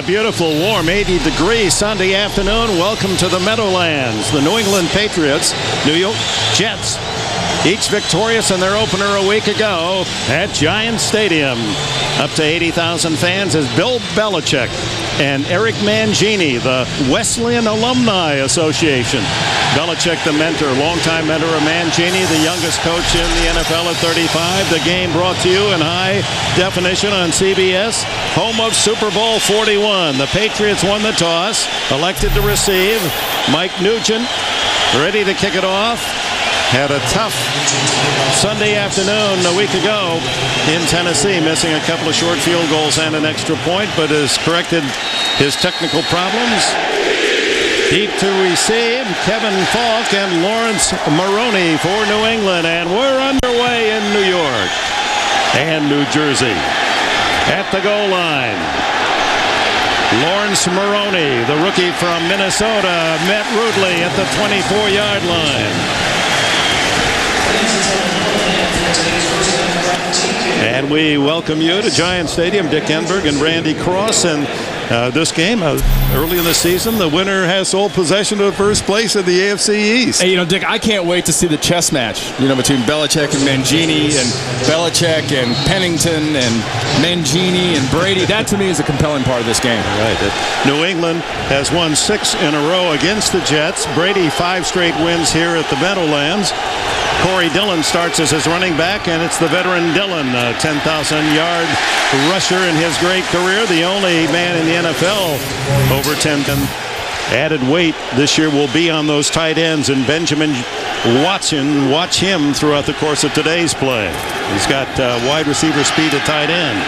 a beautiful, warm 80-degree Sunday afternoon. Welcome to the Meadowlands. The New England Patriots, New York Jets, each victorious in their opener a week ago at Giant Stadium. Up to 80,000 fans is Bill Belichick and Eric Mangini, the Wesleyan Alumni Association. Belichick, the mentor, longtime mentor of Mangini, the youngest coach in the NFL at 35. The game brought to you in high definition on CBS, home of Super Bowl 41. The Patriots won the toss, elected to receive. Mike Nugent ready to kick it off. Had a tough Sunday afternoon a week ago in Tennessee, missing a couple of short field goals and an extra point, but has corrected his technical problems. Deep to receive, Kevin Falk and Lawrence Moroni for New England, and we're underway in New York and New Jersey. At the goal line, Lawrence Moroni, the rookie from Minnesota, met rudely at the 24-yard line. And we welcome you to Giant Stadium. Dick Enberg and Randy Cross. And this game, early in the season, the winner has sole possession of first place in the AFC East. Hey, Dick, I can't wait to see the chess match, between Belichick and Mangini, and Belichick and Pennington and Mangini and Brady. That, to me, is a compelling part of this game. Right. New England has won 6 in a row against the Jets. Brady, 5 straight wins here at the Meadowlands. Corey Dillon starts as his running back, and it's the veteran Dillon, a 10,000-yard rusher in his great career, the only man in the NFL over 10. Added weight this year will be on those tight ends, and Benjamin Watson, watch him throughout the course of today's play. He's got wide receiver speed at tight end.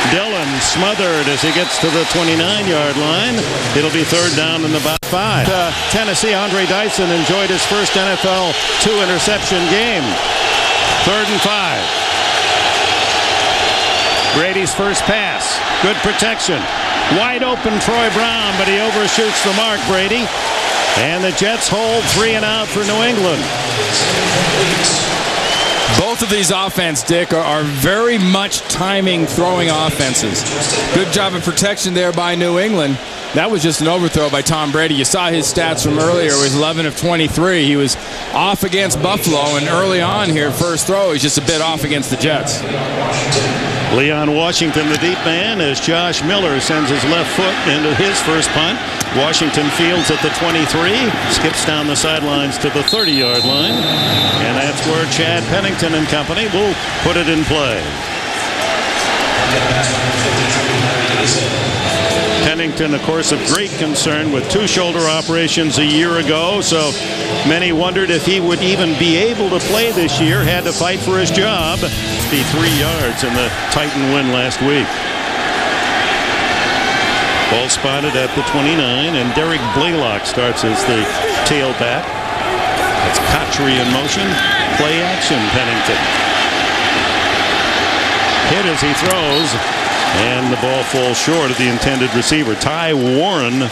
Dillon smothered as he gets to the 29-yard line. It'll be third down in about 5. Tennessee, Andre Dyson enjoyed his first NFL 2-interception game. 3rd and 5. Brady's first pass. Good protection. Wide open Troy Brown, but he overshoots the mark, Brady. And the Jets hold 3 and out for New England. Both of these offenses, Dick, are very much timing throwing offenses. Good job of protection there by New England. That was just an overthrow by Tom Brady. You saw his stats from earlier. It was 11 of 23. He was off against Buffalo, and early on here, first throw, he's just a bit off against the Jets. Leon Washington, the deep man, as Josh Miller sends his left foot into his first punt. Washington fields at the 23, skips down the sidelines to the 30-yard line, and that's where Chad Pennington and company will put it in play. Pennington, of course, of great concern with 2 shoulder operations a year ago, so many wondered if he would even be able to play this year, had to fight for his job. 53 yards in the Titan win last week. Ball spotted at the 29, and Derek Blaylock starts as the tailback. That's Cotchery in motion. Play action, Pennington. Hit as he throws. And the ball falls short of the intended receiver. Ty Warren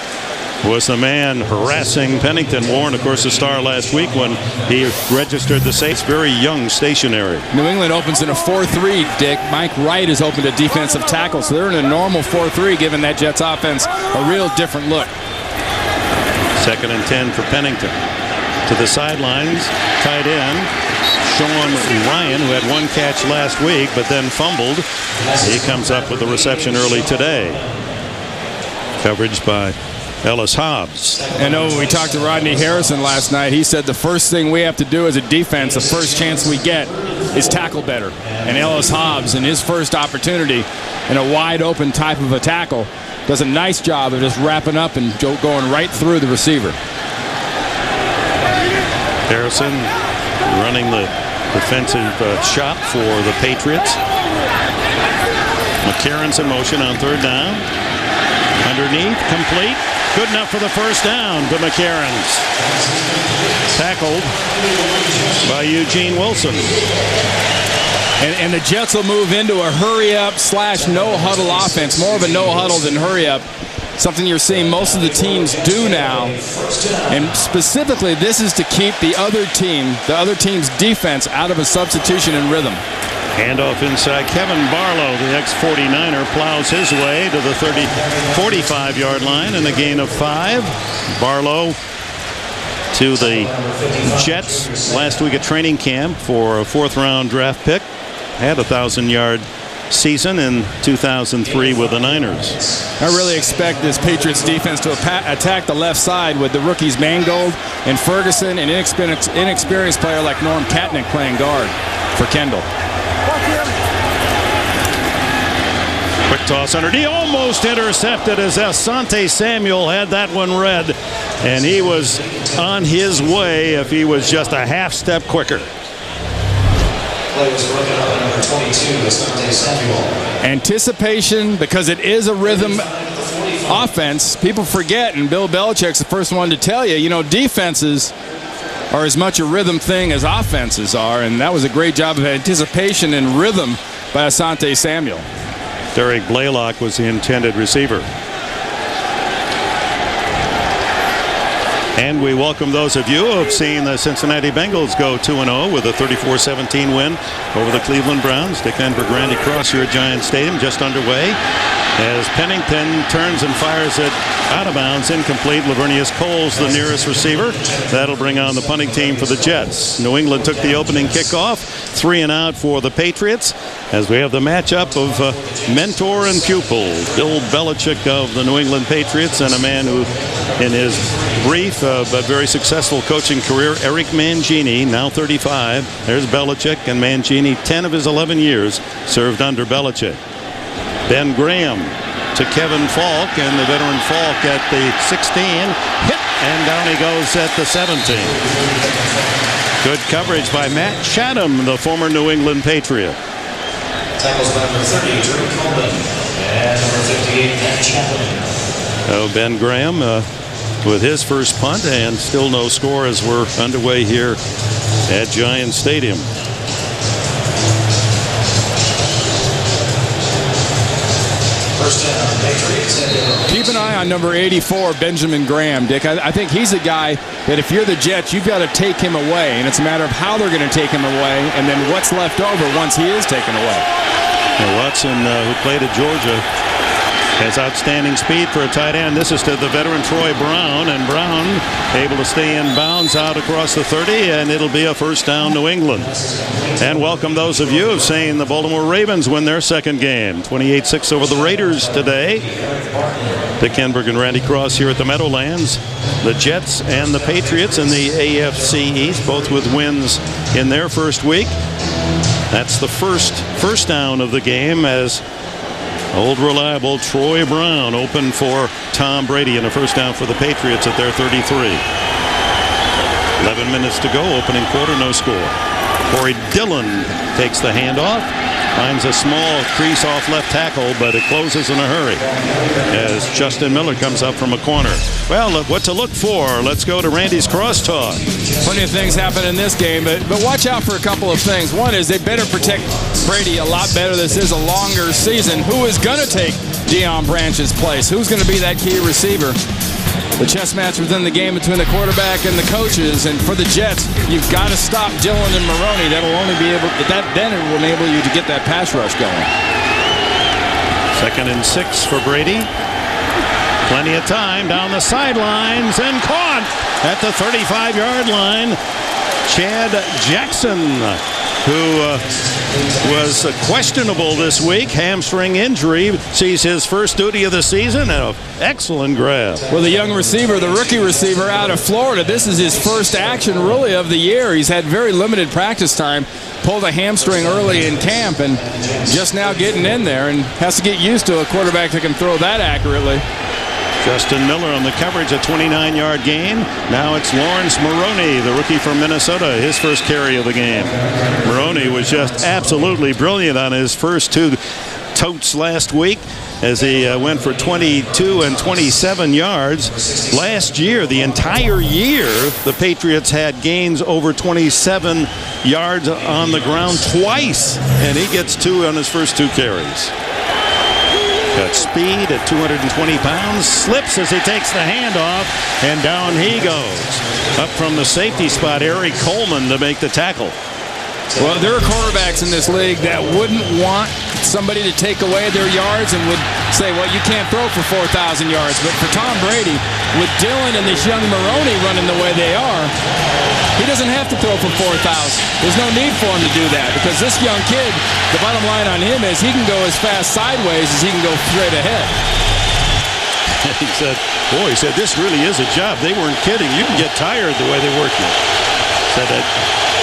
was the man harassing Pennington. Warren, of course, a star last week when he registered the safety. Very young, stationary. New England opens in a 4-3, Dick. Mike Wright has opened a defensive tackle, so they're in a normal 4-3, giving that Jets offense a real different look. 2nd and 10 for Pennington. To the sidelines, tight end Sean Ryan, who had 1 catch last week but then fumbled. He comes up with a reception early today. Coverage by Ellis Hobbs. I know when we talked to Rodney Harrison last night, he said the first thing we have to do as a defense, the first chance we get, is tackle better. And Ellis Hobbs, in his first opportunity in a wide open type of a tackle, does a nice job of just wrapping up and going right through the receiver. Harrison running the defensive shot for the Patriots. McCarron's in motion on 3rd down. Underneath, complete. Good enough for the first down to McCarron's. Tackled by Eugene Wilson. And the Jets will move into a hurry-up / no-huddle offense. More of a no-huddle than hurry-up. Something you're seeing most of the teams do now. And specifically, this is to keep the other team's defense out of a substitution and rhythm. Handoff inside. Kevin Barlow, the ex-49er, plows his way to the 45-yard line and a gain of 5. Barlow to the Jets last week at training camp for a 4th-round draft pick. Had a 1,000-yard season in 2003 with the Niners. I really expect this Patriots defense to attack the left side with the rookies Mangold and Ferguson and inexperienced player like Norm Katnick playing guard for Kendall. Quick toss underneath, almost intercepted as Asante Samuel had that one read, and he was on his way if he was just a half step quicker. Play was broken up at number 22, Asante Samuel. Anticipation, because it is a rhythm offense. People forget, and Bill Belichick's the first one to tell you, you know, defenses are as much a rhythm thing as offenses are, and that was a great job of anticipation and rhythm by Asante Samuel. Derek Blaylock was the intended receiver. And we welcome those of you who have seen the Cincinnati Bengals go 2-0 with a 34-17 win over the Cleveland Browns. Dick Enberg, Randy Cross here at Giant Stadium, just underway as Pennington turns and fires it out of bounds, incomplete. Lavernius Coles, the nearest receiver. That'll bring on the punting team for the Jets. New England took the opening kickoff, 3 and out for the Patriots, as we have the matchup of mentor and pupil, Bill Belichick of the New England Patriots, and a man who, in his brief but very successful coaching career, Eric Mangini, now 35. There's Belichick, and Mangini, 10 of his 11 years served under Belichick. Ben Graham to Kevin Falk, and the veteran Falk at the 16, hit, and down he goes at the 17. Good coverage by Matt Chatham, the former New England Patriot. Tackles by number 30, Drew Coleman, and number 58, Matt Chatham. Oh, Ben Graham with his first punt, and still no score as we're underway here at Giant Stadium. Keep an eye on number 84, Benjamin Graham, Dick. I think he's a guy that if you're the Jets, you've got to take him away, and it's a matter of how they're going to take him away and then what's left over once he is taken away. Now Watson, who played at Georgia, has outstanding speed for a tight end. This is to the veteran Troy Brown, and Brown able to stay in bounds out across the 30, and it'll be a first down, New England. And welcome those of you who've seen the Baltimore Ravens win their second game, 28-6 over the Raiders today. Dick Enberg and Randy Cross here at the Meadowlands. The Jets and the Patriots in the AFC East, both with wins in their first week. That's the first down of the game as old reliable Troy Brown open for Tom Brady, and a first down for the Patriots at their 33. 11 minutes to go, opening quarter, no score. Corey Dillon takes the handoff, finds a small crease off left tackle, but it closes in a hurry as Justin Miller comes up from a corner. Well, look what to look for. Let's go to Randy's crosstalk. Plenty of things happen in this game, but watch out for a couple of things. One is they better protect Brady a lot better. This is a longer season. Who is going to take Deion Branch's place? Who's going to be that key receiver? The chess match within the game between the quarterback and the coaches, and for the Jets, you've got to stop Dillon and Moroni. That'll only be able then it will enable you to get that pass rush going. 2nd and 6 for Brady. Plenty of time down the sidelines, and caught at the 35-yard line. Chad Jackson, who was questionable this week, hamstring injury, sees his first duty of the season, and an excellent grab. Well, the young receiver, the rookie receiver out of Florida, this is his first action really of the year. He's had very limited practice time, pulled a hamstring early in camp, and just now getting in there, and has to get used to a quarterback that can throw that accurately. Justin Miller on the coverage, a 29-yard gain. Now it's Lawrence Moroni, the rookie from Minnesota, his first carry of the game. Moroni was just absolutely brilliant on his first 2 totes last week as he went for 22 and 27 yards. Last year, the entire year, the Patriots had gains over 27 yards on the ground twice, and he gets 2 on his first 2 carries. Got speed at 220 pounds, slips as he takes the handoff, and down he goes. Up from the safety spot, Eric Coleman to make the tackle. Well, there are quarterbacks in this league that wouldn't want somebody to take away their yards and would say, well, you can't throw for 4,000 yards. But for Tom Brady, with Dillon and this young Moroni running the way they are, he doesn't have to throw for 4,000. There's no need for him to do that because this young kid, the bottom line on him is he can go as fast sideways as he can go straight ahead. He said, boy, he said, this really is a job. They weren't kidding. You can get tired the way they work you. Said that.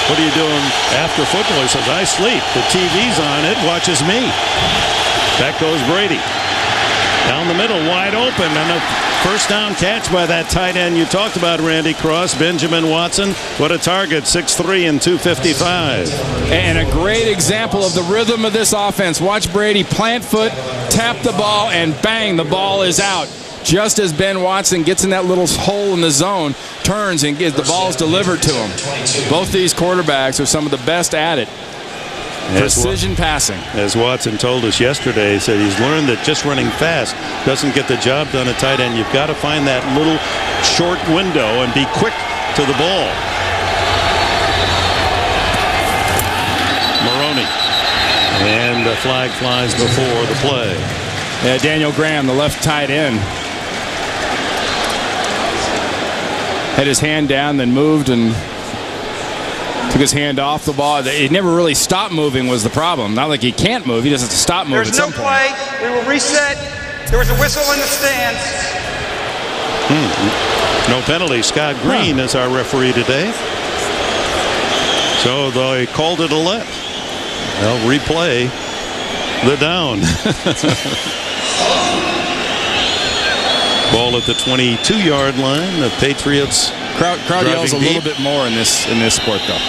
What are you doing after football? He says, I sleep. The TV's on. It watches me. Back goes Brady. Down the middle, wide open. And a first down catch by that tight end you talked about, Randy Cross. Benjamin Watson. What a target. 6'3" and 255. And a great example of the rhythm of this offense. Watch Brady plant foot, tap the ball, and bang, the ball is out. Just as Ben Watson gets in that little hole in the zone, turns and gets the ball's delivered to him. Both these quarterbacks are some of the best at it. Precision passing. As Watson told us yesterday, he said he's learned that just running fast doesn't get the job done at tight end. You've got to find that little short window and be quick to the ball. Moroni. And the flag flies before the play. Yeah, Daniel Graham, the left tight end, had his hand down, then moved and took his hand off the ball. He never really stopped moving was the problem. Not like he can't move. He just has to stop moving. There's no play. We will reset. There was a whistle in the stands. No penalty. Scott Green is our referee today. So they called it a let. They'll replay the down. Ball at the 22-yard line. The Patriots. Crowd yells a little bit more in this sport, though.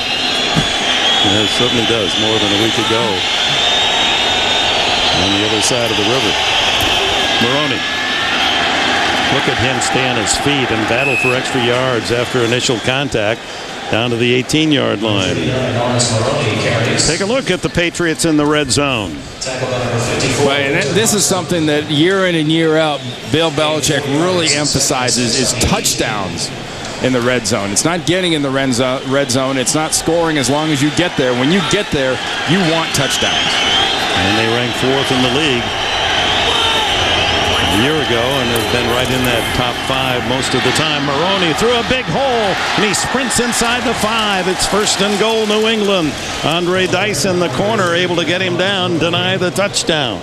Yeah, it certainly does, more than a week ago. On the other side of the river. Moroni. Look at him stay on his feet and battle for extra yards after initial contact down to the 18-yard line. Take a look at the Patriots in the red zone. Right, and this is something that year in and year out Bill Belichick really emphasizes is touchdowns in the red zone. It's not getting in the red zone. It's not scoring as long as you get there. When you get there, you want touchdowns. And they rank 4th in the league a year ago and have been right in that top 5 most of the time. Moroni through a big hole and he sprints inside the 5. It's 1st and goal, New England. Andre Dice in the corner able to get him down, deny the touchdown.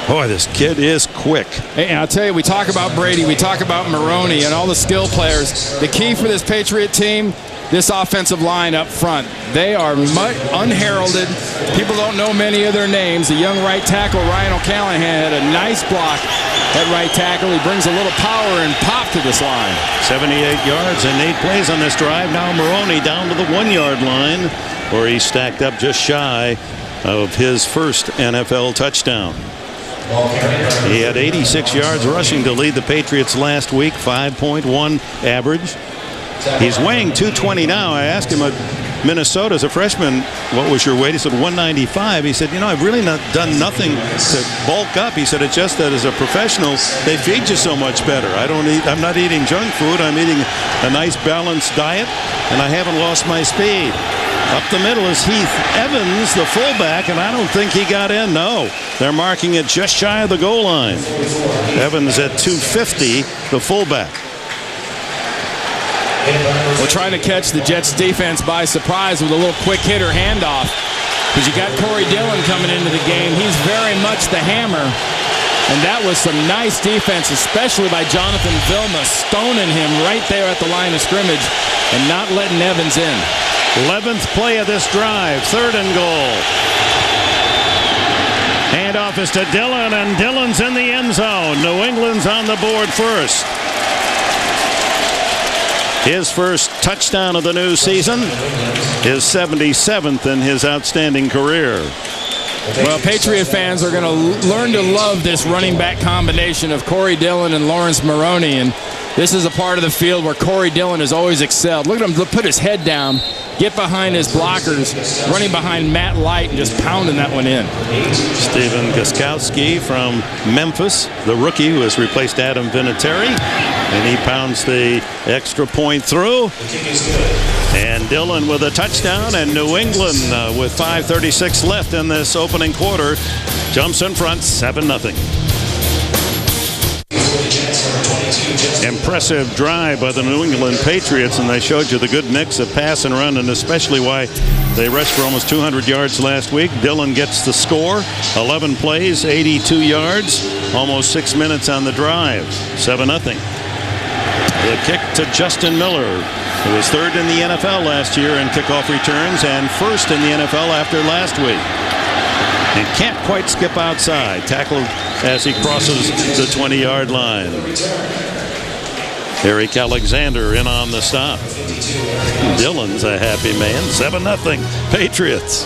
Boy, this kid is quick. Hey, and I'll tell you, we talk about Brady, we talk about Moroni and all the skill players. The key for this Patriot team, this offensive line up front. They are unheralded. People don't know many of their names. The young right tackle, Ryan O'Callahan, had a nice block at right tackle. He brings a little power and pop to this line. 78 yards and 8 plays on this drive. Now Moroni down to the 1-yard line where he stacked up just shy of his first NFL touchdown. He had 86 yards rushing to lead the Patriots last week, 5.1 average. He's weighing 220 now. I asked him at Minnesota as a freshman, what was your weight? He said 195. He said, you know, I've really not done nothing to bulk up. He said, it's just that as a professional, they feed you so much better. I'm not eating junk food. I'm eating a nice balanced diet, and I haven't lost my speed. Up the middle is Heath Evans, the fullback, and I don't think he got in. No, they're marking it just shy of the goal line. Evans at 250, the fullback. Well, trying to catch the Jets defense by surprise with a little quick hitter handoff. Because you got Corey Dillon coming into the game. He's very much the hammer. And that was some nice defense, especially by Jonathan Vilma, stoning him right there at the line of scrimmage and not letting Evans in. 11th play of this drive, 3rd and goal. Handoff is to Dillon, and Dillon's in the end zone. New England's on the board first. His first touchdown of the new season, his 77th in his outstanding career. Well, Patriot fans are going to learn to love this running back combination of Corey Dillon and Lawrence Moroni, and this is a part of the field where Corey Dillon has always excelled. Look at him put his head down, get behind his blockers, running behind Matt Light and just pounding that one in. Stephen Gostkowski from Memphis, the rookie who has replaced Adam Vinatieri. And he pounds the extra point through. And Dillon with a touchdown, and New England with 5:36 left in this opening quarter jumps in front 7-0. Impressive drive by the New England Patriots, and they showed you the good mix of pass and run, and especially why they rushed for almost 200 yards last week. Dillon gets the score, 11 plays, 82 yards, almost 6 minutes on the drive, 7-0. The kick to Justin Miller, who was third in the NFL last year in kickoff returns and first in the NFL after last week. And can't quite skip outside. Tackled as he crosses the 20-yard line. Eric Alexander in on the stop. Dillon's a happy man. 7-0 Patriots.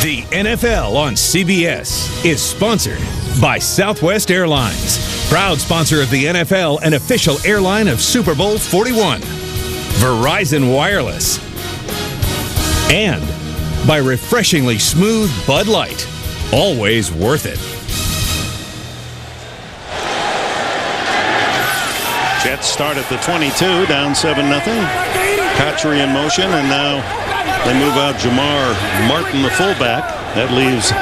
The NFL on CBS is sponsored by Southwest Airlines, proud sponsor of the NFL and official airline of Super Bowl 41. Verizon Wireless. And by refreshingly smooth Bud Light. Always worth it. Jets start at the 22, down 7-0. Cotchery in motion, and now they move out Jamar Martin, the fullback. That leaves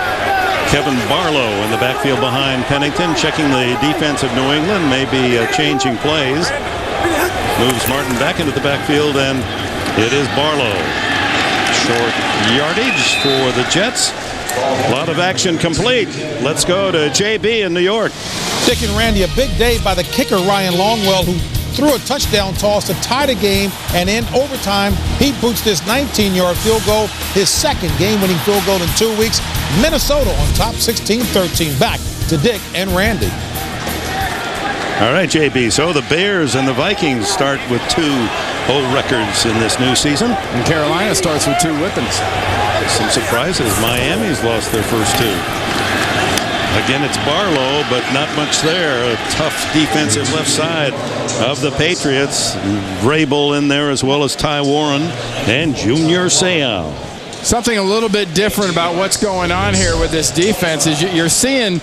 Kevin Barlow in the backfield behind Pennington, checking the defense of New England, maybe changing plays. Moves Martin back into the backfield, and it is Barlow. Short yardage for the Jets. A lot of action complete. Let's go to JB in New York. Dick and Randy, a big day by the kicker Ryan Longwell, who threw a touchdown toss to tie the game, and in overtime, he boots this 19-yard field goal, his second game-winning field goal in 2 weeks. Minnesota on top 16-13. Back to Dick and Randy. All right, JB. So the Bears and the Vikings start with 2 whole records in this new season. And Carolina starts with 2 whippings. Some surprises. Miami's lost their first 2. Again, it's Barlow, but not much there. A tough defensive left side of the Patriots. Vrabel in there, as well as Ty Warren and Junior Seau. Something a little bit different about what's going on here with this defense is you're seeing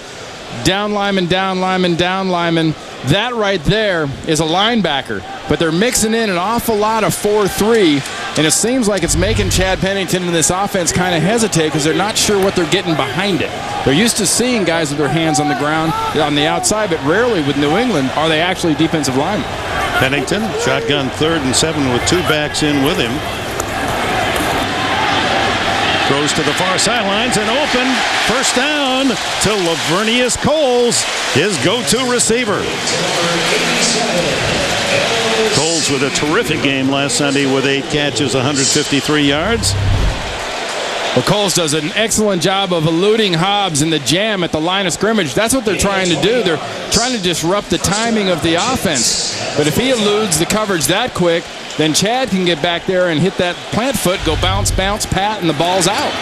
down lineman, down lineman, down lineman. That right there is a linebacker, but they're mixing in an awful lot of 4-3, and it seems like it's making Chad Pennington and this offense kind of hesitate because they're not sure what they're getting behind it. They're used to seeing guys with their hands on the ground on the outside, but rarely with New England are they actually defensive linemen. Pennington, shotgun 3rd and 7 with 2 backs in with him. Throws to the far sidelines and open. First down to Lavernius Coles, his go-to receiver. Coles with a terrific game last Sunday with 8 catches, 153 yards. Well, Coles does an excellent job of eluding Hobbs in the jam at the line of scrimmage. That's what they're trying to do. They're trying to disrupt the timing of the offense. But if he eludes the coverage that quick, then Chad can get back there and hit that plant foot, go bounce, bounce, pat, and the ball's out.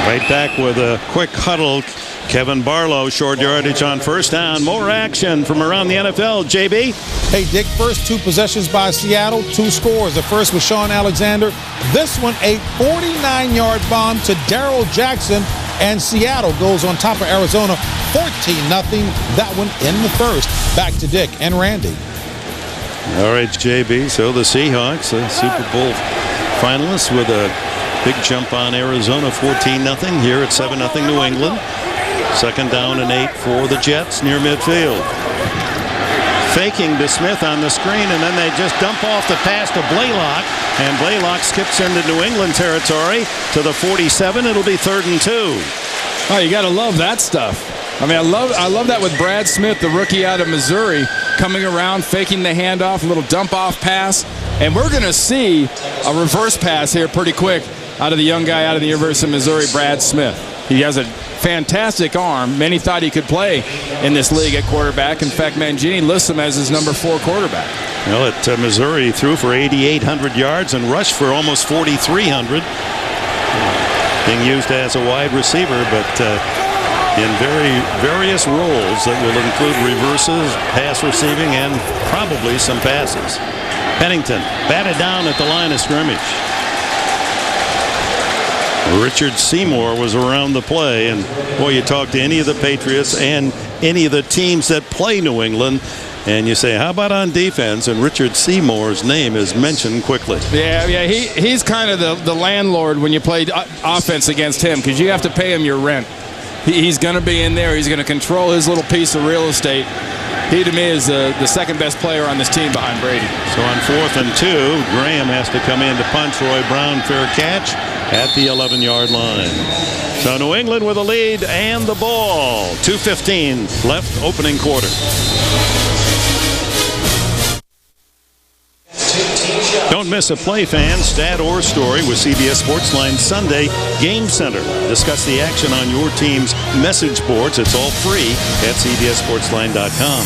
Right back with a quick huddle. Kevin Barlow, short yardage on first down. More action from around the NFL. JB? Hey, Dick, first 2 possessions by Seattle, 2 scores. The first was Sean Alexander. This one, a 49-yard bomb to Darrell Jackson, and Seattle goes on top of Arizona 14-0. That one in the first. Back to Dick and Randy. All right, JB. So the Seahawks, the Super Bowl finalists, with a big jump on Arizona, 14-0. Here at 7-0 New England. Second down and 8 for the Jets near midfield. Faking to Smith on the screen, and then they just dump off the pass to Blaylock, and Blaylock skips into New England territory to the 47. It'll be 3rd and 2. Oh, you got to love that stuff. I mean, I love that with Brad Smith, the rookie out of Missouri, coming around, faking the handoff, a little dump-off pass. And we're going to see a reverse pass here pretty quick out of the young guy out of the University of Missouri, Brad Smith. He has a fantastic arm. Many thought he could play in this league at quarterback. In fact, Mangini lists him as his number 4 quarterback. Well, at Missouri, he threw for 8,800 yards and rushed for almost 4,300. Being used as a wide receiver, but in various roles that will include reverses, pass receiving, and probably some passes. Pennington batted down at the line of scrimmage. Richard Seymour was around the play, and boy, you talk to any of the Patriots and any of the teams that play New England, and you say, how about on defense? And Richard Seymour's name is mentioned quickly. Yeah, he's kind of the landlord when you play offense against him, because you have to pay him your rent. He's going to be in there. He's going to control his little piece of real estate. He, to me, is the second best player on this team behind Brady. So on 4th and 2, Graham has to come in to punch. Roy Brown, fair catch at the 11-yard line. So New England with a lead and the ball. 2:15 left, opening quarter. Don't miss a play, fans, stat or story with CBS Sportsline Sunday Game Center. Discuss the action on your team's message boards. It's all free at cbssportsline.com.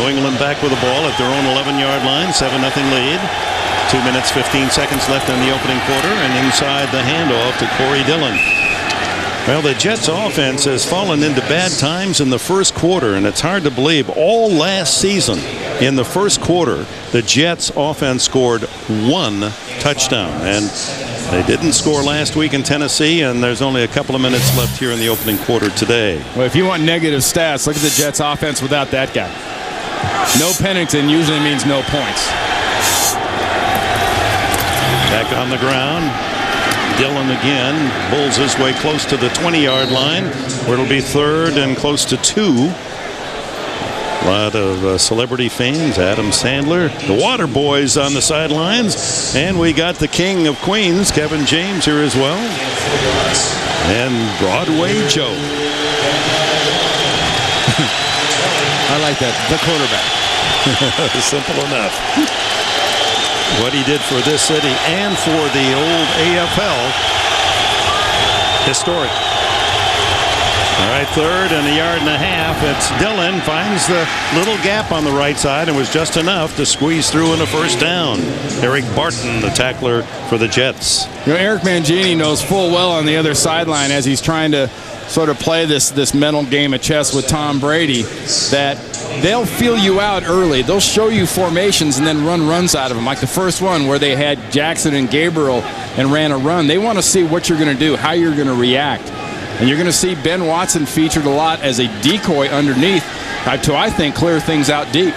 New England back with the ball at their own 11-yard line, 7-0 lead. 2 minutes, 15 seconds left in the opening quarter, and inside the handoff to Corey Dillon. Well, the Jets offense has fallen into bad times in the first quarter, and it's hard to believe all last season in the first quarter the Jets offense scored 1 touchdown, and they didn't score last week in Tennessee, and there's only a couple of minutes left here in the opening quarter today. Well, if you want negative stats, look at the Jets offense without that guy. No Pennington usually means no points. Back on the ground. Dillon again bulls his way close to the 20-yard line, where it'll be 3rd and close to 2. A lot of celebrity fans, Adam Sandler, the Water Boys on the sidelines, and we got the King of Queens, Kevin James, here as well, and Broadway Joe. I like that, the quarterback. Simple enough. What he did for this city and for the old AFL, historic. All right, 3rd and 1.5 yards. It's Dillon, finds the little gap on the right side and was just enough to squeeze through in a first down. Eric Barton, the tackler for the Jets. You know, Eric Mangini knows full well on the other sideline as he's trying to sort of play this mental game of chess with Tom Brady, that they'll feel you out early. They'll show you formations and then run runs out of them, like the first one where they had Jackson and Gabriel and ran a run. They want to see what you're going to do, how you're going to react. And you're going to see Ben Watson featured a lot as a decoy underneath to, I think, clear things out deep.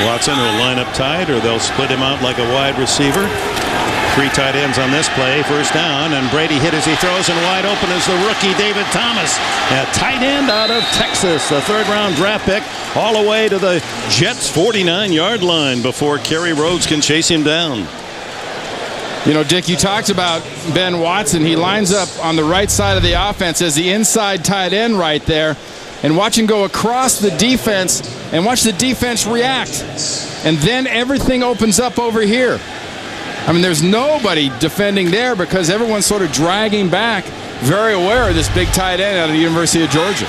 Watson will line up tight, or they'll split him out like a wide receiver. 3 tight ends on this play. First down, and Brady hit as he throws, and wide open is the rookie David Thomas, a tight end out of Texas, the 3rd-round draft pick, all the way to the Jets' 49-yard line before Kerry Rhodes can chase him down. You know, Dick, you talked about Ben Watson. He lines up on the right side of the offense as the inside tight end right there, and watch him go across the defense and watch the defense react. And then everything opens up over here. I mean, there's nobody defending there because everyone's sort of dragging back, very aware of this big tight end out of the University of Georgia.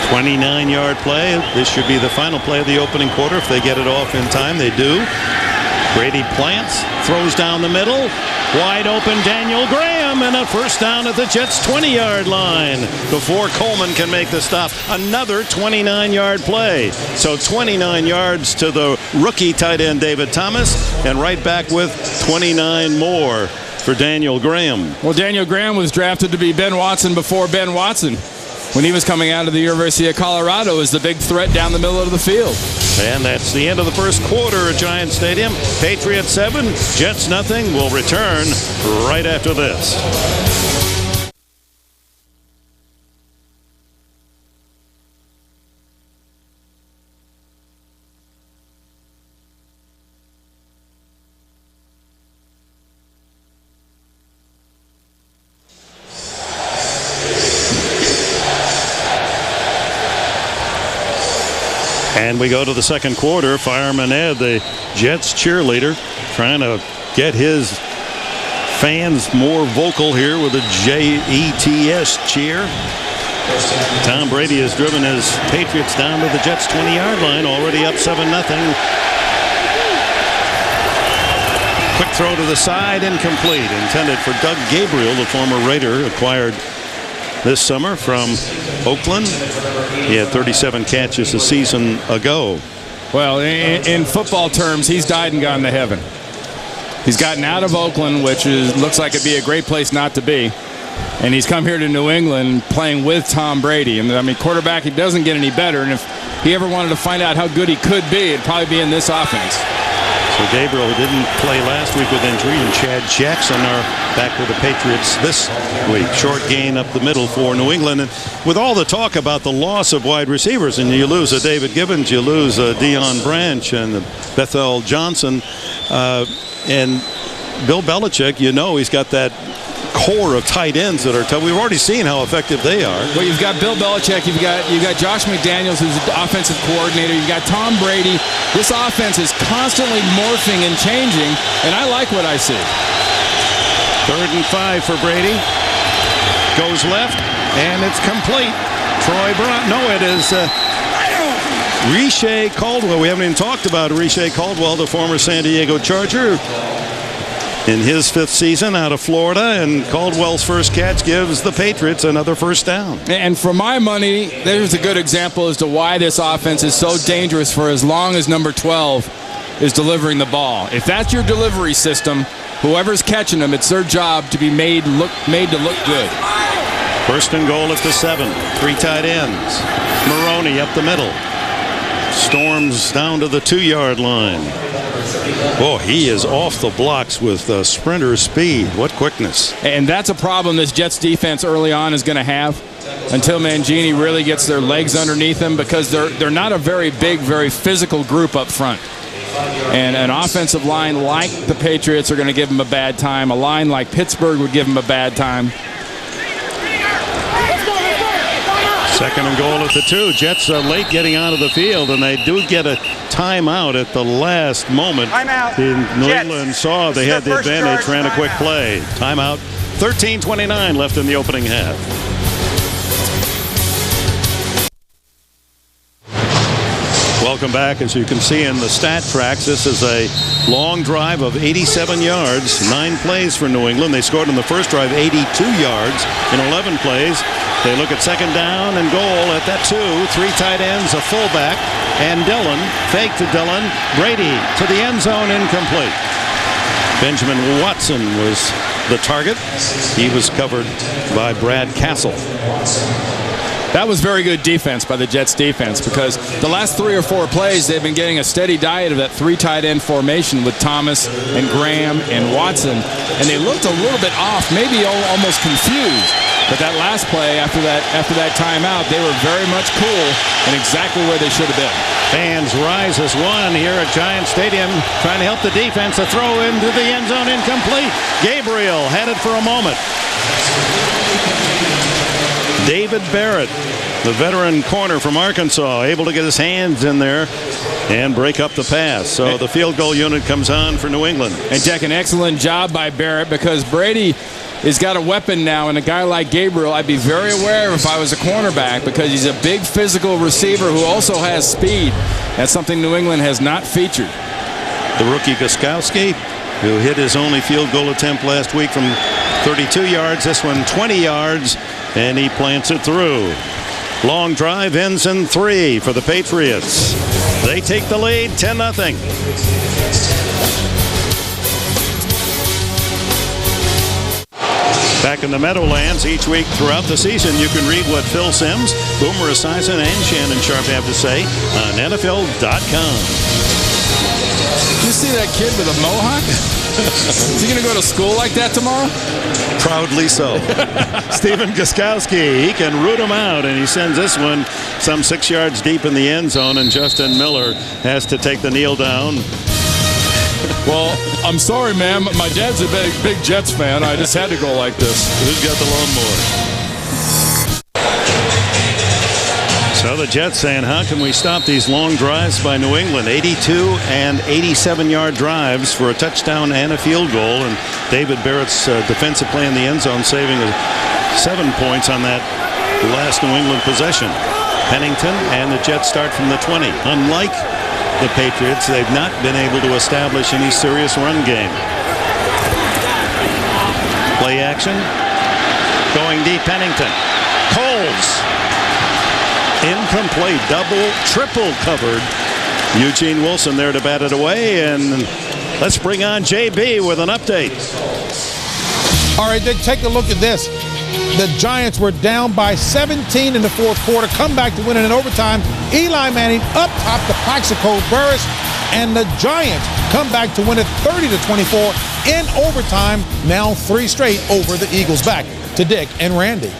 29-yard play. This should be the final play of the opening quarter if they get it off in time. They do. Brady plants, throws down the middle. Wide open Daniel Graham, and a first down at the Jets' 20-yard line before Coleman can make the stop. Another 29-yard play. So 29 yards to the rookie tight end David Thomas, and right back with 29 more for Daniel Graham. Well, Daniel Graham was drafted to be Ben Watson before Ben Watson, when he was coming out of the University of Colorado as the big threat down the middle of the field. And that's the end of the first quarter at Giant Stadium. Patriots 7, Jets nothing. We'll return right after this. And we go to the second quarter. Fireman Ed, the Jets cheerleader, trying to get his fans more vocal here with a Jets cheer. Tom Brady has driven his Patriots down to the Jets' 20-yard line, already up 7-0. Quick throw to the side, incomplete. Intended for Doug Gabriel, the former Raider, acquired this summer from Oakland. He had 37 catches a season ago. Well, in football terms, he's died and gone to heaven. He's gotten out of Oakland, which looks like it'd be a great place not to be. And he's come here to New England playing with Tom Brady. And I mean, quarterback, he doesn't get any better. And if he ever wanted to find out how good he could be, it'd probably be in this offense. So Gabriel didn't play last week with injury, and Chad Jackson are back with the Patriots this week. Short gain up the middle for New England. And with all the talk about the loss of wide receivers, and you lose a David Gibbons, you lose a Deion Branch and Bethel Johnson, and Bill Belichick, he's got that core of tight ends that are tough. We've already seen how effective they are. Well, you've got Bill Belichick, you've got Josh McDaniels, who's the offensive coordinator, you've got Tom Brady. This offense is constantly morphing and changing, and I like what I see. 3rd and 5 for Brady. Goes left, and it's complete. Troy Brown. No, it is Riche Caldwell. We haven't even talked about Riche Caldwell, the former San Diego Charger, in his 5th season out of Florida, and Caldwell's first catch gives the Patriots another first down. And for my money, there's a good example as to why this offense is so dangerous for as long as number 12 is delivering the ball. If that's your delivery system, whoever's catching them, it's their job to be made to look good. 1st and goal at the 7. 3 tight ends. Moroni up the middle. Storms down to the 2-yard line. Oh, he is off the blocks with sprinter speed. What quickness. And that's a problem this Jets defense early on is going to have until Mangini really gets their legs underneath them, because they're not a very big, very physical group up front. And an offensive line like the Patriots are going to give them a bad time. A line like Pittsburgh would give them a bad time. 2nd and goal at the 2. Jets are late getting out of the field, and they do get a timeout at the last moment. Timeout. New England saw they had the advantage, ran a quick play. Timeout. 13:29 left in the opening half. Welcome back. As you can see in the stat tracks, this is a long drive of 87 yards, 9 plays for New England. They scored in the first drive 82 yards in 11 plays. They look at 2nd down and goal at that 2. 3 tight ends, a fullback, and Dillon. Fake to Dillon. Brady to the end zone, incomplete. Benjamin Watson was the target. He was covered by Brad Castle. That was very good defense by the Jets defense, because the last 3 or 4 plays they've been getting a steady diet of that 3 tight end formation with Thomas and Graham and Watson, and they looked a little bit off, maybe almost confused. But that last play after that timeout, they were very much cool and exactly where they should have been. Fans rise as one here at Giant Stadium, trying to help the defense. A throw into the end zone, incomplete. Gabriel had it for a moment. David Barrett, the veteran corner from Arkansas, able to get his hands in there and break up the pass. So the field goal unit comes on for New England. And Jack, an excellent job by Barrett, because Brady has got a weapon now, and a guy like Gabriel, I'd be very aware if I was a cornerback, because he's a big physical receiver who also has speed. That's something New England has not featured. The rookie Gostkowski, who hit his only field goal attempt last week from 32 yards, this one 20 yards, and he plants it through. Long drive ends in 3 for the Patriots. They take the lead 10-0. Back in the Meadowlands each week throughout the season, you can read what Phil Simms, Boomer Esiason, and Shannon Sharp have to say on NFL.com. Did you see that kid with a mohawk? Is he going to go to school like that tomorrow? Proudly so. Stephen Gostkowski, he can root him out, and he sends this one some 6 yards deep in the end zone, and Justin Miller has to take the kneel down. Well, I'm sorry, ma'am. My dad's a big Jets fan. I just had to go like this. Who's got the lawnmower? So the Jets saying, how can we stop these long drives by New England? 82 and 87-yard drives for a touchdown and a field goal. And David Barrett's defensive play in the end zone saving 7 points on that last New England possession. Pennington and the Jets start from the 20. Unlike the Patriots, they've not been able to establish any serious run game. Play action. Going deep, Pennington. Coles. Incomplete. Double, triple covered. Eugene Wilson there to bat it away, and Let's bring on JB with an update. All right, then take a look at this. The Giants were down by 17 in the fourth quarter, come back to win it in overtime. Eli Manning up top to Plaxico Burress, and the Giants come back to win it 30-24 in overtime. Now 3 straight over the Eagles. Back to Dick and Randy.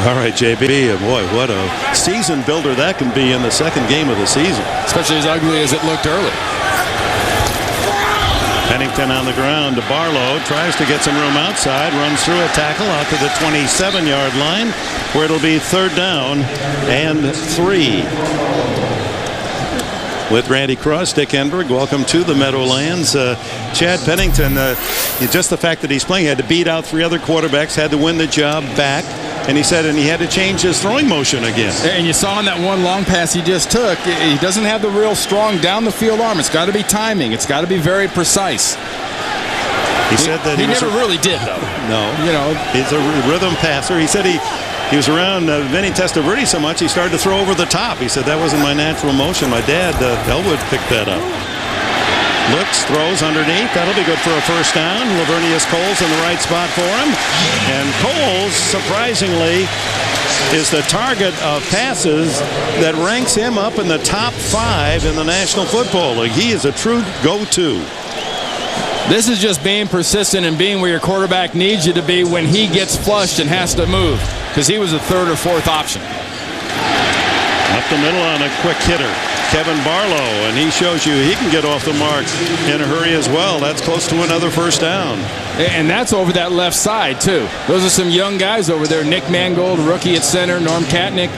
All right, JB, boy, what a season builder that can be in the second game of the season. Especially as ugly as it looked early. Pennington on the ground to Barlow, tries to get some room outside, runs through a tackle out to the 27-yard line, where it'll be 3rd down and 3. With Randy Cross, Dick Enberg, welcome to the Meadowlands. Chad Pennington, just the fact that he's playing, he had to beat out 3 other quarterbacks, had to win the job back. And he said, and he had to change his throwing motion again. And you saw in that one long pass he just took, he doesn't have the real strong down the field arm. It's got to be timing. It's got to be very precise. He said that he never really did, though. No. You know, he's a rhythm passer. He said he was around Vinny Testaverde so much he started to throw over the top. He said that wasn't my natural motion. My dad, Elwood, picked that up. Looks, throws underneath. That'll be good for a first down. Lavernius Coles in the right spot for him. And Coles, surprisingly, is the target of passes that ranks him up in the top 5 in the National Football League. He is a true go-to. This is just being persistent and being where your quarterback needs you to be when he gets flushed and has to move, because he was a 3rd or 4th option. Up the middle on a quick hitter, Kevin Barlow, and he shows you he can get off the mark in a hurry as well. That's close to another first down. And that's over that left side, too. Those are some young guys over there. Nick Mangold, rookie at center. Norm Katnick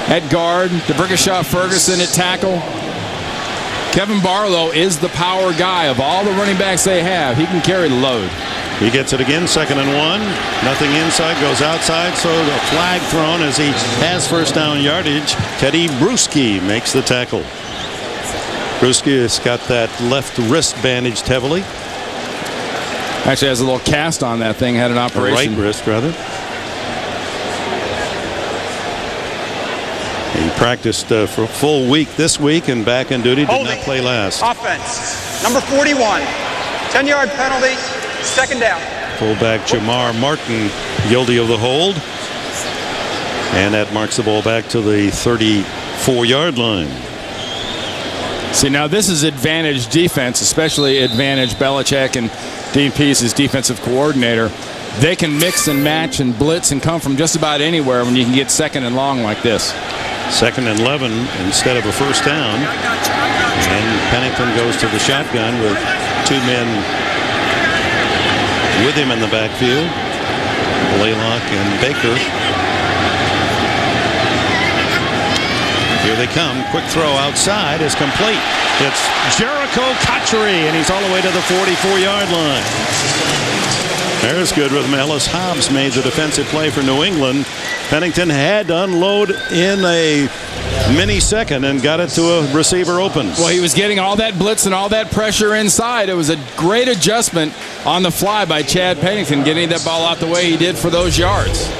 at guard. DeBrickashaw Ferguson at tackle. Kevin Barlow is the power guy. Of all the running backs they have, he can carry the load. He gets it again, 2nd and 1. Nothing inside, goes outside, so the flag thrown as he has first down yardage. Teddy Bruschi makes the tackle. Bruschi has got that left wrist bandaged heavily. Actually has a little cast on that thing, had an operation. Right wrist, rather. He practiced for a full week this week and back on duty, did not play last. Offense, number 41, 10-yard penalty, 2nd down. Fullback Jamar Martin guilty of the hold. And that marks the ball back to the 34-yard line. See, now this is advantage defense, especially advantage Belichick and Dean Pease, his defensive coordinator. They can mix and match and blitz and come from just about anywhere when you can get 2nd and long like this. 2nd and 11 instead of a first down. And Pennington goes to the shotgun with 2 men with him in the backfield. Blaylock and Baker. Here they come. Quick throw outside is complete. It's Jericho Cotchery, and he's all the way to the 44-yard line. There's good with Ellis Hobbs made the defensive play for New England. Pennington had to unload in a mini-second and got it to a receiver open. Well, he was getting all that blitz and all that pressure inside. It was a great adjustment on the fly by Chad Pennington, getting that ball out the way he did for those yards.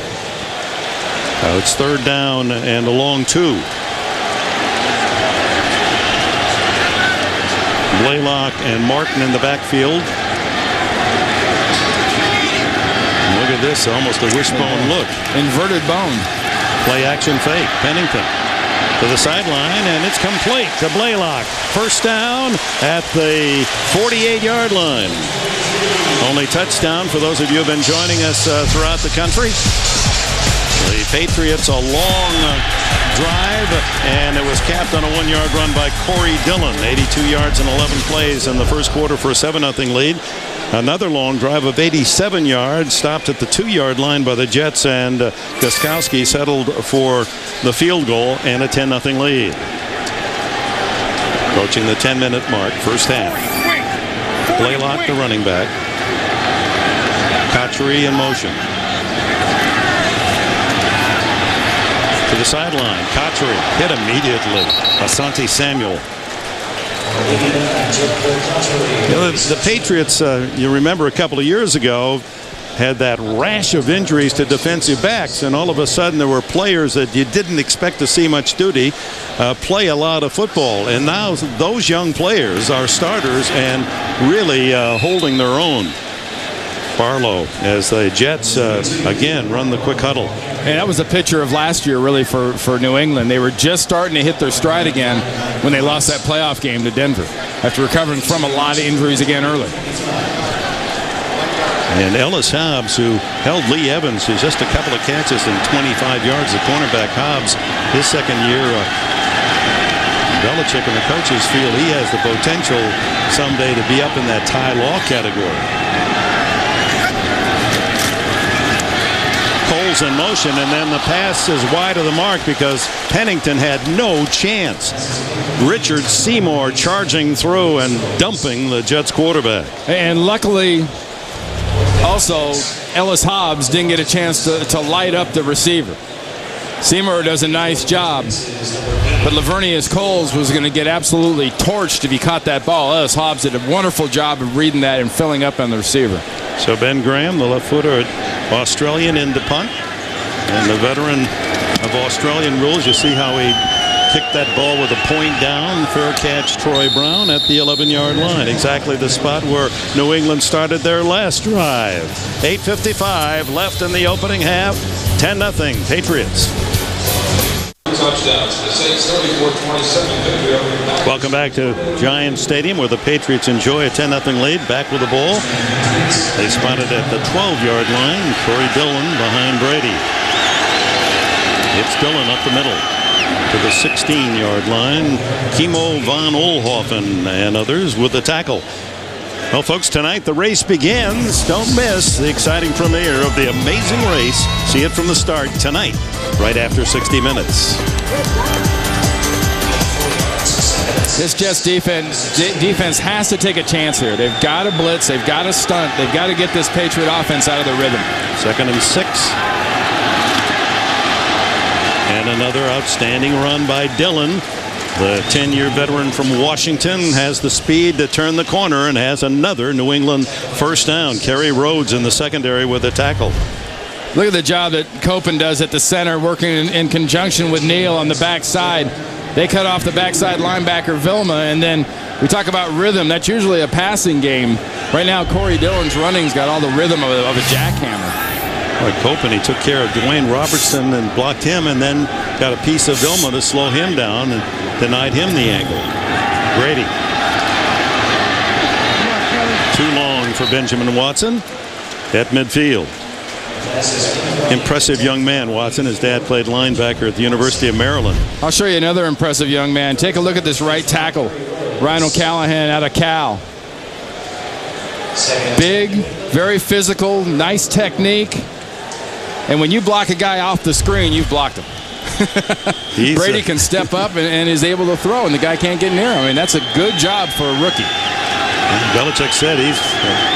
It's 3rd down and a long 2. Blaylock and Martin in the backfield. Look at this, almost a wishbone look. Inverted bone. Play action fake. Pennington to the sideline, and it's complete to Blaylock. First down at the 48-yard line. Only touchdown for those of you who have been joining us throughout the country. The Patriots, a long drive, and it was capped on a 1-yard run by Corey Dillon. 82 yards and 11 plays in the first quarter for a 7-0 lead. Another long drive of 87 yards, stopped at the 2-yard line by the Jets, and Gostkowski settled for the field goal and a 10-0 lead. Approaching the 10-minute mark, first half. Blaylock, the running back. Cotchery in motion. To the sideline, Cotchery hit immediately. Asante Samuel. The Patriots, you remember a couple of years ago, had that rash of injuries to defensive backs, and all of a sudden there were players that you didn't expect to see much duty play a lot of football. And now those young players are starters and really holding their own. Barlow as the Jets again run the quick huddle. And that was a picture of last year really for New England. They were just starting to hit their stride again when they lost that playoff game to Denver after recovering from a lot of injuries again early. And Ellis Hobbs, who held Lee Evans to just a couple of catches and 25 yards, the cornerback. Hobbs, his second year, Belichick and the coaches feel he has the potential someday to be up in that Ty Law category. Cole's in motion, and then the pass is wide of the mark because Pennington had no chance. Richard Seymour charging through and dumping the Jets quarterback. And luckily, also, Ellis Hobbs didn't get a chance to light up the receiver. Seymour does a nice job, but Lavernius Coles was going to get absolutely torched if he caught that ball. Ellis Hobbs did a wonderful job of reading that and filling up on the receiver. So Ben Graham, the left-footer, Australian into punt, and the veteran of Australian rules. You see how he kicked that ball with a point down. Fair catch, Troy Brown at the 11-yard line. Exactly the spot where New England started their last drive. 8:55 left in the opening half. 10-0 Patriots. Welcome back to Giants Stadium, where the Patriots enjoy a 10-0 lead. Back with the ball. They spotted at the 12-yard line. Corey Dillon behind Brady. It's Dillon up the middle to the 16-yard line. Kimo von Oelhoffen and others with the tackle. Well, folks, tonight the race begins. Don't miss the exciting premiere of the Amazing Race. See it from the start tonight, right after 60 minutes. This Jets defense has to take a chance here. They've got to blitz. They've got to stunt. They've got to get this Patriot offense out of the rhythm. 2nd and 6. And another outstanding run by Dillon. The 10-year veteran from Washington has the speed to turn the corner and has another New England first down. Kerry Rhodes in the secondary with a tackle. Look at the job that Copen does at the center, working in conjunction with Neal on the backside. They cut off the backside linebacker Vilma, and then we talk about rhythm. That's usually a passing game. Right now, Corey Dillon's running's got all the rhythm of a jackhammer. Like Copen, he took care of Dwayne Robertson and blocked him, and then got a piece of Vilma to slow him down and denied him the angle. Brady. Too long for Benjamin Watson at midfield. Impressive young man, Watson. His dad played linebacker at the University of Maryland. I'll show you another impressive young man. Take a look at this right tackle. Ryan O'Callahan out of Cal. Big, very physical, nice technique. And when you block a guy off the screen, you've blocked him. Brady can step up and is able to throw, and the guy can't get near him. I mean, that's a good job for a rookie. Belichick said he's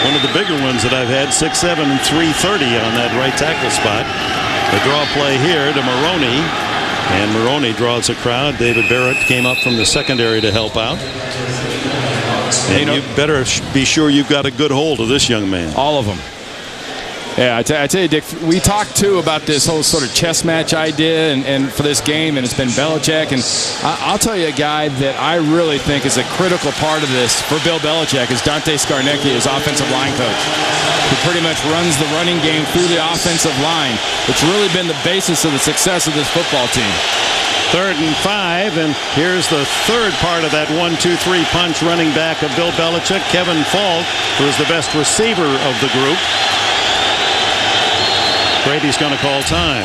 one of the bigger ones that I've had, 6'7" and 330 on that right tackle spot. The draw play here to Moroni, and Moroni draws a crowd. David Barrett came up from the secondary to help out. And you better be sure you've got a good hold of this young man. All of them. Yeah, I tell you, Dick, we talked, too, about this whole sort of chess match idea and for this game, and it's been Belichick. And I'll tell you a guy that I really think is a critical part of this for Bill Belichick is Dante Scarnecchia, his offensive line coach, who pretty much runs the running game through the offensive line. It's really been the basis of the success of this football team. 3rd and 5, and here's the third part of that 1-2-3 punch running back of Bill Belichick, Kevin Falk, who is the best receiver of the group. Brady's going to call time.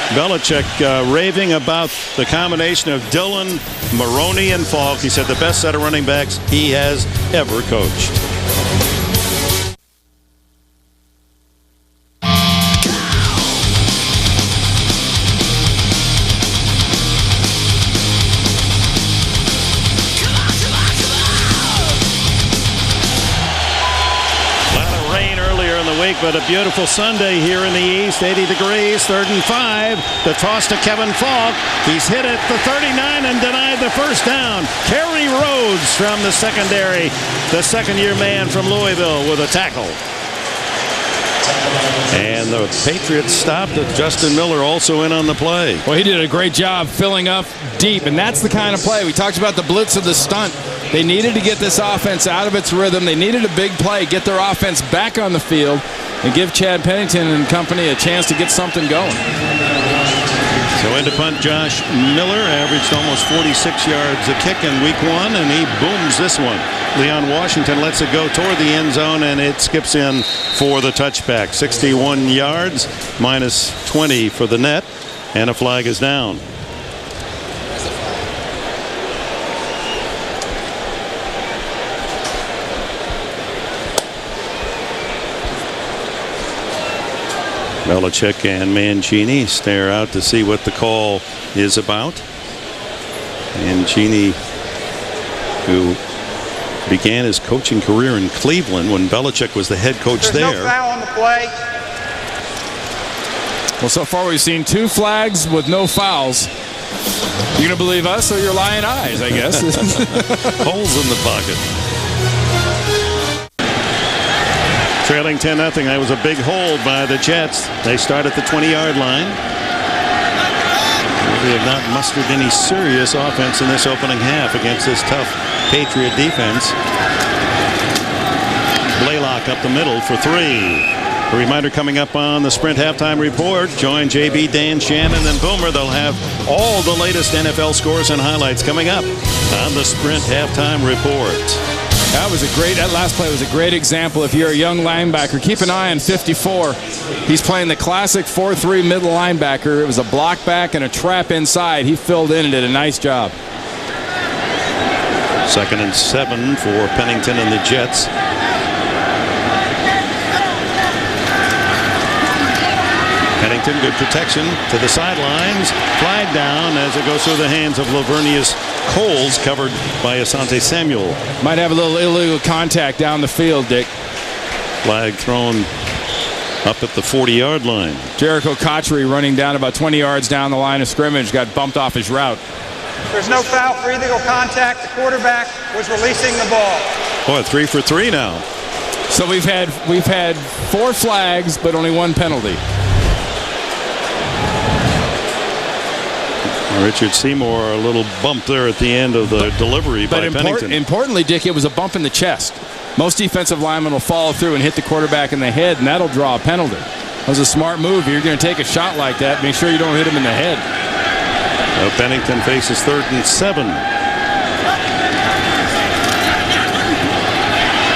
Belichick raving about the combination of Dillon, Moroni, and Falk. He said the best set of running backs he has ever coached. But a beautiful Sunday here in the East. 80 degrees, 3rd and 5. The toss to Kevin Falk. He's hit at the 39 and denied the first down. Kerry Rhodes from the secondary. The second-year man from Louisville with a tackle. And the Patriots stopped it. Justin Miller also in on the play. Well, he did a great job filling up deep, and that's the kind of play. We talked about the blitz of the stunt. They needed to get this offense out of its rhythm. They needed a big play, get their offense back on the field, and give Chad Pennington and company a chance to get something going. So into punt, Josh Miller averaged almost 46 yards a kick in week 1, and he booms this one. Leon Washington lets it go toward the end zone, and it skips in for the touchback. 61 yards, minus 20 for the net, and a flag is down. Belichick and Mancini stare out to see what the call is about. Mancini, who began his coaching career in Cleveland when Belichick was the head coach there. No foul on the play. Well, so far we've seen 2 flags with no fouls. You're going to believe us or your lying eyes, I guess. Holes in the pocket. Trailing 10-0. That was a big hold by the Jets. They start at the 20-yard line. They have not mustered any serious offense in this opening half against this tough Patriot defense. Blaylock up the middle for 3. A reminder coming up on the Sprint halftime report. Join JB, Dan, Shannon, and Boomer. They'll have all the latest NFL scores and highlights coming up on the Sprint halftime report. That last play was a great example. If you're a young linebacker, keep an eye on 54. He's playing the classic 4-3 middle linebacker. It was a block back and a trap inside. He filled in and did a nice job. 2nd and 7 for Pennington and the Jets. Pennington, good protection to the sidelines. Flag down as it goes through the hands of Lavernius Coles, covered by Asante Samuel. Might have a little illegal contact down the field, Dick. Flag thrown up at the 40-yard line. Jericho Cotchery running down about 20 yards down the line of scrimmage, got bumped off his route. There's no foul for illegal contact. The quarterback was releasing the ball. Boy, 3 for 3 now. So we've had 4 flags, but only 1 penalty. Richard Seymour, a little bump there at the end of the delivery by Pennington. Importantly, Dick, it was a bump in the chest. Most defensive linemen will follow through and hit the quarterback in the head, and that'll draw a penalty. That was a smart move. If you're going to take a shot like that, make sure you don't hit him in the head. Well, Pennington faces 3rd and 7.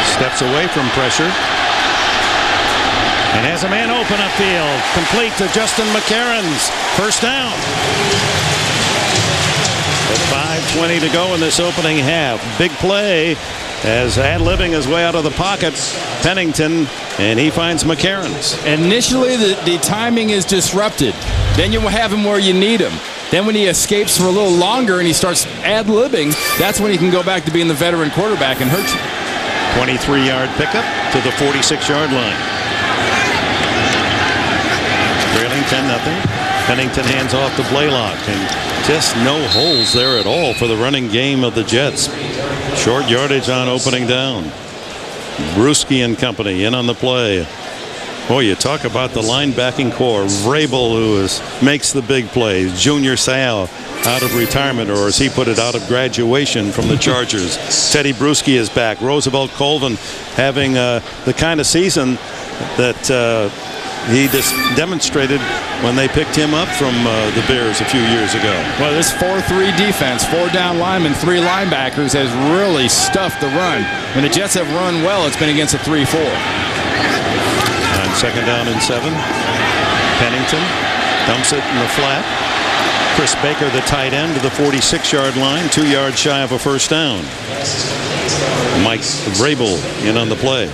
Steps away from pressure. And has a man open upfield. Complete to Justin McCarron's. First down. With 5:20 to go in this opening half. Big play as ad-libbing his way out of the pocket. Pennington, and he finds McCarron's. Initially, the timing is disrupted. Then you have him where you need him. Then when he escapes for a little longer and he starts ad-libbing, that's when he can go back to being the veteran quarterback and hurt you. 23-yard pickup to the 46-yard line. Trailing 10-0. Pennington hands off to Blaylock, and just no holes there at all for the running game of the Jets. Short yardage on opening down. Bruschi and company in on the play. Boy, you talk about the linebacking core. Vrabel, who makes the big plays. Junior Seau out of retirement, or as he put it, out of graduation from the Chargers. Teddy Bruschi is back. Roosevelt Colvin having the kind of season that he just demonstrated when they picked him up from the Bears a few years ago. Well, this 4-3 defense, 4 down linemen, 3 linebackers, has really stuffed the run. When the Jets have run well, it's been against a 3-4. On 2nd down and 7, Pennington dumps it in the flat. Chris Baker, the tight end, to the 46-yard line, 2 yards shy of a first down. Mike Vrabel in on the play.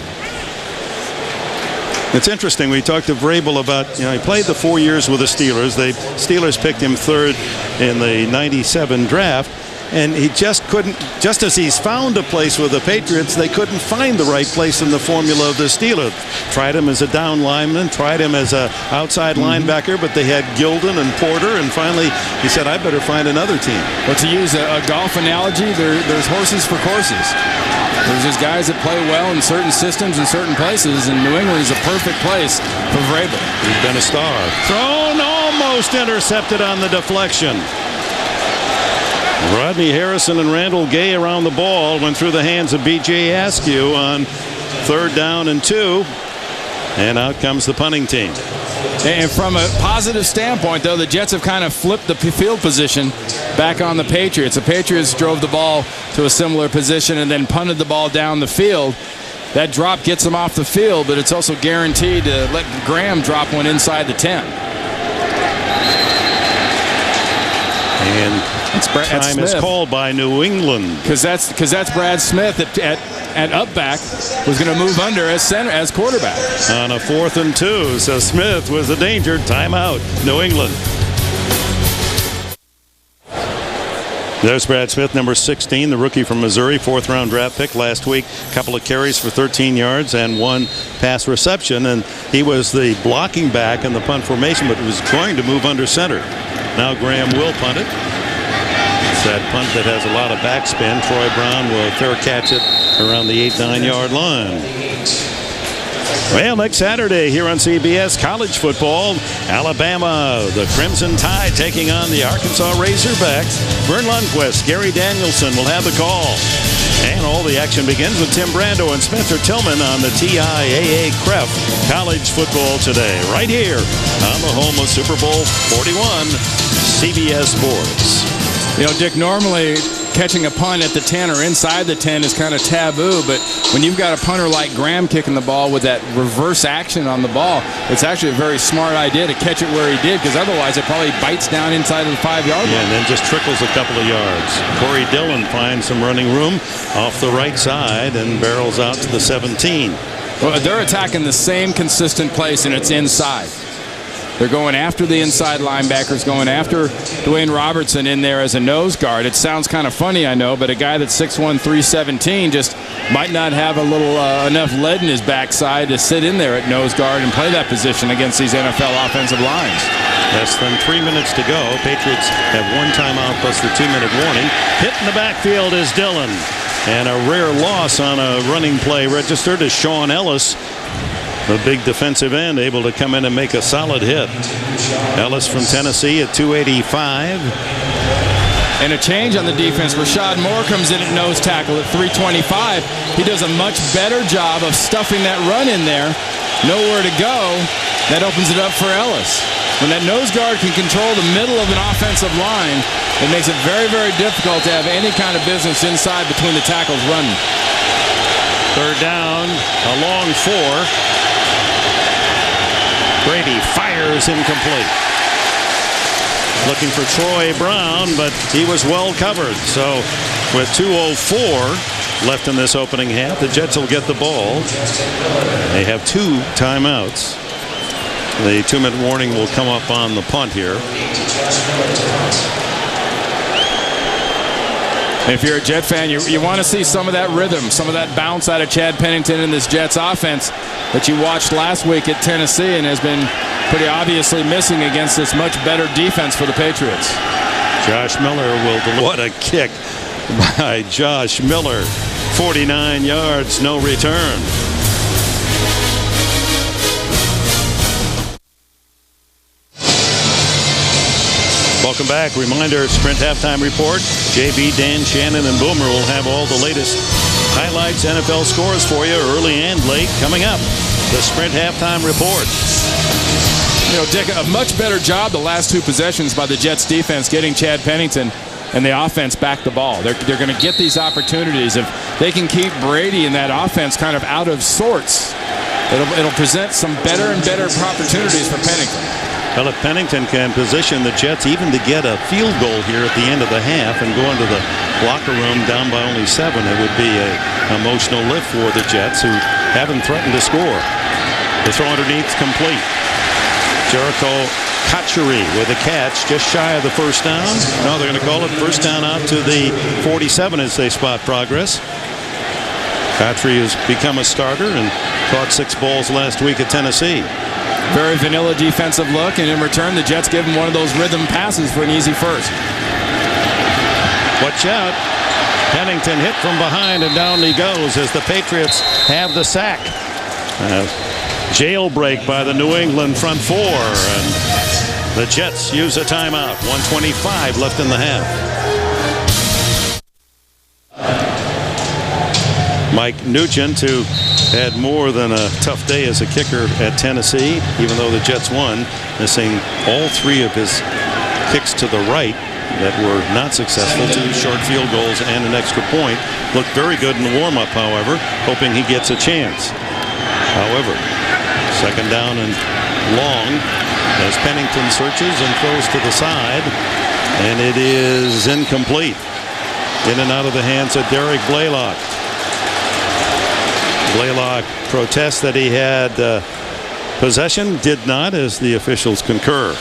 It's interesting. We talked to Vrabel about, he played the 4 years with the Steelers. Steelers picked him 3rd in the '97 draft, and he just couldn't. Just as he's found a place with the Patriots, they couldn't find the right place in the formula of the Steelers. Tried him as a down lineman, tried him as a outside linebacker, but they had Gilden and Porter, and finally he said, "I better find another team." Well, to use a golf analogy, there's horses for courses. There's just guys that play well in certain systems in certain places, and New England is a perfect place for Vrabel. He's been a star. Thrown, almost intercepted on the deflection. Rodney Harrison and Randall Gay around the ball. Went through the hands of B.J. Askew on 3rd down and 2. And out comes the punting team. And from a positive standpoint, though, the Jets have kind of flipped the field position back on the Patriots. The Patriots drove the ball to a similar position and then punted the ball down the field. That drop gets them off the field, but it's also guaranteed to let Graham drop one inside the 10. And time is called by New England. Because that's Brad Smith at up back was going to move under as center as quarterback. On a 4th and 2, so Smith was a danger. Timeout, New England. There's Brad Smith, number 16, the rookie from Missouri, 4th-round draft pick last week. A couple of carries for 13 yards and 1 pass reception, and he was the blocking back in the punt formation, but was going to move under center. Now Graham will punt it. It's that punt that has a lot of backspin. Troy Brown will fair catch it around the 8-9 yard line. Well, next Saturday here on CBS, college football, Alabama, the Crimson Tide taking on the Arkansas Razorbacks. Vern Lundquist, Gary Danielson will have the call. And all the action begins with Tim Brando and Spencer Tillman on the TIAA CREF College Football Today, right here on the home of Super Bowl 41, CBS Sports. You know, Dick, normally catching a punt at the 10 or inside the 10 is kind of taboo, but when you've got a punter like Graham kicking the ball with that reverse action on the ball, it's actually a very smart idea to catch it where he did, because otherwise it probably bites down inside of the 5-yard line. Yeah, and then just trickles a couple of yards. Corey Dillon finds some running room off the right side and barrels out to the 17. Well, they're attacking the same consistent place, and it's inside. They're going after the inside linebackers, going after Dwayne Robertson in there as a nose guard. It sounds kind of funny, I know, but a guy that's 6'1", 317 just might not have a little enough lead in his backside to sit in there at nose guard and play that position against these NFL offensive lines. Less than 3 minutes to go. Patriots have 1 timeout plus the 2-minute warning. Hit in the backfield is Dillon. And a rare loss on a running play registered is Sean Ellis. The big defensive end able to come in and make a solid hit. Ellis from Tennessee at 285. And a change on the defense. Rashad Moore comes in at nose tackle at 325. He does a much better job of stuffing that run in there. Nowhere to go. That opens it up for Ellis. When that nose guard can control the middle of an offensive line, it makes it very, very difficult to have any kind of business inside between the tackles running. 3rd down, a long 4. Brady fires incomplete. Looking for Troy Brown, but he was well covered. So with 2:04 left in this opening half, the Jets will get the ball. They have 2 timeouts. The 2-minute warning will come up on the punt here. If you're a Jet fan, you want to see some of that rhythm, some of that bounce out of Chad Pennington in this Jets offense that you watched last week at Tennessee and has been pretty obviously missing against this much better defense for the Patriots. Josh Miller will deliver. What a kick by Josh Miller. 49 yards, no return. Welcome back. Reminder, Sprint Halftime Report. JB, Dan, Shannon, and Boomer will have all the latest highlights, NFL scores for you, early and late, coming up. The Sprint Halftime Report. You know, Dick, a much better job the last 2 possessions by the Jets defense getting Chad Pennington and the offense back the ball. They're going to get these opportunities. If they can keep Brady and that offense kind of out of sorts, it'll present some better and better opportunities for Pennington. Well, if Pennington can position the Jets even to get a field goal here at the end of the half and go into the locker room down by only 7, it would be an emotional lift for the Jets, who haven't threatened to score. The throw underneath complete. Jericho Kachuri with a catch just shy of the 1st down. No, they're going to call it 1st down out to the 47 as they spot progress. Kachuri has become a starter and caught 6 balls last week at Tennessee. Very vanilla defensive look, and in return, the Jets give him one of those rhythm passes for an easy 1st. Watch out. Pennington hit from behind, and down he goes as the Patriots have the sack. Jailbreak by the New England front four, and the Jets use a timeout. 1:25 left in the half. Mike Nugent, who had more than a tough day as a kicker at Tennessee, even though the Jets won, missing all 3 of his kicks to the right that were not successful, 2 short field goals and an extra point. Looked very good in the warm-up, however, hoping he gets a chance. However, second down and long as Pennington searches and throws to the side, and it is incomplete. In and out of the hands of Derek Blaylock. Blaylock protests that he had possession, did not, as the officials concur.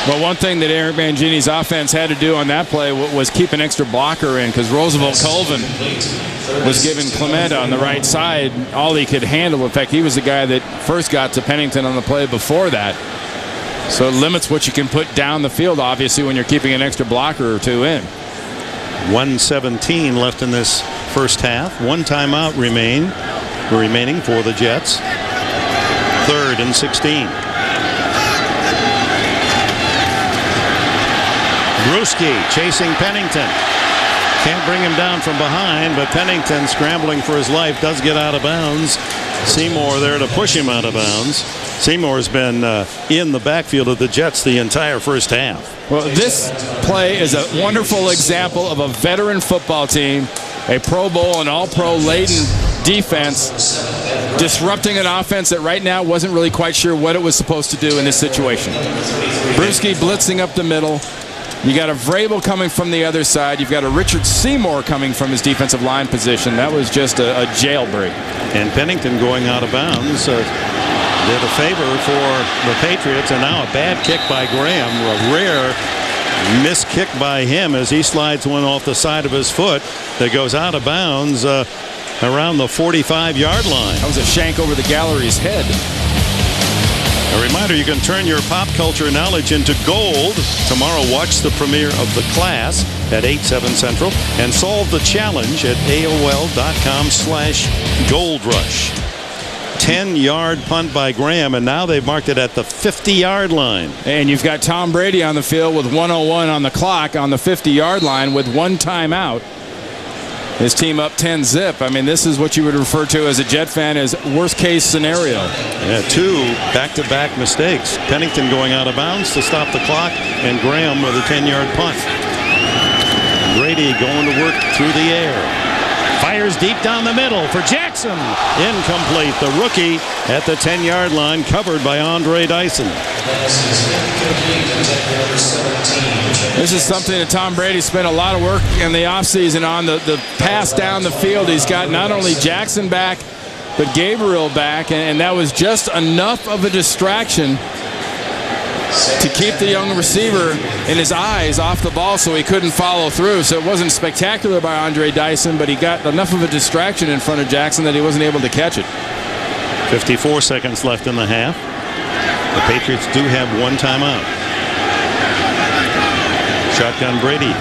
Well, one thing that Eric Mangini's offense had to do on that play was keep an extra blocker in, because Roosevelt Colvin was giving Clement on the right side all he could handle. In fact, he was the guy that first got to Pennington on the play before that. So it limits what you can put down the field, obviously, when you're keeping an extra blocker or 2 in. 1:17 left in this first half. 1 timeout remaining for the Jets. 3rd and 16. Bruschi chasing Pennington. Can't bring him down from behind, but Pennington, scrambling for his life, does get out of bounds. Seymour there to push him out of bounds. Seymour's been in the backfield of the Jets the entire first half. Well, this play is a wonderful example of a veteran football team, a Pro Bowl and All-Pro laden defense, disrupting an offense that right now wasn't really quite sure what it was supposed to do in this situation. Bruschi blitzing up the middle. You got a Vrabel coming from the other side. You've got a Richard Seymour coming from his defensive line position. That was just a jailbreak. And Pennington going out of bounds did a favor for the Patriots, and now a bad kick by Graham. A rare missed kick by him as he slides one off the side of his foot that goes out of bounds around the 45-yard line. That was a shank over the gallery's head. A reminder, you can turn your pop culture knowledge into gold. Tomorrow, watch the premiere of The Class at 8/7 Central and solve the challenge at AOL.com/goldrush. 10-yard punt by Graham, and now they've marked it at the 50-yard line. And you've got Tom Brady on the field with 1:01 on the clock on the 50-yard line with 1 timeout. His team up 10-zip. I mean, this is what you would refer to as a Jet fan as worst-case scenario. Yeah, 2 back-to-back mistakes. Pennington going out of bounds to stop the clock, and Graham with a 10-yard punt. Brady going to work through the air. Fires deep down the middle for Jackson. Incomplete. The rookie at the 10-yard line, covered by Andre Dyson. This is something that Tom Brady spent a lot of work in the offseason on, the pass down the field. He's got not only Jackson back, but Gabriel back, and that was just enough of a distraction to keep the young receiver in his eyes off the ball so he couldn't follow through. So it wasn't spectacular by Andre Dyson, but he got enough of a distraction in front of Jackson that he wasn't able to catch it. 54 seconds left in the half. The Patriots do have 1 timeout. Shotgun Brady.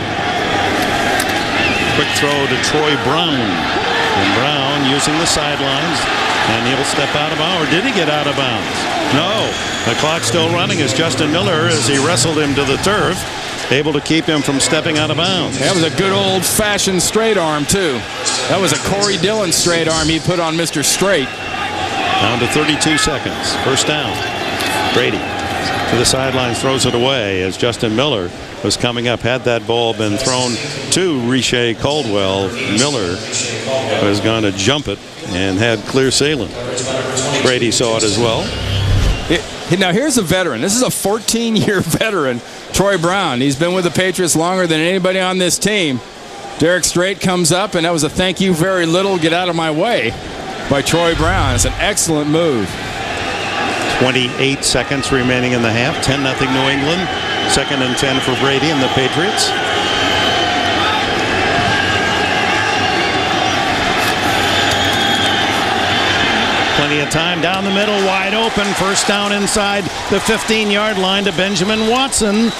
Quick throw to Troy Brown. And Brown using the sidelines. And he'll step out of bounds. Or did he get out of bounds? No. The clock's still running as Justin Miller, as he wrestled him to the turf, able to keep him from stepping out of bounds. That was a good old-fashioned straight arm, too. That was a Corey Dillon straight arm he put on Mr. Straight. Down to 32 seconds. First down. Brady to the sidelines, throws it away as Justin Miller was coming up. Had that ball been thrown to Riche Caldwell, Miller was going to jump it and had clear sailing. Brady saw it as well. Now here's a veteran. This is a 14-year veteran, Troy Brown. He's been with the Patriots longer than anybody on this team. Derek Strait comes up, and that was a thank you very little, get out of my way by Troy Brown. It's an excellent move. 28 seconds remaining in the half. 10-0 New England. 2nd and 10 for Brady and the Patriots. Plenty of time down the middle, wide open. First down inside the 15-yard line to Benjamin Watson.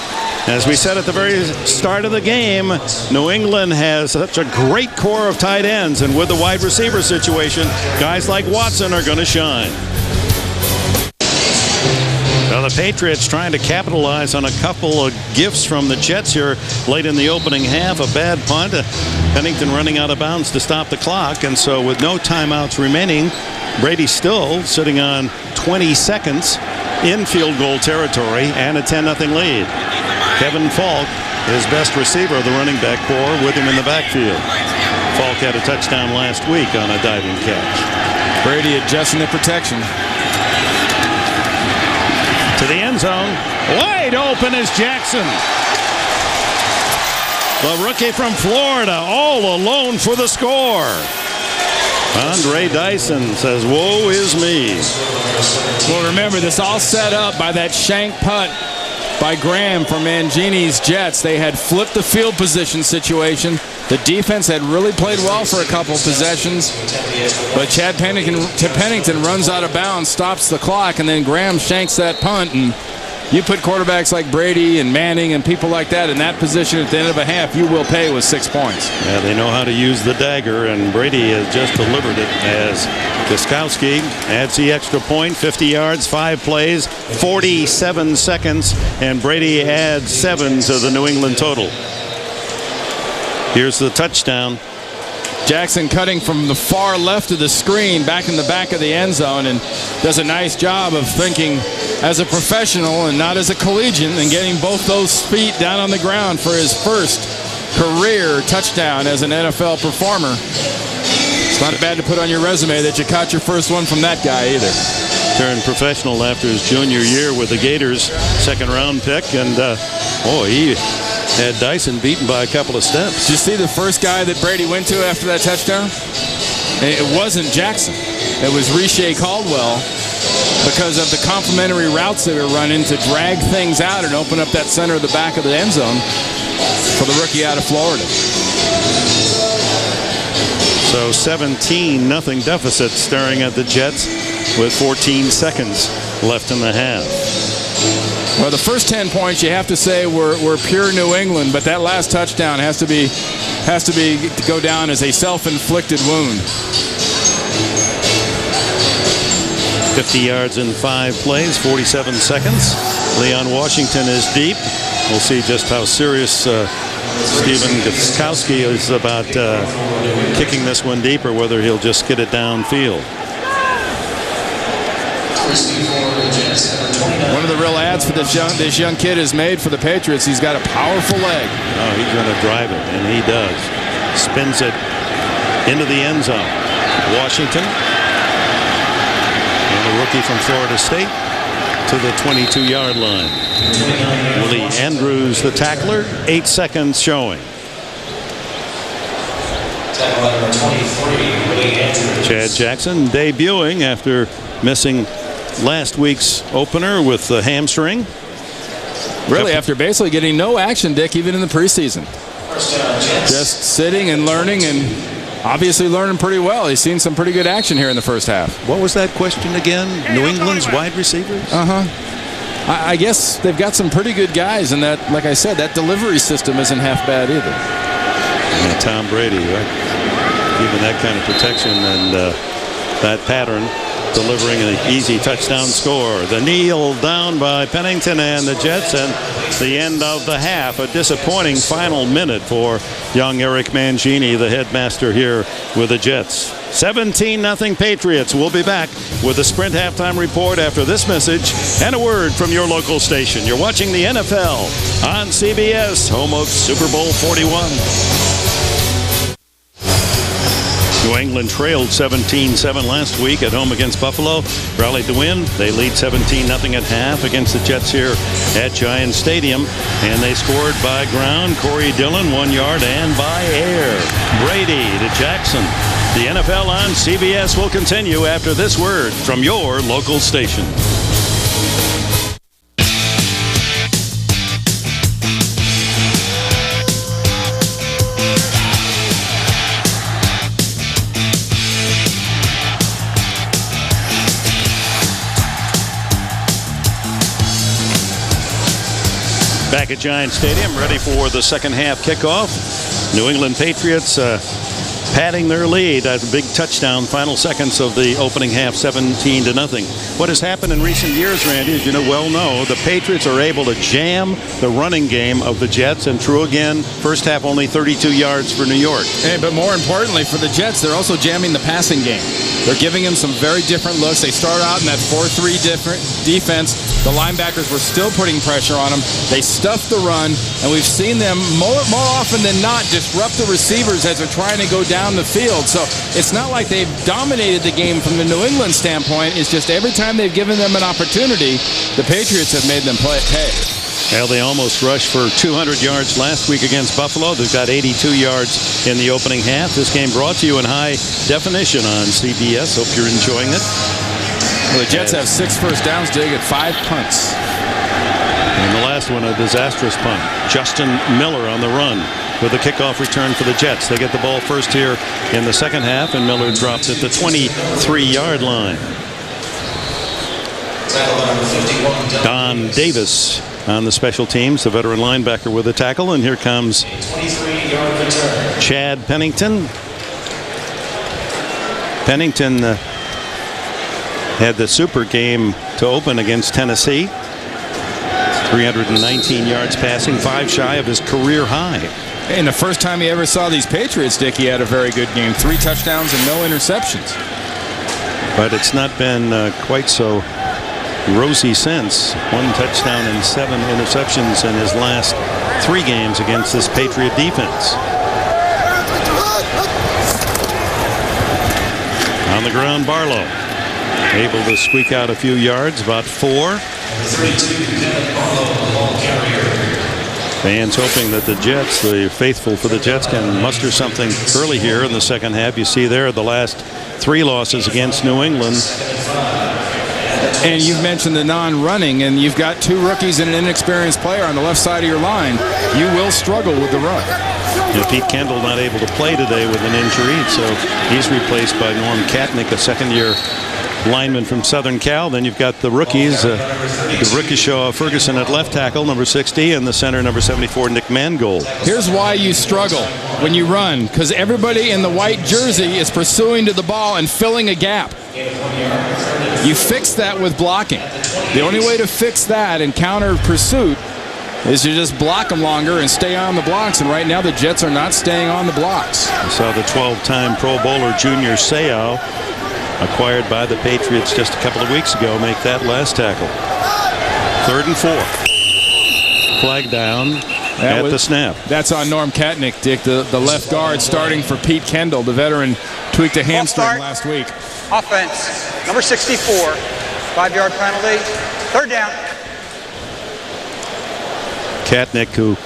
As we said at the very start of the game, New England has such a great core of tight ends, and with the wide receiver situation, guys like Watson are going to shine. Well, the Patriots trying to capitalize on a couple of gifts from the Jets here late in the opening half. A bad punt, Pennington running out of bounds to stop the clock, and so with no timeouts remaining, Brady still sitting on 20 seconds in field goal territory and a 10-0 lead. Kevin Falk, his best receiver of the running back corps, with him in the backfield. Falk had a touchdown last week on a diving catch. Brady adjusting the protection. To the end zone. Wide open is Jackson. The rookie from Florida all alone for the score. Andre Dyson says, woe is me. Well, remember, this all set up by that shank punt by Graham from Mangini's Jets. They had flipped the field position situation. The defense had really played well for a couple possessions, but Chad Pennington runs out of bounds, stops the clock, and then Graham shanks that punt. And you put quarterbacks like Brady and Manning and people like that in that position at the end of a half, you will pay with 6 points. Yeah, they know how to use the dagger, and Brady has just delivered it as Gostkowski adds the extra point. 50 yards, 5 plays, 47 seconds, and Brady adds 7 to the New England total. Here's the touchdown. Jackson cutting from the far left of the screen back in the back of the end zone, and does a nice job of thinking as a professional and not as a collegian, and getting both those feet down on the ground for his first career touchdown as an NFL performer. It's not bad to put on your resume that you caught your first one from that guy either. Turned professional after his junior year with the Gators, second-round pick, and he had Dyson beaten by a couple of steps. Did you see the first guy that Brady went to after that touchdown? It wasn't Jackson. It was Riche Caldwell, because of the complementary routes they were running to drag things out and open up that center of the back of the end zone for the rookie out of Florida. So 17-0 deficit staring at the Jets with 14 seconds left in the half. Well, the first 10 points you have to say were pure New England, but that last touchdown has to go down as a self-inflicted wound. 50 yards in 5 plays, 47 seconds. Leon Washington is deep. We'll see just how serious Stephen Gostkowski is about kicking this one deep, or whether he'll just get it downfield. One of the real ads for this young kid has made for the Patriots. He's got a powerful leg. Oh, he's going to drive it, and he does. Spins it into the end zone. Washington, and the rookie from Florida State, to the 22-yard line. Willie Andrews, the tackler, 8 seconds showing. Chad Jackson debuting after missing last week's opener with the hamstring. Really, after basically getting no action, Dick, even in the preseason. Just sitting and learning, and obviously learning pretty well. He's seen some pretty good action here in the first half. What was that question again? New England's wide receivers? I guess they've got some pretty good guys, and that, like I said, that delivery system isn't half bad either. Yeah, Tom Brady, right? Even that kind of protection and that pattern, delivering an easy touchdown score. The kneel down by Pennington and the Jets, and the end of the half. A disappointing final minute for young Eric Mangini, the headmaster here with the Jets. 17-0 Patriots. We'll be back with the Sprint halftime report after this message and a word from your local station. You're watching the NFL on CBS, home of Super Bowl 41. New England trailed 17-7 last week at home against Buffalo. Rallied to win. They lead 17-0 at half against the Jets here at Giants Stadium. And they scored by ground. Corey Dillon, 1 yard, and by air. Brady to Jackson. The NFL on CBS will continue after this word from your local station. Back at Giant Stadium, ready for the second half kickoff. New England Patriots padding their lead. A big touchdown, final seconds of the opening half, 17-0. What has happened in recent years, Randy, as you well know, the Patriots are able to jam the running game of the Jets, and true again, first half only 32 yards for New York. Hey, but more importantly for the Jets, they're also jamming the passing game. They're giving him some very different looks. They start out in that 4-3 different defense. The linebackers were still putting pressure on them. They stuffed the run, and we've seen them more often than not disrupt the receivers as they're trying to go down the field. So it's not like they've dominated the game from the New England standpoint. It's just every time they've given them an opportunity, the Patriots have made them pay. Well, they almost rushed for 200 yards last week against Buffalo. They've got 82 yards in the opening half. This game brought to you in high definition on CBS. Hope you're enjoying it. Well, the Jets have 6 first downs, Dig, at 5 punts. And the last one, a disastrous punt. Justin Miller on the run with a kickoff return for the Jets. They get the ball first here in the second half, and Miller drops at the 23-yard line. Don Davis on the special teams, the veteran linebacker with a tackle, and here comes Chad Pennington. Pennington had the super game to open against Tennessee. 319 yards passing, 5 shy of his career high. And the first time he ever saw these Patriots, Dick, he had a very good game. 3 touchdowns and no interceptions. But it's not been quite so rosy since. 1 touchdown and 7 interceptions in his last 3 games against this Patriot defense. On the ground, Barlow able to squeak out a few yards, about 4. Fans hoping that the Jets, the faithful for the Jets, can muster something early here in the second half. You see there the last 3 losses against New England. And you've mentioned the non-running, and you've got 2 rookies and an inexperienced player on the left side of your line. You will struggle with the run. Pete Kendall not able to play today with an injury, so he's replaced by Norm Katnick, a second-year lineman from Southern Cal. Then you've got the rookies, Ricochet Ferguson at left tackle, number 60, and the center, number 74, Nick Mangold. Here's why you struggle when you run, because everybody in the white jersey is pursuing to the ball and filling a gap. You fix that with blocking. The only way to fix that and counter pursuit is to just block them longer and stay on the blocks, and right now the Jets are not staying on the blocks. I saw the 12-time Pro Bowler Junior Seau, acquired by the Patriots just a couple of weeks ago, make that last tackle. 3rd and 4. Flag down at the snap. That's on Norm Katnick, Dick, the left guard starting for Pete Kendall. The veteran tweaked a hamstring last week. Offense, number 64, 5-yard penalty, 3rd down. Katnick, who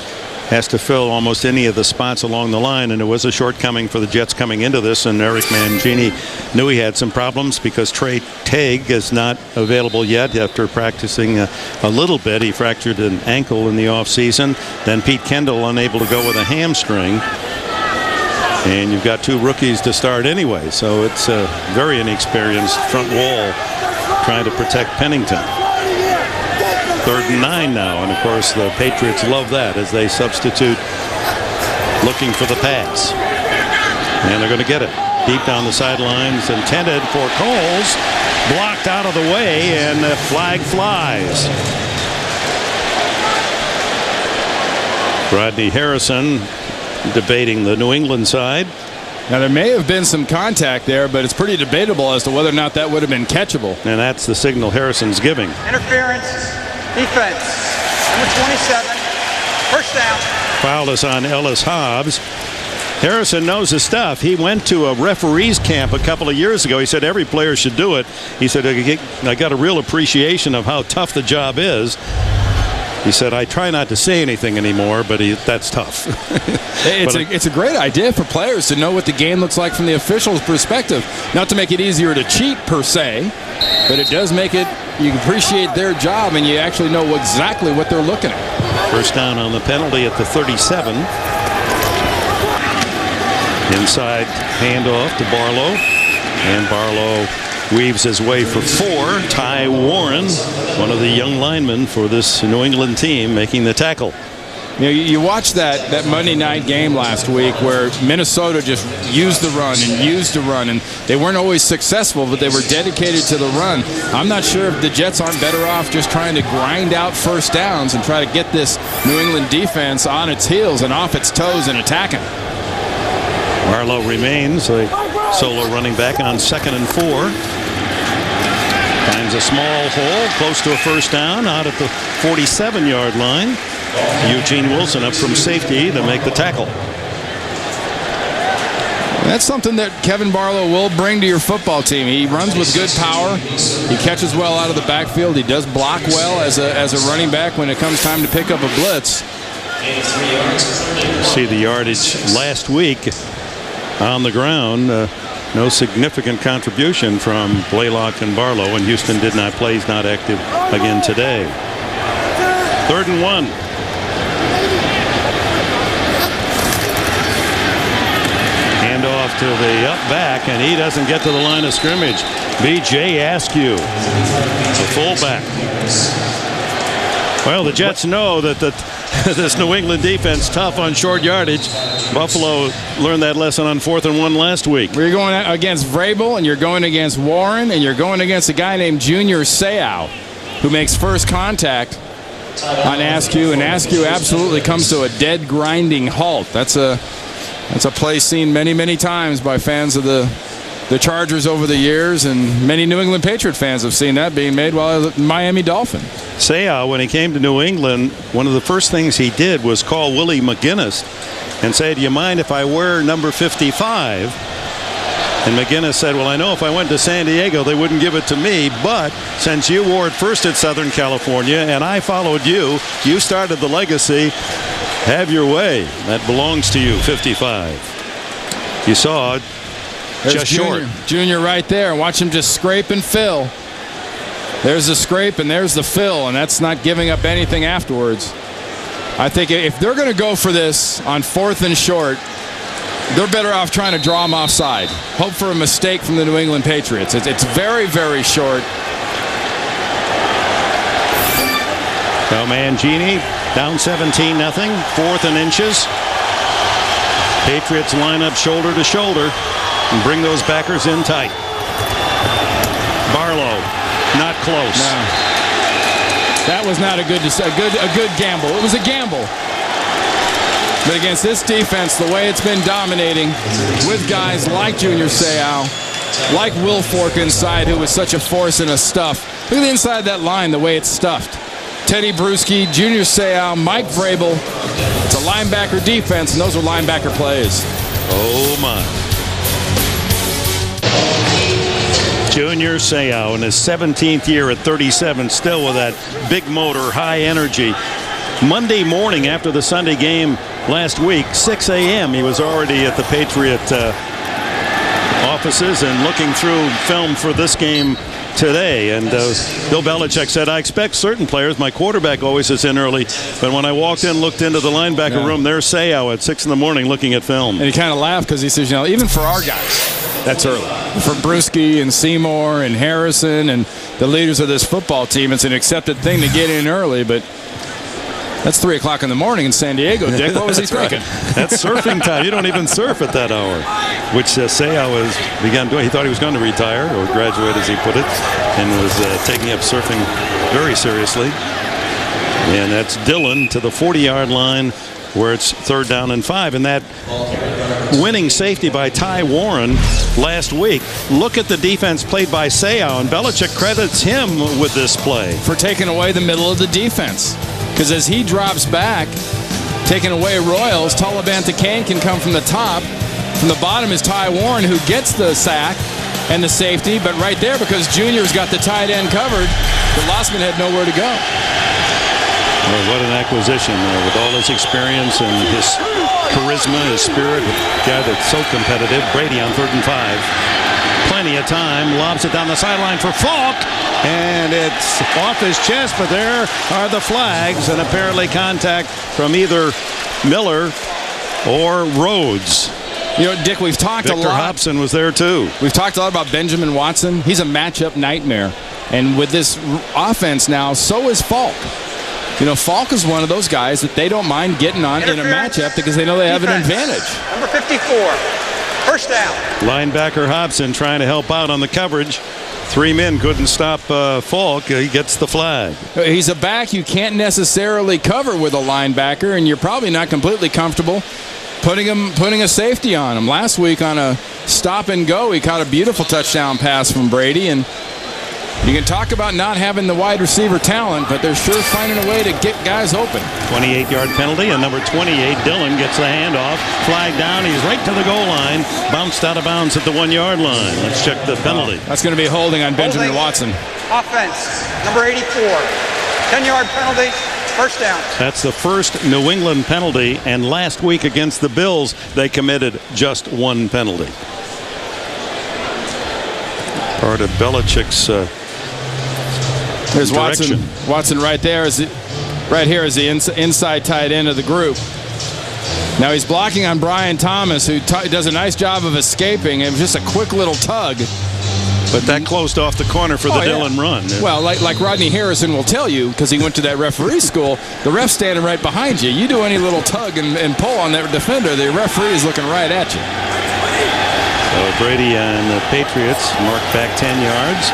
has to fill almost any of the spots along the line, and it was a shortcoming for the Jets coming into this, and Eric Mangini knew he had some problems because Trey Teague is not available yet after practicing a little bit. He fractured an ankle in the offseason. Then Pete Kendall unable to go with a hamstring. And you've got 2 rookies to start anyway, so it's a very inexperienced front wall trying to protect Pennington. 3rd and 9 now, and of course the Patriots love that as they substitute looking for the pass. And they're going to get it. Deep down the sidelines, intended for Coles, blocked out of the way, and the flag flies. Rodney Harrison debating the New England side. Now, there may have been some contact there, but it's pretty debatable as to whether or not that would have been catchable. And that's the signal Harrison's giving. Interference, defense, number 27, 1st down. Foul is on Ellis Hobbs. Harrison knows his stuff. He went to a referees camp a couple of years ago. He said every player should do it. He said, I got a real appreciation of how tough the job is. He said, I try not to say anything anymore, but that's tough. It's a great idea for players to know what the game looks like from the official's perspective. Not to make it easier to cheat, per se, but it does make it, you appreciate their job and you actually know exactly what they're looking at. 1st down on the penalty at the 37. Inside handoff to Barlow. And Barlow weaves his way for 4. Ty Warren, one of the young linemen for this New England team, making the tackle. You know, you watch that Monday night game last week where Minnesota just used the run, and they weren't always successful, but they were dedicated to the run. I'm not sure if the Jets aren't better off just trying to grind out first downs and try to get this New England defense on its heels and off its toes and attacking. Barlow remains a solo running back on 2nd and 4. Finds a small hole close to a first down out at the 47-yard line. Eugene Wilson up from safety to make the tackle. That's something that Kevin Barlow will bring to your football team. He runs with good power. He catches well out of the backfield. He does block well as a running back when it comes time to pick up a blitz. See the yardage last week on the ground. No significant contribution from Blaylock and Barlow, and Houston did not play. He's not active again today. 3rd and 1. Off to the up back, and he doesn't get to the line of scrimmage. B.J. Askew, the fullback. Well, the Jets know that this New England defense tough on short yardage. Buffalo learned that lesson on 4th and 1 last week. You're going against Vrabel, and you're going against Warren, and you're going against a guy named Junior Seau, who makes first contact on Askew, and Askew absolutely comes to a dead grinding halt. That's a play seen many, many times by fans of the Chargers over the years, and many New England Patriot fans have seen that being made while a Miami Dolphin. Seau, when he came to New England, one of the first things he did was call Willie McGinnis and say, "Do you mind if I wear number 55?" And McGinnis said, "Well, I know if I went to San Diego, they wouldn't give it to me, but since you wore it first at Southern California and I followed you, you started the legacy. Have your way. That belongs to you, 55." You saw it. Just short. Junior right there. Watch him just scrape and fill. There's the scrape and there's the fill, and that's not giving up anything afterwards. I think if they're going to go for this on 4th and short, they're better off trying to draw him offside. Hope for a mistake from the New England Patriots. It's very, very short. So Mangini down 17-0, 4th and inches. Patriots line up shoulder to shoulder and bring those backers in tight. Barlow, not close. No. That was not a good gamble. It was a gamble. But against this defense, the way it's been dominating with guys like Junior Seau, like Will Fork inside, who was such a force and a stuff. Look at the inside of that line, the way it's stuffed. Teddy Bruschi, Junior Seau, Mike Vrabel. It's a linebacker defense, and those are linebacker plays. Oh, my. Junior Seau in his 17th year at 37, still with that big motor, high energy. Monday morning after the Sunday game last week, 6 a.m., he was already at the Patriot offices and looking through film for this game today. And Bill Belichick said, "I expect certain players, my quarterback always is in early, but when I walked in, looked into the linebacker room, there's Seau at 6 in the morning looking at film." And he kind of laughed because he says, you know, even for our guys, that's early. For Bruschi and Seymour and Harrison and the leaders of this football team, it's an accepted thing to get in early, but that's 3 o'clock in the morning in San Diego, Dick. What was he thinking? Right. That's surfing time. You don't even surf at that hour, which Seau has begun doing. He thought he was going to retire or graduate, as he put it, and was taking up surfing very seriously. And that's Dillon to the 40-yard line where it's 3rd down and 5. And that winning safety by Ty Warren last week. Look at the defense played by Seau, and Belichick credits him with this play. For taking away the middle of the defense. Because as he drops back, taking away Royals, Talibanta Kane can come from the top. From the bottom is Ty Warren, who gets the sack and the safety. But right there, because Junior's got the tight end covered, the Lossman had nowhere to go. Well, what an acquisition with all his experience and his charisma, his spirit. A guy that's so competitive. Brady on 3rd and 5. Plenty of time. Lobs it down the sideline for Falk. And it's off his chest, but there are the flags, and apparently contact from either Miller or Rhodes. You know, Dick, we've talked a lot. Victor Hobson was there, too. We've talked a lot about Benjamin Watson. He's a matchup nightmare. And with this offense now, so is Falk. You know, Falk is one of those guys that they don't mind getting on in a matchup because they know they have an advantage. Number 54, first down. Linebacker Hobson trying to help out on the coverage. 3 men couldn't stop Falk. He gets the flag. He's a back you can't necessarily cover with a linebacker, and you're probably not completely comfortable putting a safety on him. Last week on a stop and go, he caught a beautiful touchdown pass from Brady, and you can talk about not having the wide receiver talent, but they're sure finding a way to get guys open. 28-yard penalty, and number 28, Dillon, gets the handoff. Flag down. He's right to the goal line. Bounced out of bounds at the 1-yard line. Let's check the penalty. That's going to be holding on Benjamin Watson. Offense, number 84, 10-yard penalty, first down. That's the first New England penalty, and last week against the Bills, they committed just 1 penalty. Part of Belichick's There's direction. Watson right there. Right here is the inside tight end of the group. Now he's blocking on Brian Thomas, who does a nice job of escaping. It was just a quick little tug. But that closed off the corner for the Dillon run. Well, like Rodney Harrison will tell you, because he went to that referee school, the ref's standing right behind you. You do any little tug and pull on that defender, the referee is looking right at you. So Brady and the Patriots mark back 10 yards.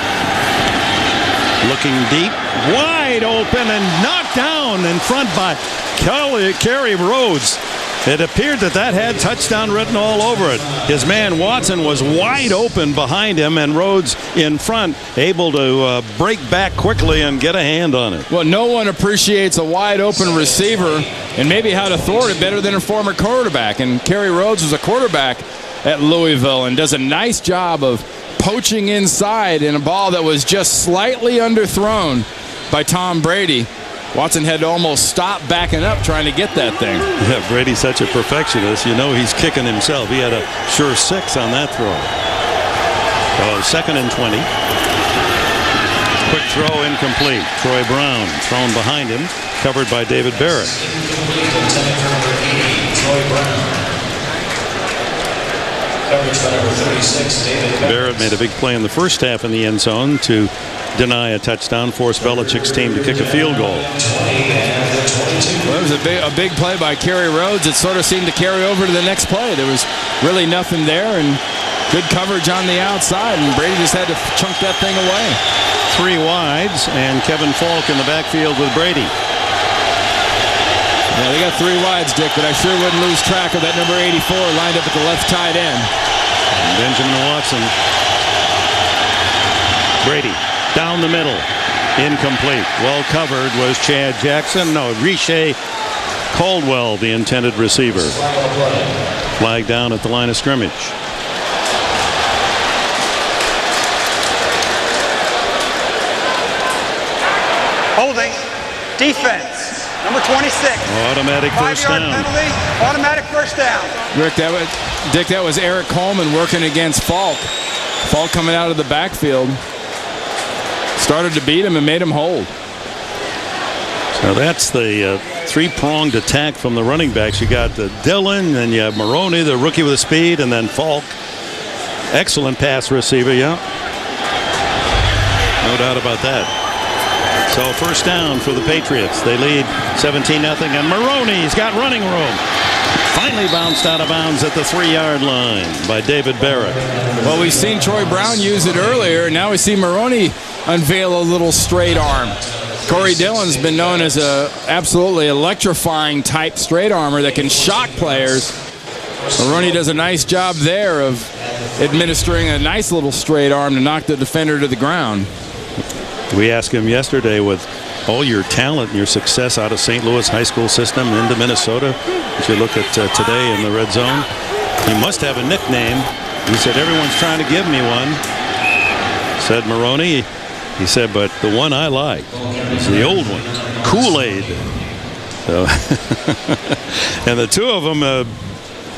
Looking deep, wide open, and knocked down in front by Kerry Rhodes. It appeared that had touchdown written all over it. His man Watson was wide open behind him, and Rhodes in front, able to break back quickly and get a hand on it. Well, no one appreciates a wide open receiver and maybe how to thwart it better than a former quarterback. And Kerry Rhodes was a quarterback at Louisville and does a nice job of poaching inside in a ball that was just slightly underthrown by Tom Brady. Watson had to almost stop backing up trying to get that thing. Yeah, Brady's such a perfectionist. You know he's kicking himself. He had a sure 6 on that throw. So 2nd and 20. Quick throw incomplete. Troy Brown thrown behind him, covered by David Barrett. Troy Brown. Coverage by number 36, David Barrett made a big play in the first half in the end zone to deny a touchdown, force Belichick's team to kick a field goal. Well, it was a big play by Kerry Rhodes. It sort of seemed to carry over to the next play. There was really nothing there, and good coverage on the outside, and Brady just had to chunk that thing away. 3 wides, and Kevin Falk in the backfield with Brady. Yeah, they got 3 wides, Dick, but I sure wouldn't lose track of that number 84 lined up at the left tight end. And Benjamin Watson. Brady down the middle. Incomplete. Well covered was Chad Jackson. No, Riche Caldwell, the intended receiver. Flag down at the line of scrimmage. Holding, defense. Number 26. Automatic first 5-yard down. penalty, automatic first down. Rick, that was Eric Coleman working against Falk. Falk coming out of the backfield. Started to beat him and made him hold. So that's the 3-pronged attack from the running backs. You got Dillon, and you have Moroni, the rookie with the speed, and then Falk. Excellent pass receiver, yeah. No doubt about that. So first down for the Patriots. They lead 17-0, and Moroni's got running room. Finally bounced out of bounds at the 3-yard line by David Barrett. Well, we've seen Troy Brown use it earlier. Now we see Moroni unveil a little straight arm. Corey Dillon's been known as a absolutely electrifying type straight armer that can shock players. Moroni does a nice job there of administering a nice little straight arm to knock the defender to the ground. We asked him yesterday, with all your talent and your success out of St. Louis high school system into Minnesota, as you look at today in the red zone, he must have a nickname. He said, everyone's trying to give me one. Said Moroni. He said, but the one I like is the old one, Kool-Aid. So and the two of them,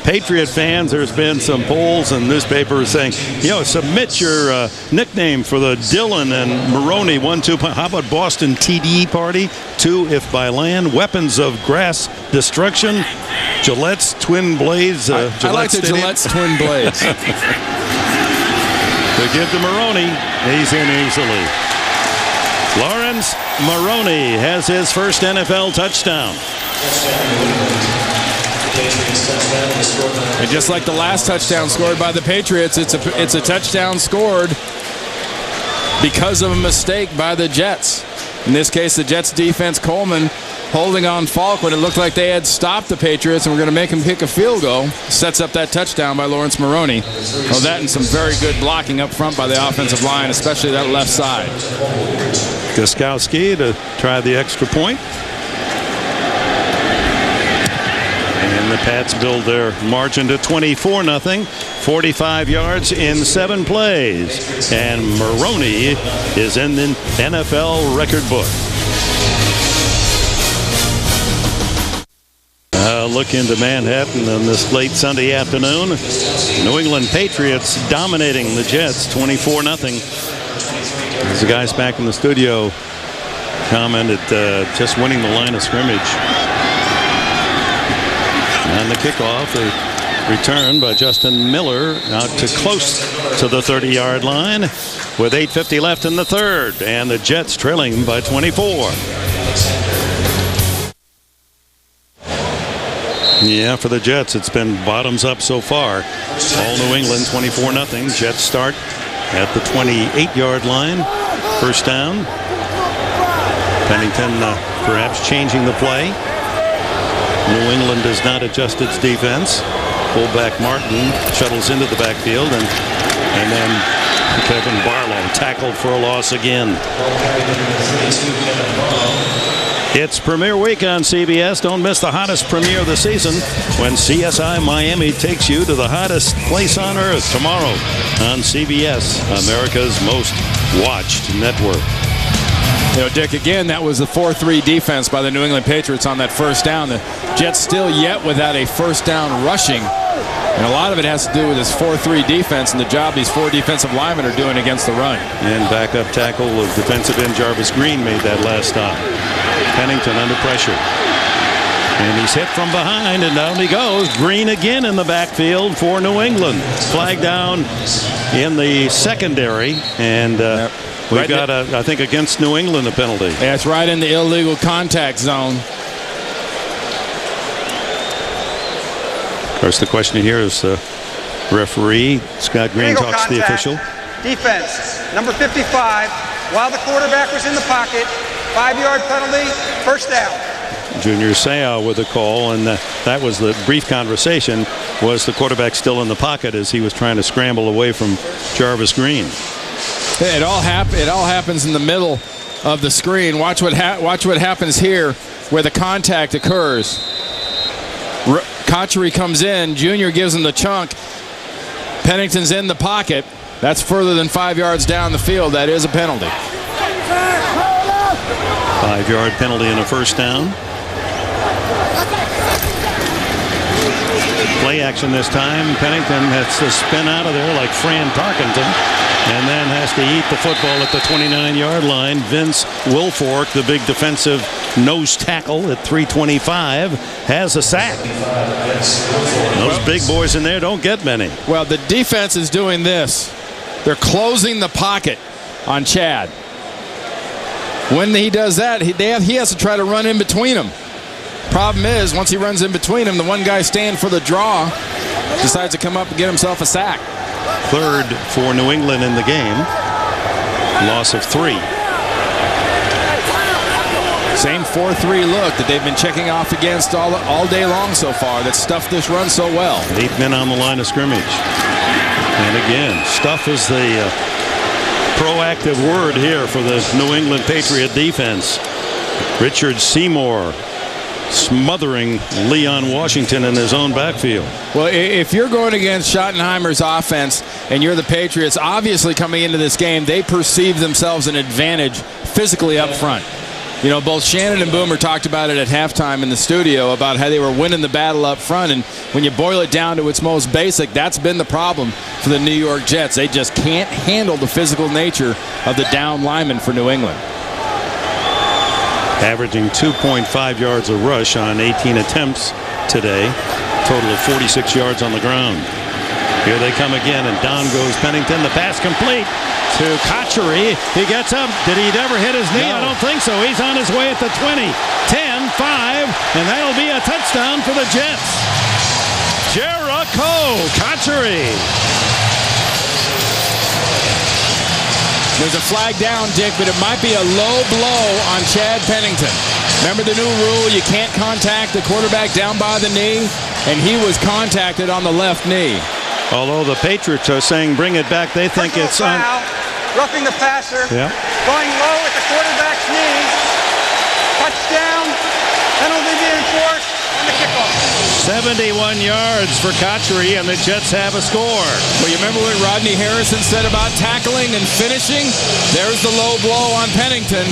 Patriot fans, there's been some polls and newspapers saying, submit your nickname for the Dillon and Moroni 1-2. How about Boston TD Party? 2 if by land. Weapons of grass destruction. Gillette's twin blades. I like the Gillette's twin blades. To give to Moroni, he's in easily. Lawrence Moroni has his first NFL touchdown. And just like the last touchdown scored by the Patriots, it's a touchdown scored because of a mistake by the Jets. In this case, the Jets defense, Coleman holding on Falk when it looked like they had stopped the Patriots and were going to make him kick a field goal. Sets up that touchdown by Lawrence Moroni. Oh, that and some very good blocking up front by the offensive line, especially that left side. Gostkowski to try the extra point. And the Pats build their margin to 24-0. 45 yards in 7 plays. And Moroni is in the NFL record book. Look into Manhattan on this late Sunday afternoon. New England Patriots dominating the Jets 24-0. As the guys back in the studio commented, just winning the line of scrimmage. And the kickoff, a return by Justin Miller out to close to the 30-yard line with 8:50 left in the third. And the Jets trailing by 24. Yeah, for the Jets, it's been bottoms up so far. All New England, 24-0. Jets start at the 28-yard line. First down. Pennington perhaps changing the play. New England does not adjust its defense. Fullback Martin shuttles into the backfield, and then Kevin Barlow tackled for a loss again. It's premiere week on CBS. Don't miss the hottest premiere of the season when CSI Miami takes you to the hottest place on earth tomorrow on CBS, America's most watched network. You know, Dick, again, that was the 4-3 defense by the New England Patriots on that first down. The Jets still yet without a first down rushing. And a lot of it has to do with this 4-3 defense and the job these 4 defensive linemen are doing against the run. And backup tackle of defensive end Jarvis Green made that last stop. Pennington under pressure. And he's hit from behind, and down he goes. Green again in the backfield for New England. Flag down in the secondary, and we've got, I think, against New England a penalty. Yeah, it's right in the illegal contact zone. Of course, the question here is the referee. Scott Green talks to the official. Defense, number 55, while the quarterback was in the pocket. 5-yard penalty, first down. Junior Seau with a call, and that was the brief conversation. Was the quarterback still in the pocket as he was trying to scramble away from Jarvis Green? It all happens in the middle of the screen. Watch what happens here, where the contact occurs. Cotchery comes in. Junior gives him the chunk. Pennington's in the pocket. That's further than 5 yards down the field. That is a penalty. 5-yard penalty and a first down. Play action this time. Pennington has to spin out of there like Fran Tarkenton, and then has to eat the football at the 29-yard line. Vince Wilfork, the big defensive nose tackle at 325, has a sack. Those big boys in there don't get many. Well, the defense is doing this. They're closing the pocket on Chad. When he does that, he has to try to run in between them. Problem is, once he runs in between them, the one guy staying for the draw decides to come up and get himself a sack. Third for New England in the game. Loss of 3. Same 4-3 look that they've been checking off against all day long so far that stuffed this run so well. 8 men on the line of scrimmage. And again, stuff is the proactive word here for the New England Patriot defense. Richard Seymour smothering Leon Washington in his own backfield. Well, if you're going against Schottenheimer's offense and you're the Patriots, obviously coming into this game, they perceive themselves an advantage physically up front. You know, both Shannon and Boomer talked about it at halftime in the studio about how they were winning the battle up front, and when you boil it down to its most basic, that's been the problem for the New York Jets. They just can't handle the physical nature of the down linemen for New England. Averaging 2.5 yards a rush on 18 attempts today. Total of 46 yards on the ground. Here they come again, and down goes Pennington. The pass complete. to Kotchery. He gets up. Did he ever hit his knee? No. I don't think so. He's on his way at the 20. 10, 5, and that'll be a touchdown for the Jets. Jericho Kotchery. There's a flag down, Dick, but it might be a low blow on Chad Pennington. Remember the new rule, you can't contact the quarterback down by the knee, and he was contacted on the left knee. Although the Patriots are saying bring it back, they think it's on. Roughing the passer. Yeah. Going low at the quarterback's knee. Touchdown. Penalty being enforced on the kickoff. 71 yards for Kotchery, and the Jets have a score. Well, you remember what Rodney Harrison said about tackling and finishing? There's the low blow on Pennington.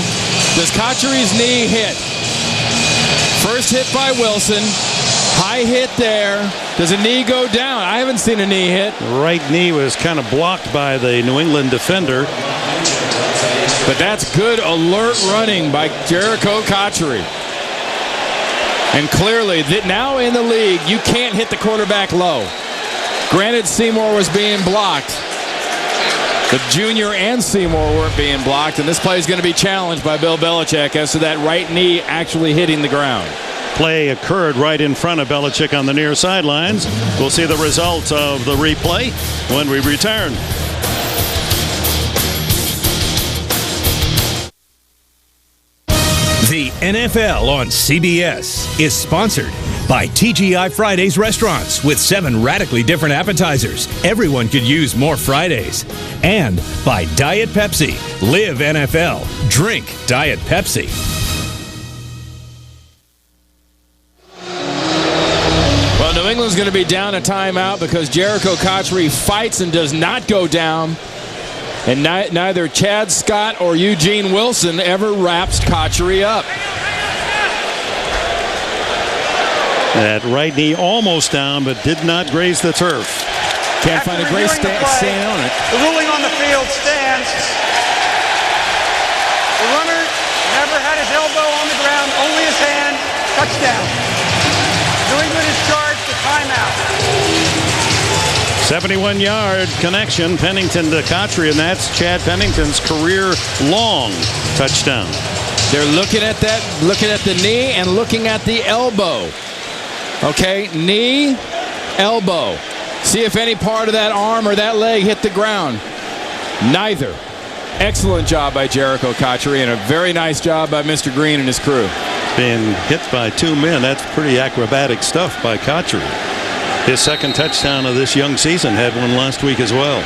Does Kotchery's knee hit? First hit by Wilson. High hit there. Does a knee go down? I haven't seen a knee hit. Right knee was kind of blocked by the New England defender. But that's good alert running by Jericho Kotchery. And clearly, now in the league, you can't hit the quarterback low. Granted, Seymour was being blocked. The junior and Seymour weren't being blocked, and this play is going to be challenged by Bill Belichick as to that right knee actually hitting the ground. Play occurred right in front of Belichick on the near sidelines. We'll see the results of the replay when we return. The NFL on CBS is sponsored by TGI Fridays restaurants with 7 radically different appetizers. Everyone could use more Fridays. And by Diet Pepsi. Live NFL. Drink Diet Pepsi. Well, New England's going to be down a timeout because Jericho Kotchery fights and does not go down. And neither Chad Scott or Eugene Wilson ever wraps Kotchery up. That right knee almost down, but did not graze the turf. Can't find a great stand on it. The ruling on the field stands. The runner never had his elbow on the ground, only his hand. Touchdown. New England is charged with timeout. 71-yard connection, Pennington to Kotchery, and that's Chad Pennington's career-long touchdown. They're looking at that, looking at the knee and looking at the elbow. Okay, knee, elbow. See if any part of that arm or that leg hit the ground. Neither. Excellent job by Jericho Kotchery and a very nice job by Mr. Green and his crew. Being hit by 2 men, that's pretty acrobatic stuff by Kotchery. His second touchdown of this young season, had one last week as well.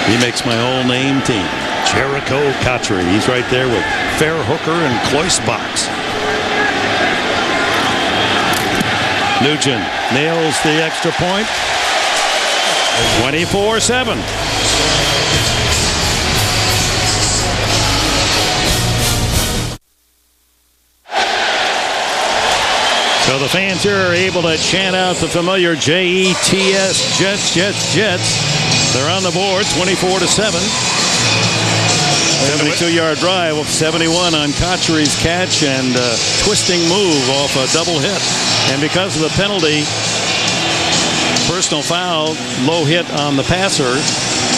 He makes my whole name team. Jericho Kotchery. He's right there with Fairhooker and Kloisbox. Nugent nails the extra point. 24-7. So the fans here are able to chant out the familiar J-E-T-S, Jets, Jets, Jets. They're on the board, 24-7. 72-yard drive of 71 on Kotchery's catch and twisting move off a double hit. And because of the penalty, personal foul, low hit on the passer,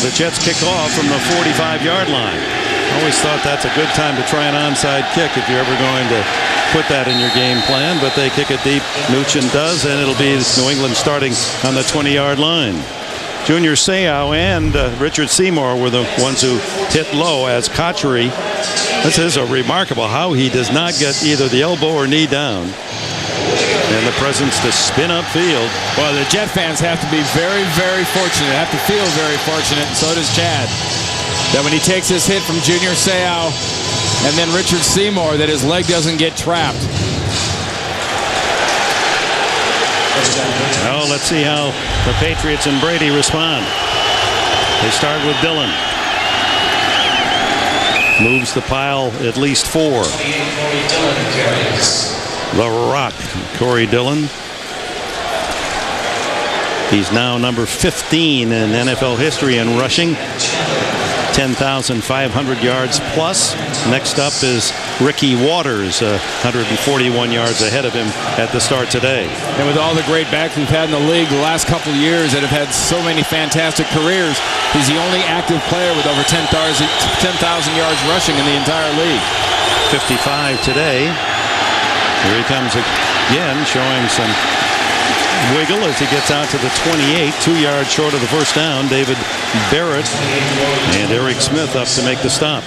the Jets kick off from the 45-yard line. Always thought that's a good time to try an onside kick if you're ever going to put that in your game plan, but they kick it deep. Nugent does, and it'll be New England starting on the 20-yard line. Junior Seau and Richard Seymour were the ones who hit low as Kotchery. This is a remarkable how he does not get either the elbow or knee down. And the presence to spin upfield. Well, the Jet fans have to be very, very fortunate, have to feel very fortunate, and so does Chad, that when he takes this hit from Junior Seau and then Richard Seymour, that his leg doesn't get trapped. Well, let's see how the Patriots and Brady respond. They start with Dillon. Moves the pile at least 4. The Rock, Corey Dillon. He's now number 15 in NFL history in rushing. 10,500 yards plus. Next up is Ricky Waters, 141 yards ahead of him at the start today. And with all the great backs we've had in the league the last couple of years that have had so many fantastic careers, he's the only active player with over 10,000 yards rushing in the entire league. 55 today. Here he comes again, showing some wiggle as he gets out to the 28, 2 yards short of the first down. David Barrett and Eric Smith up to make the stop.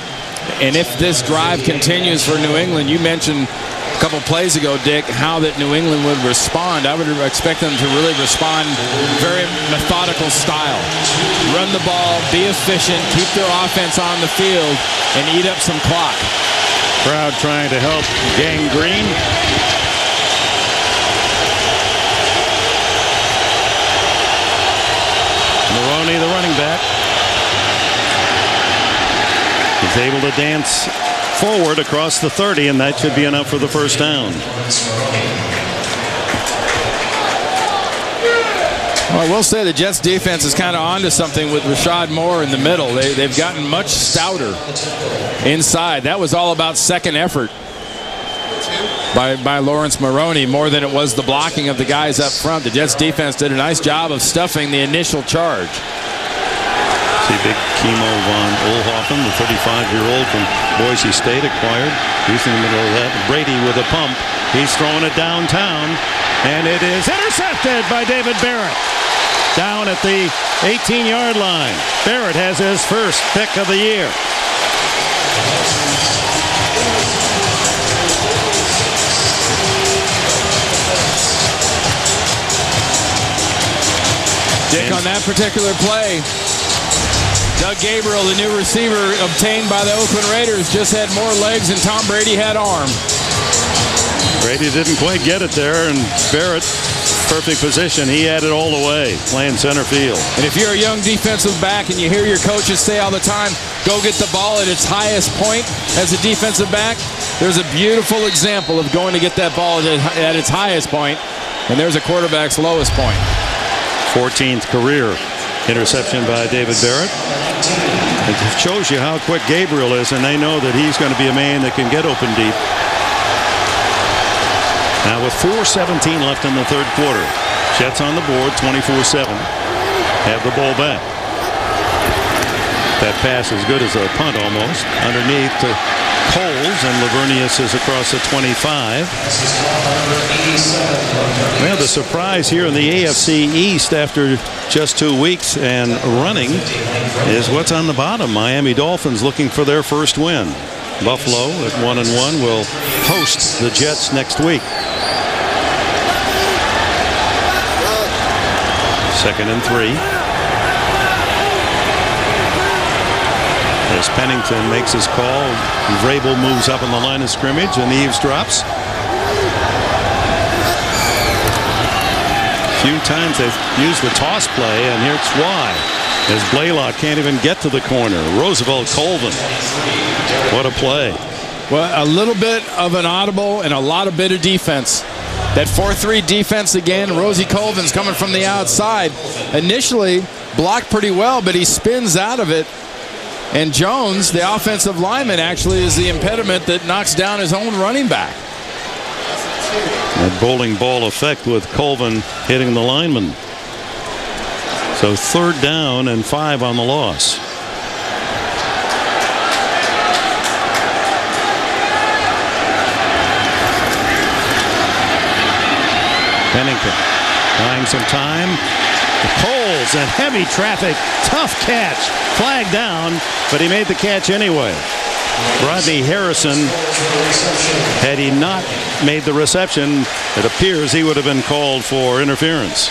And if this drive continues for New England, you mentioned a couple plays ago, Dick, how that New England would respond. I would expect them to really respond very methodical style. Run the ball, be efficient, keep their offense on the field, and eat up some clock. Crowd trying to help Gang Green. Moroni, the running back, is able to dance forward across the 30, and that should be enough for the first down. Well, I will say the Jets defense is kind of onto something with Rashad Moore in the middle. They've gotten much stouter inside. That was all about second effort by Lawrence Moroni more than it was the blocking of the guys up front. The Jets defense did a nice job of stuffing the initial charge. See big Kimo von Oelhoffen, the 35-year-old from Boise State, acquired. He's in the middle of that. Brady with a pump. He's throwing it downtown, and it is intercepted by David Barrett. Down at the 18-yard line. Barrett has his first pick of the year. Dick, on that particular play, Doug Gabriel, the new receiver obtained by the Oakland Raiders, just had more legs than Tom Brady had arm. Brady didn't quite get it there, and Barrett, perfect position. He had it all the way, playing center field. And if you're a young defensive back and you hear your coaches say all the time, go get the ball at its highest point as a defensive back, there's a beautiful example of going to get that ball at its highest point, and there's a quarterback's lowest point. 14th career interception by David Barrett. It shows you how quick Gabriel is, and they know that he's going to be a man that can get open deep. Now with 4:17 left in the third quarter, Jets on the board, 24-7. Have the ball back. That pass is good as a punt almost. Underneath to Coles, and Lavernius is across the 25. Well, the surprise here in the AFC East after just 2 weeks and running is what's on the bottom. Miami Dolphins looking for their first win. Buffalo at 1-1 will host the Jets next week. 2nd and 3. As Pennington makes his call, Vrabel moves up on the line of scrimmage and eavesdrops. A few times they've used the toss play, and here's why. As Blaylock can't even get to the corner. Roosevelt Colvin. What a play. Well, a little bit of an audible and a lot of bit of defense. That 4-3 defense again. Rosie Colvin's coming from the outside. Initially blocked pretty well, but he spins out of it. And Jones, the offensive lineman, actually is the impediment that knocks down his own running back. That bowling ball effect with Colvin hitting the lineman. So 3rd down and 5 on the loss. Pennington buying some time. Coles and heavy traffic. Tough catch. Flag down, but he made the catch anyway. Rodney Harrison, had he not made the reception, it appears he would have been called for interference.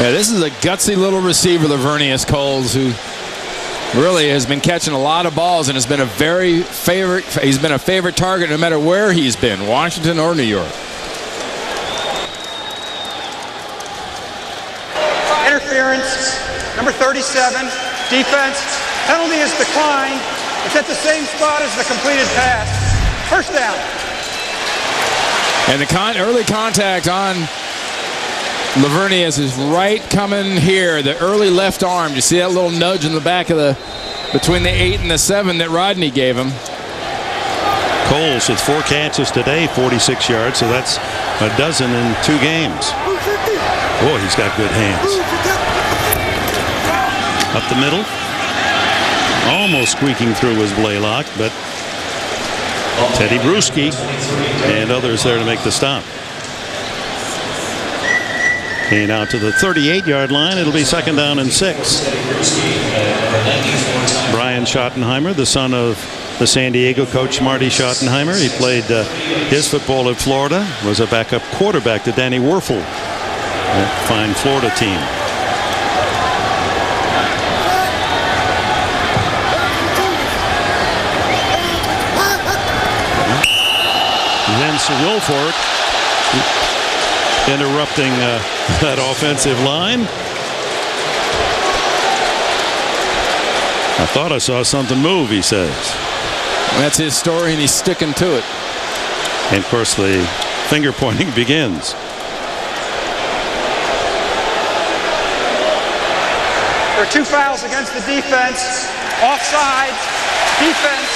Yeah, this is a gutsy little receiver, Lavernius Coles, who really has been catching a lot of balls and has been he's been a favorite target no matter where he's been, Washington or New York. Interference, number 37, defense. Penalty is declined. It's at the same spot as the completed pass. First down. And the early contact on Lavernius is right coming here. The early left arm. You see that little nudge in the back of between the 8 and the 7 that Rodney gave him. Coles with 4 catches today, 46 yards, so that's a dozen in 2 games. Boy, he's got good hands. Up the middle. Almost squeaking through was Blaylock, but Teddy Bruschi and others there to make the stop. And out to the 38-yard line. It'll be 2nd down and 6. Brian Schottenheimer, the son of the San Diego coach Marty Schottenheimer. He played his football at Florida, was a backup quarterback to Danny Werfel, that fine Florida team. Vince Wilfork interrupting that offensive line. I thought I saw something move, he says. That's his story, and he's sticking to it. And of course, the finger pointing begins. There are 2 fouls against the defense. Offside. Defense.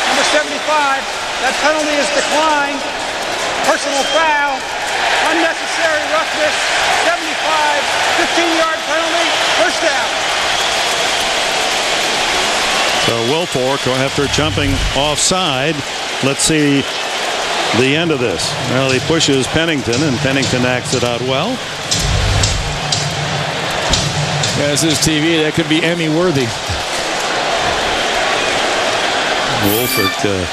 Number 75. That penalty is declined. Personal foul. Unnecessary roughness. 75. 15-yard penalty. First down. So Wilfork, after jumping offside, let's see the end of this. Well, he pushes Pennington, and Pennington acts it out well. Yeah, this is TV. That could be Emmy worthy. Wilfork,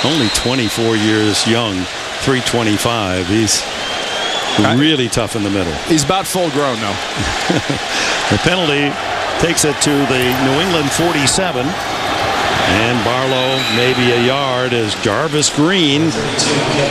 only 24 years young, 325. He's really tough in the middle. He's about full grown now. The penalty takes it to the New England 47. And Barlow maybe a yard as Jarvis Green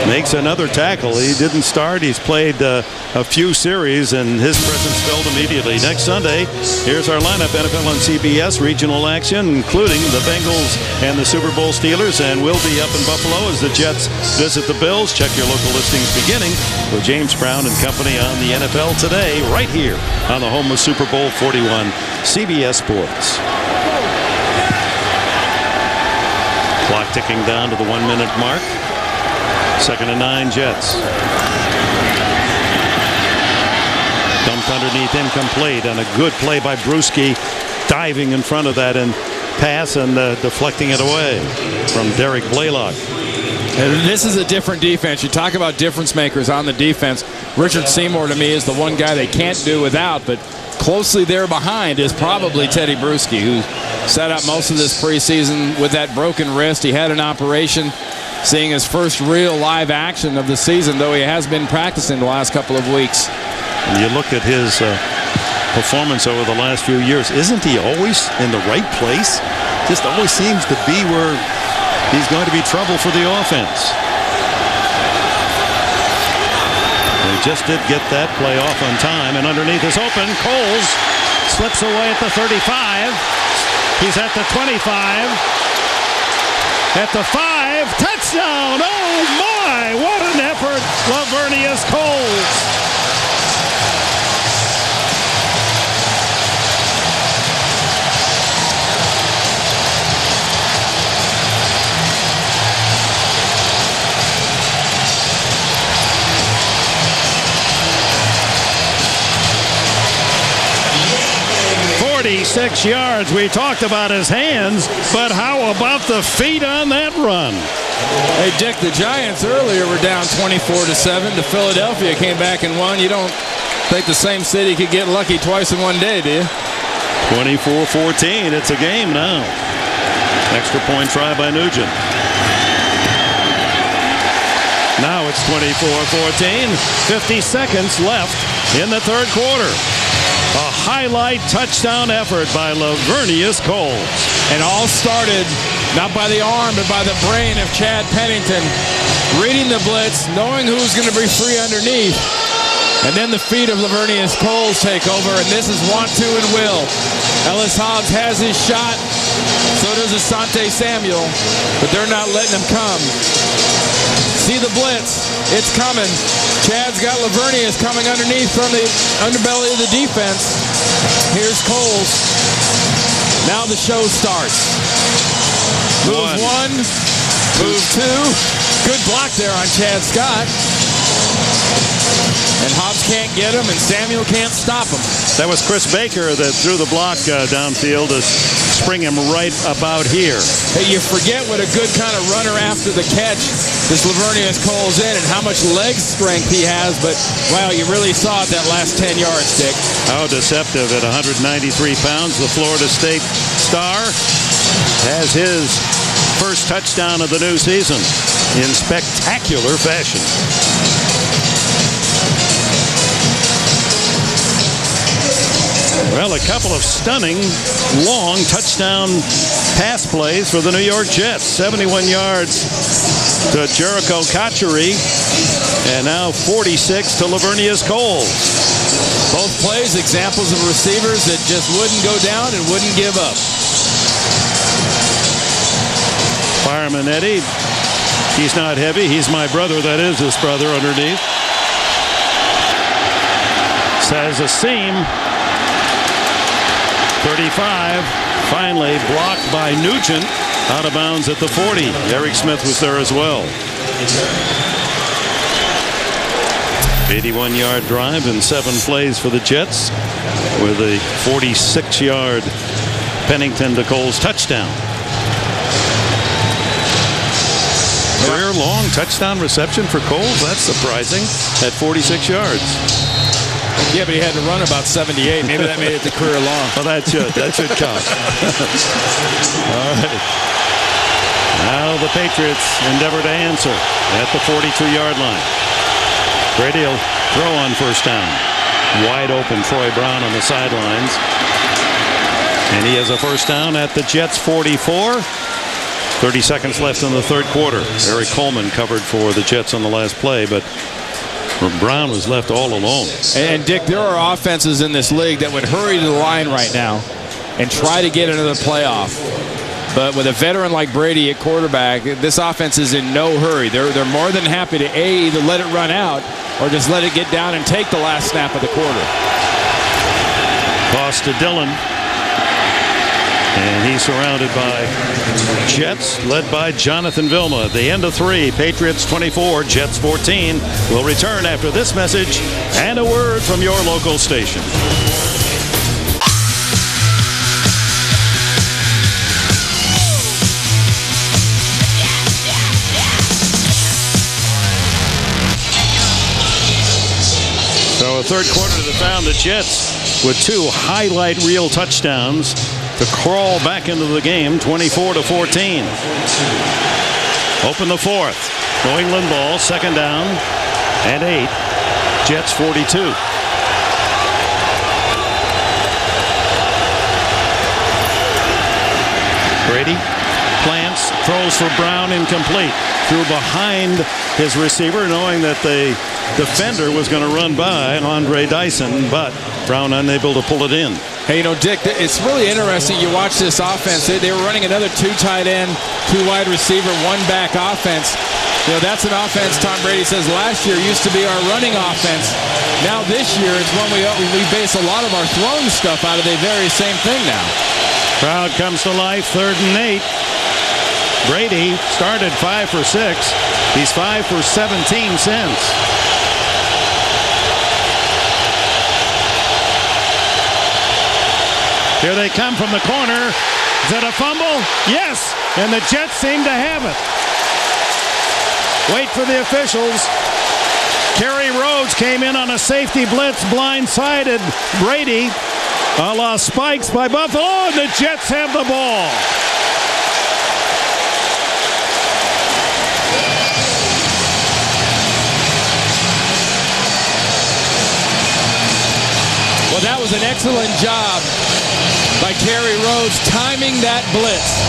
makes another tackle. He didn't start. He's played a few series, and his presence felt immediately. Next Sunday, here's our lineup. NFL on CBS, regional action, including the Bengals and the Super Bowl Steelers. And we'll be up in Buffalo as the Jets visit the Bills. Check your local listings beginning with James Brown and company on the NFL Today, right here on the home of Super Bowl 41, CBS Sports. Clock ticking down to the 1-minute mark. 2nd and 9, Jets. Dumped underneath, incomplete, and a good play by Bruschi, diving in front of that and pass and deflecting it away from Derek Blaylock. And this is a different defense. You talk about difference makers on the defense. Richard Seymour, to me, is the one guy they can't do without, but closely there behind is probably Teddy Bruschi, who sat out most of this preseason with that broken wrist. He had an operation, seeing his first real live action of the season, though he has been practicing the last couple of weeks. And you look at his performance over the last few years. Isn't he always in the right place? Just always seems to be where he's going to be trouble for the offense. They just did get that play off on time, and underneath is open. Coles slips away at the 35. He's at the 25. At the 5. Touchdown! Oh my! What an effort, Lavernius Coles. yards. We talked about his hands, but how about the feet on that run? Hey, Dick, the Giants earlier were down 24-7 to Philadelphia. Came back and won. You don't think the same city could get lucky twice in one day, do you? 24-14. It's a game now. Extra point try by Nugent. Now it's 24-14. 50 seconds left in the third quarter. A highlight touchdown effort by Lavernius Coles. And all started not by the arm, but by the brain of Chad Pennington. Reading the blitz, knowing who's going to be free underneath. And then the feet of Lavernius Coles take over, and this is want to and will. Ellis Hobbs has his shot. So does Asante Samuel, but they're not letting him come. See the blitz. It's coming. Chad's got Lavernius coming underneath from the underbelly of the defense. Here's Coles. Now the show starts. Move one, move two. Good block there on Chad Scott. And Hobbs can't get him, and Samuel can't stop him. That was Chris Baker that threw the block downfield to spring him right about here. Hey, you forget what a good kind of runner after the catch this Lavernius Coles in, and how much leg strength he has, but wow, you really saw it that last 10 yards, Dick. How deceptive at 193 pounds. The Florida State star has his first touchdown of the new season in spectacular fashion. Well, a couple of stunning, long touchdown pass plays for the New York Jets. 71 yards to Jericho Cotchery, and now 46 to Lavernius Coles. Both plays examples of receivers that just wouldn't go down and wouldn't give up. Fireman Eddie, he's not heavy. He's my brother. That is his brother underneath. Says a seam. 35, finally blocked by Nugent, out of bounds at the 40. Eric Smith was there as well. 81-yard drive and 7 plays for the Jets, with a 46-yard Pennington to Coles touchdown. Career-long touchdown reception for Coles. That's surprising at 46 yards. Yeah, but he had to run about 78. Maybe that made it the career long. Well, that should count. All right. Now the Patriots endeavor to answer at the 42-yard line. Brady will throw on first down. Wide open Troy Brown on the sidelines. And he has a first down at the Jets' 44. 30 seconds left in the third quarter. Eric Coleman covered for the Jets on the last play, but Brown was left all alone. And Dick, there are offenses in this league that would hurry to the line right now and try to get into the playoff. But with a veteran like Brady at quarterback, this offense is in no hurry. They're more than happy to either let it run out or just let it get down and take the last snap of the quarter. Toss to Dillon. And he's surrounded by Jets, led by Jonathan Vilma. At the end of 3, Patriots 24, Jets 14. We'll return after this message and a word from your local station. So a third quarter that found the Jets with 2 highlight reel touchdowns to crawl back into the game, 24-14. Open the fourth. New England ball, second down and 8. Jets 42. Brady plants, throws for Brown, incomplete. Threw behind his receiver, knowing that the defender was going to run by Andre Dyson, but Brown unable to pull it in. Hey, you know, Dick, it's really interesting. You watch this offense. They were running another 2 tight end, 2 wide receiver, 1 back offense. You know, that's an offense Tom Brady says last year used to be our running offense. Now this year it's one we base a lot of our throwing stuff out of the very same thing now. Crowd comes to life, 3rd and 8. Brady started 5 for 6. He's 5 for 17 since. Here they come from the corner. Is that a fumble? Yes, and the Jets seem to have it. Wait for the officials. Kerry Rhodes came in on a safety blitz, blindsided Brady, a la Spikes by Buffalo, and the Jets have the ball. Well, that was an excellent job by Kerry Rhodes timing that blitz.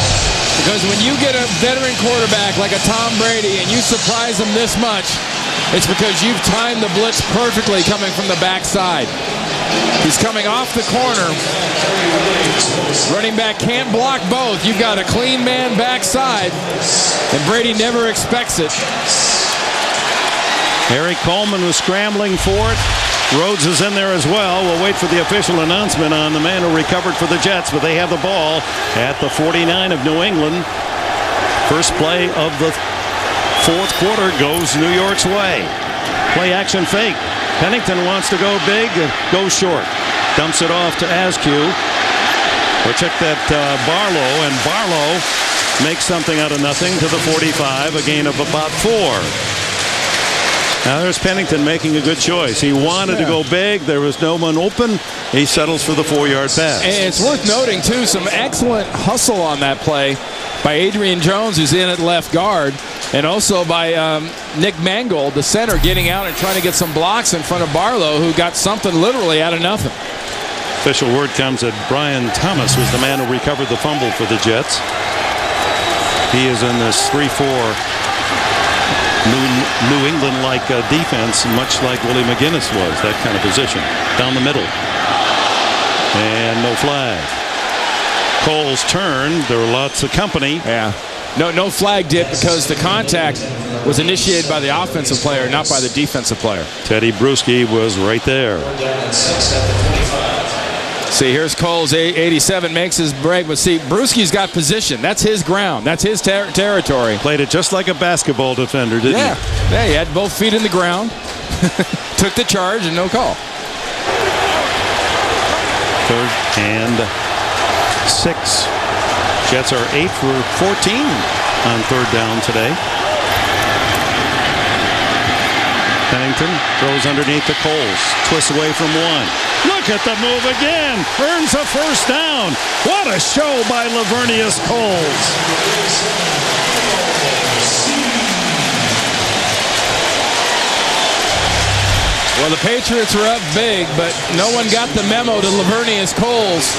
Because when you get a veteran quarterback like a Tom Brady and you surprise him this much, it's because you've timed the blitz perfectly coming from the backside. He's coming off the corner. Running back can't block both. You've got a clean man backside, and Brady never expects it. Eric Coleman was scrambling for it. Rhodes is in there as well. We'll wait for the official announcement on the man who recovered for the Jets, but they have the ball at the 49 of New England. First play of the fourth quarter goes New York's way. Play action fake. Pennington wants to go big, goes short. Dumps it off to Askew. Or check that Barlow, and Barlow makes something out of nothing to the 45, a gain of about 4. Now there's Pennington making a good choice. He wanted to go big. There was no one open. He settles for the 4-yard pass. And it's worth noting, too, some excellent hustle on that play by Adrian Jones, who's in at left guard, and also by Nick Mangold, the center, getting out and trying to get some blocks in front of Barlow, who got something literally out of nothing. Official word comes that Brian Thomas was the man who recovered the fumble for the Jets. He is in this 3-4 New England-like defense, much like Willie McGinnis was, that kind of position. Down the middle. And no flag. Cole's turn. There were lots of company. Yeah. No flag did because the contact was initiated by the offensive player, not by the defensive player. Teddy Bruschi was right there. See, here's Cole's 87, makes his break, but see, Bruschi's got position. That's his ground. That's his territory. Played it just like a basketball defender, didn't he? Yeah, he had both feet in the ground. Took the charge and no call. 3rd and 6. Jets are 8 for 14 on 3rd down today. Pennington throws underneath the Coles. Twists away from one. Look at the move again. Earns a first down. What a show by Lavernius Coles. Well, the Patriots were up big, but no one got the memo to Lavernius Coles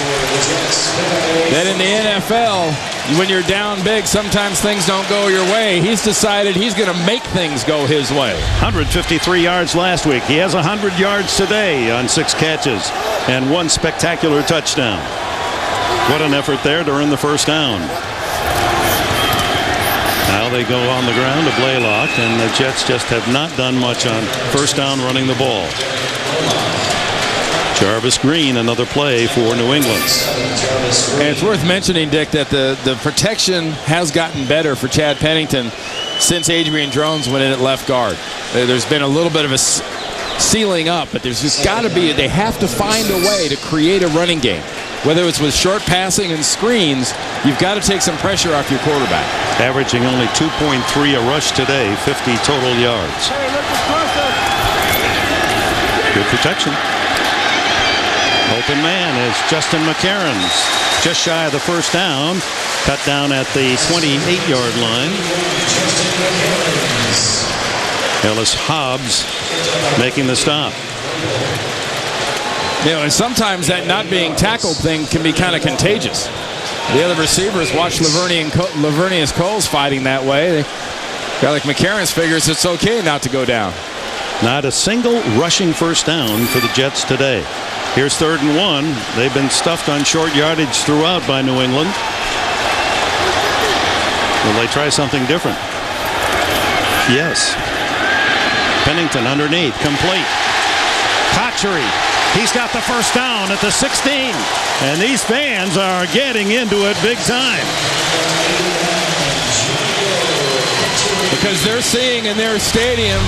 that in the NFL, when you're down big, sometimes things don't go your way. He's decided he's going to make things go his way. 153 yards last week. He has 100 yards today on 6 catches and 1 spectacular touchdown. What an effort there to earn the first down. Now they go on the ground to Blaylock, and the Jets just have not done much on first down running the ball. Jarvis Green, another play for New England. And it's worth mentioning, Dick, that the protection has gotten better for Chad Pennington since Adrian Jones went in at left guard. There's been a little bit of a sealing up, but there's just got to be, they have to find a way to create a running game. Whether it's with short passing and screens, you've got to take some pressure off your quarterback. Averaging only 2.3 a rush today, 50 total yards. Good protection. Open man is Justin McCarron's. Just shy of the first down. Cut down at the 28-yard line. Ellis Hobbs making the stop. You know, and sometimes that not being tackled thing can be kind of contagious. The other receivers watch Lavernius Coles fighting that way. A guy like McCarron figures it's okay not to go down. Not a single rushing first down for the Jets today. Here's 3rd and 1. They've been stuffed on short yardage throughout by New England. Will they try something different? Yes. Pennington underneath, complete. Cotchery. He's got the first down at the 16. And these fans are getting into it big time. Because they're seeing in their stadium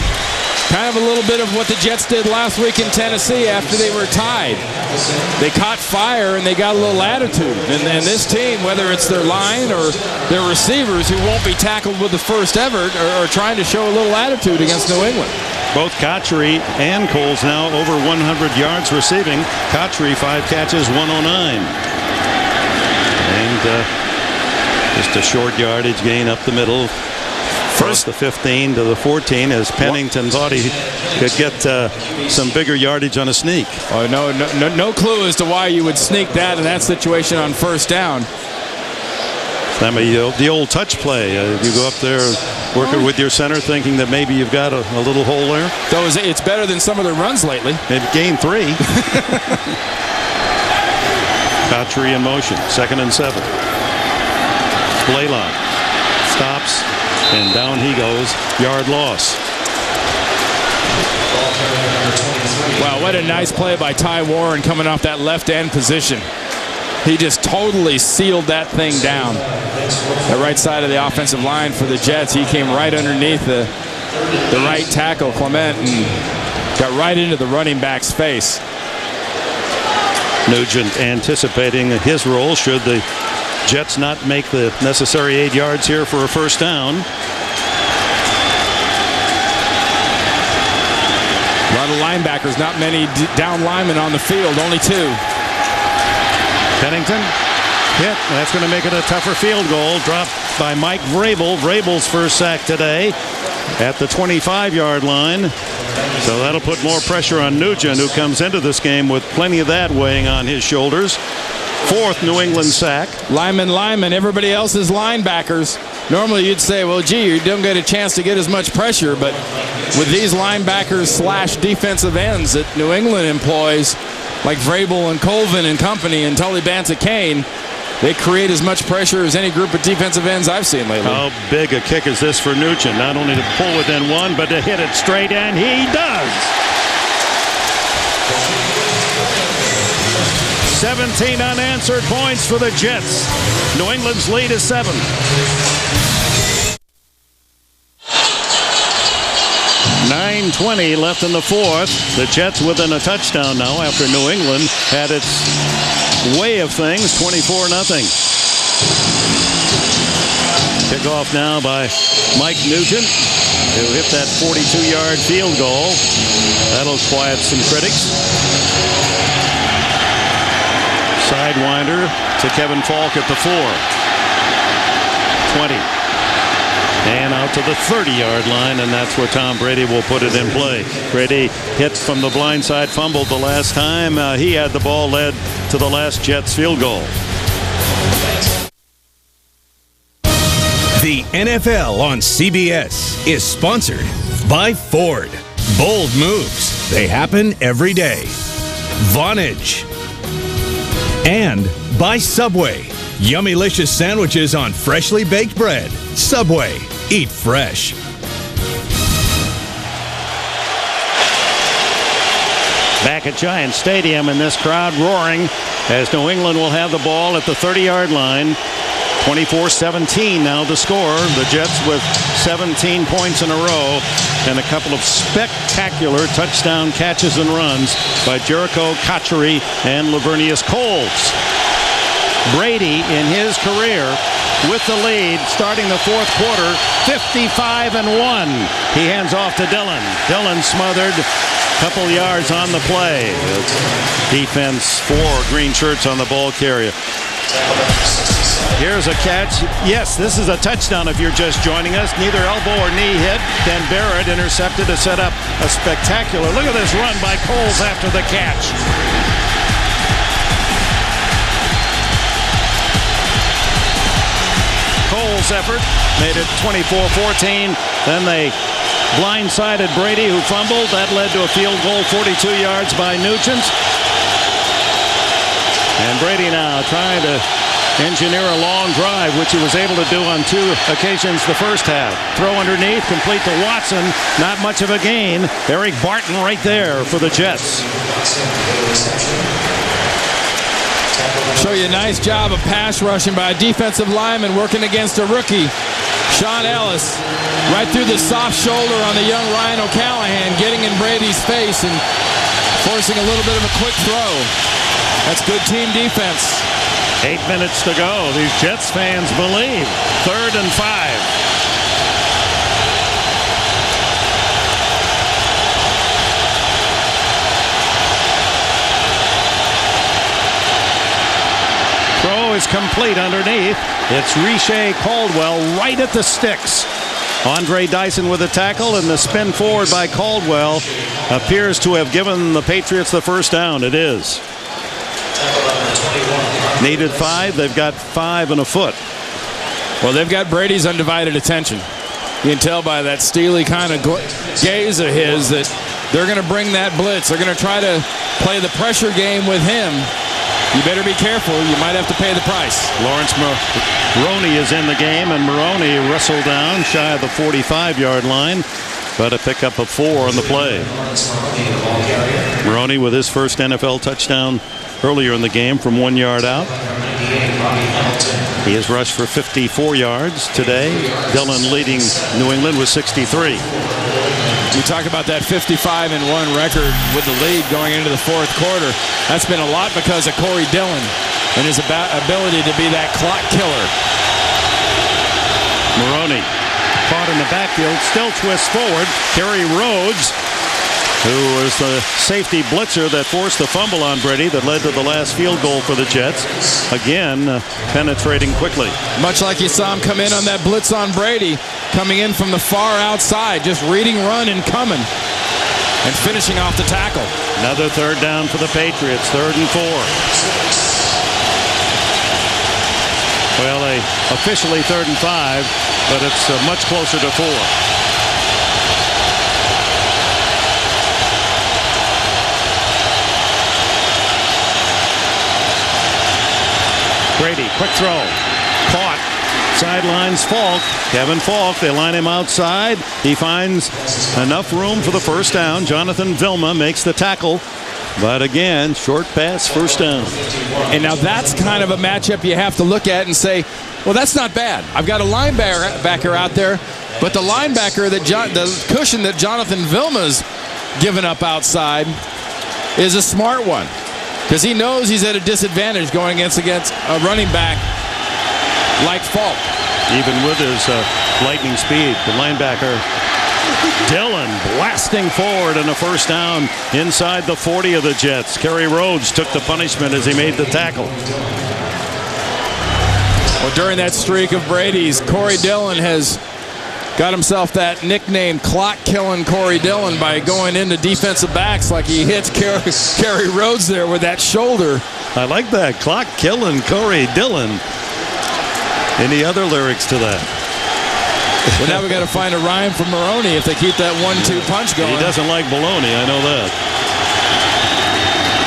kind of a little bit of what the Jets did last week in Tennessee after they were tied. They caught fire and they got a little attitude. And this team, whether it's their line or their receivers who won't be tackled with the first effort, are trying to show a little attitude against New England. Both Cotchery and Coles now over 100 yards receiving. Cotchery 5 catches, 109. And just a short yardage gain up the middle. First the 15 to the 14 as Pennington thought he could get some bigger yardage on a sneak. Oh, no clue as to why you would sneak that in that situation on first down. I mean, the old touch play. You go up there working with your center thinking that maybe you've got a little hole there. Though it's better than some of their runs lately. They've gained 3. Cotchery in motion. 2nd and 7. Blaylock stops. And down he goes. Yard loss. Wow, what a nice play by Ty Warren coming off that left end position. He just totally sealed that thing down. The right side of the offensive line for the Jets. He came right underneath the right tackle, Clement, and got right into the running back's face. Nugent anticipating his role should the Jets not make the necessary 8 yards here for a first down. A lot of linebackers, not many down linemen on the field, only 2. Pennington hit. That's going to make it a tougher field goal. Dropped by Mike Vrabel. Vrabel's first sack today at the 25-yard line. So that'll put more pressure on Nugent, who comes into this game with plenty of that weighing on his shoulders. 4th New England sack. Lineman, everybody else is linebackers. Normally you'd say, well, gee, you don't get a chance to get as much pressure, but with these linebackers / defensive ends that New England employs, like Vrabel and Colvin and company and Tully Banta-Kane, they create as much pressure as any group of defensive ends I've seen lately. How big a kick is this for Nugent? Not only to pull within 1, but to hit it straight, and he does. 17 unanswered points for the Jets. New England's lead is 7. .920 left in the 4th. The Jets within a touchdown now after New England had its way of things, 24-0. Kickoff now by Mike Nugent, who hit that 42-yard field goal. That'll quiet some critics. Sidewinder to Kevin Falk at the 4. 20. And out to the 30-yard line, and that's where Tom Brady will put it in play. Brady hit from the blind side, fumbled the last time. He had the ball, led to the last Jets field goal. The NFL on CBS is sponsored by Ford. Bold moves. They happen every day. Vonage. And by Subway. Yummylicious sandwiches on freshly baked bread. Subway. Eat fresh. Back at Giants Stadium, and this crowd roaring as New England will have the ball at the 30-yard line. 24-17 now the score. The Jets with 17 points in a row and a couple of spectacular touchdown catches and runs by Jericho Cotchery and Lavernius Coles. Brady in his career with the lead starting the 4th quarter, 55-1. He hands off to Dillon. Dillon smothered, couple yards on the play. Defense 4 green shirts on the ball carrier. Here's a catch. Yes, this is a touchdown if you're just joining us. Neither elbow or knee hit. Then Barrett intercepted to set up a spectacular. Look at this run by Coles after the catch. Coles' effort made it 24-14. Then they blindsided Brady, who fumbled. That led to a field goal, 42 yards by Nugent. And Brady now trying to engineer a long drive, which he was able to do on 2 occasions the first half. Throw underneath, complete to Watson. Not much of a gain. Eric Barton right there for the Jets. Show you a nice job of pass rushing by a defensive lineman working against a rookie. Sean Ellis right through the soft shoulder on the young Ryan O'Callahan, getting in Brady's face and forcing a little bit of a quick throw. That's good team defense. 8 minutes to go. These Jets fans believe. 3rd and 5. Throw is complete underneath. It's Riche Caldwell right at the sticks. Andre Dyson with a tackle, and the spin forward by Caldwell appears to have given the Patriots the first down. It is. Needed 5. They've got 5 and a foot. Well, they've got Brady's undivided attention. You can tell by that steely kind of gaze of his that they're going to bring that blitz. They're going to try to play the pressure game with him. You better be careful. You might have to pay the price. Lawrence Moroni is in the game, and Moroni wrestled down shy of the 45-yard line. but a pickup of 4 on the play. Moroni with his first NFL touchdown earlier in the game from 1 yard out. He has rushed for 54 yards today. Dillon leading New England with 63. We talk about that 55-1 record with the lead going into the fourth quarter. That's been a lot because of Corey Dillon and his ability to be that clock killer. Moroni caught in the backfield, still twists forward. Kerry Rhodes, who was the safety blitzer that forced the fumble on Brady that led to the last field goal for the Jets. Again, penetrating quickly. Much like you saw him come in on that blitz on Brady, coming in from the far outside, just reading run and coming, and finishing off the tackle. Another third down for the Patriots, 3rd and 4. Well, officially 3rd and 5, but it's much closer to 4. Brady, quick throw. Caught. Sidelines Falk. Kevin Falk. They line him outside. He finds enough room for the first down. Jonathan Vilma makes the tackle. But again, short pass, first down. And now that's kind of a matchup you have to look at and say, well, that's not bad. I've got a linebacker out there, but the linebacker, the cushion that Jonathan Vilma's given up outside is a smart one, because he knows he's at a disadvantage going against a running back like Falk. Even with his lightning speed, the linebacker Dillon blasting forward and a first down inside the 40 of the Jets. Kerry Rhodes took the punishment as he made the tackle. Well, during that streak of Brady's, Corey Dillon has got himself that nickname, clock-killing Corey Dillon, by going into defensive backs like he hits Kerry Rhodes there with that shoulder. I like that, clock-killing Corey Dillon. Any other lyrics to that? Well, now we got to find a rhyme for Moroni if they keep that 1-2 punch going. He doesn't like baloney, I know that.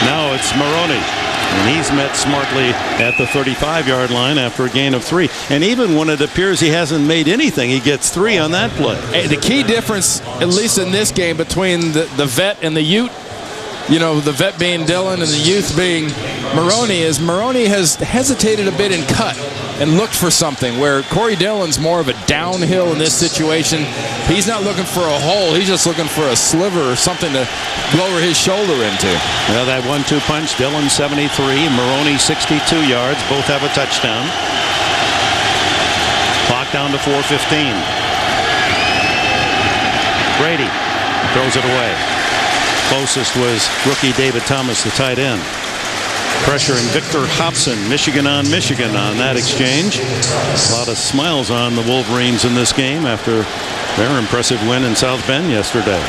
Now it's Moroni, and he's met smartly at the 35-yard line after a gain of 3. And even when it appears he hasn't made anything, he gets 3 on that play. Hey, the key difference, at least in this game, between the vet and the Ute, you know, the vet being Dillon and the youth being Moroni, is Moroni has hesitated a bit in cut and looked for something, where Corey Dillon's more of a downhill in this situation. He's not looking for a hole. He's just looking for a sliver or something to lower his shoulder into. Well, that 1-2 punch, Dillon 73, Moroni 62 yards. Both have a touchdown. Clock down to 4:15. Brady throws it away. Closest was rookie David Thomas, the tight end. Pressuring Victor Hobson, Michigan on that exchange. A lot of smiles on the Wolverines in this game after their impressive win in South Bend yesterday.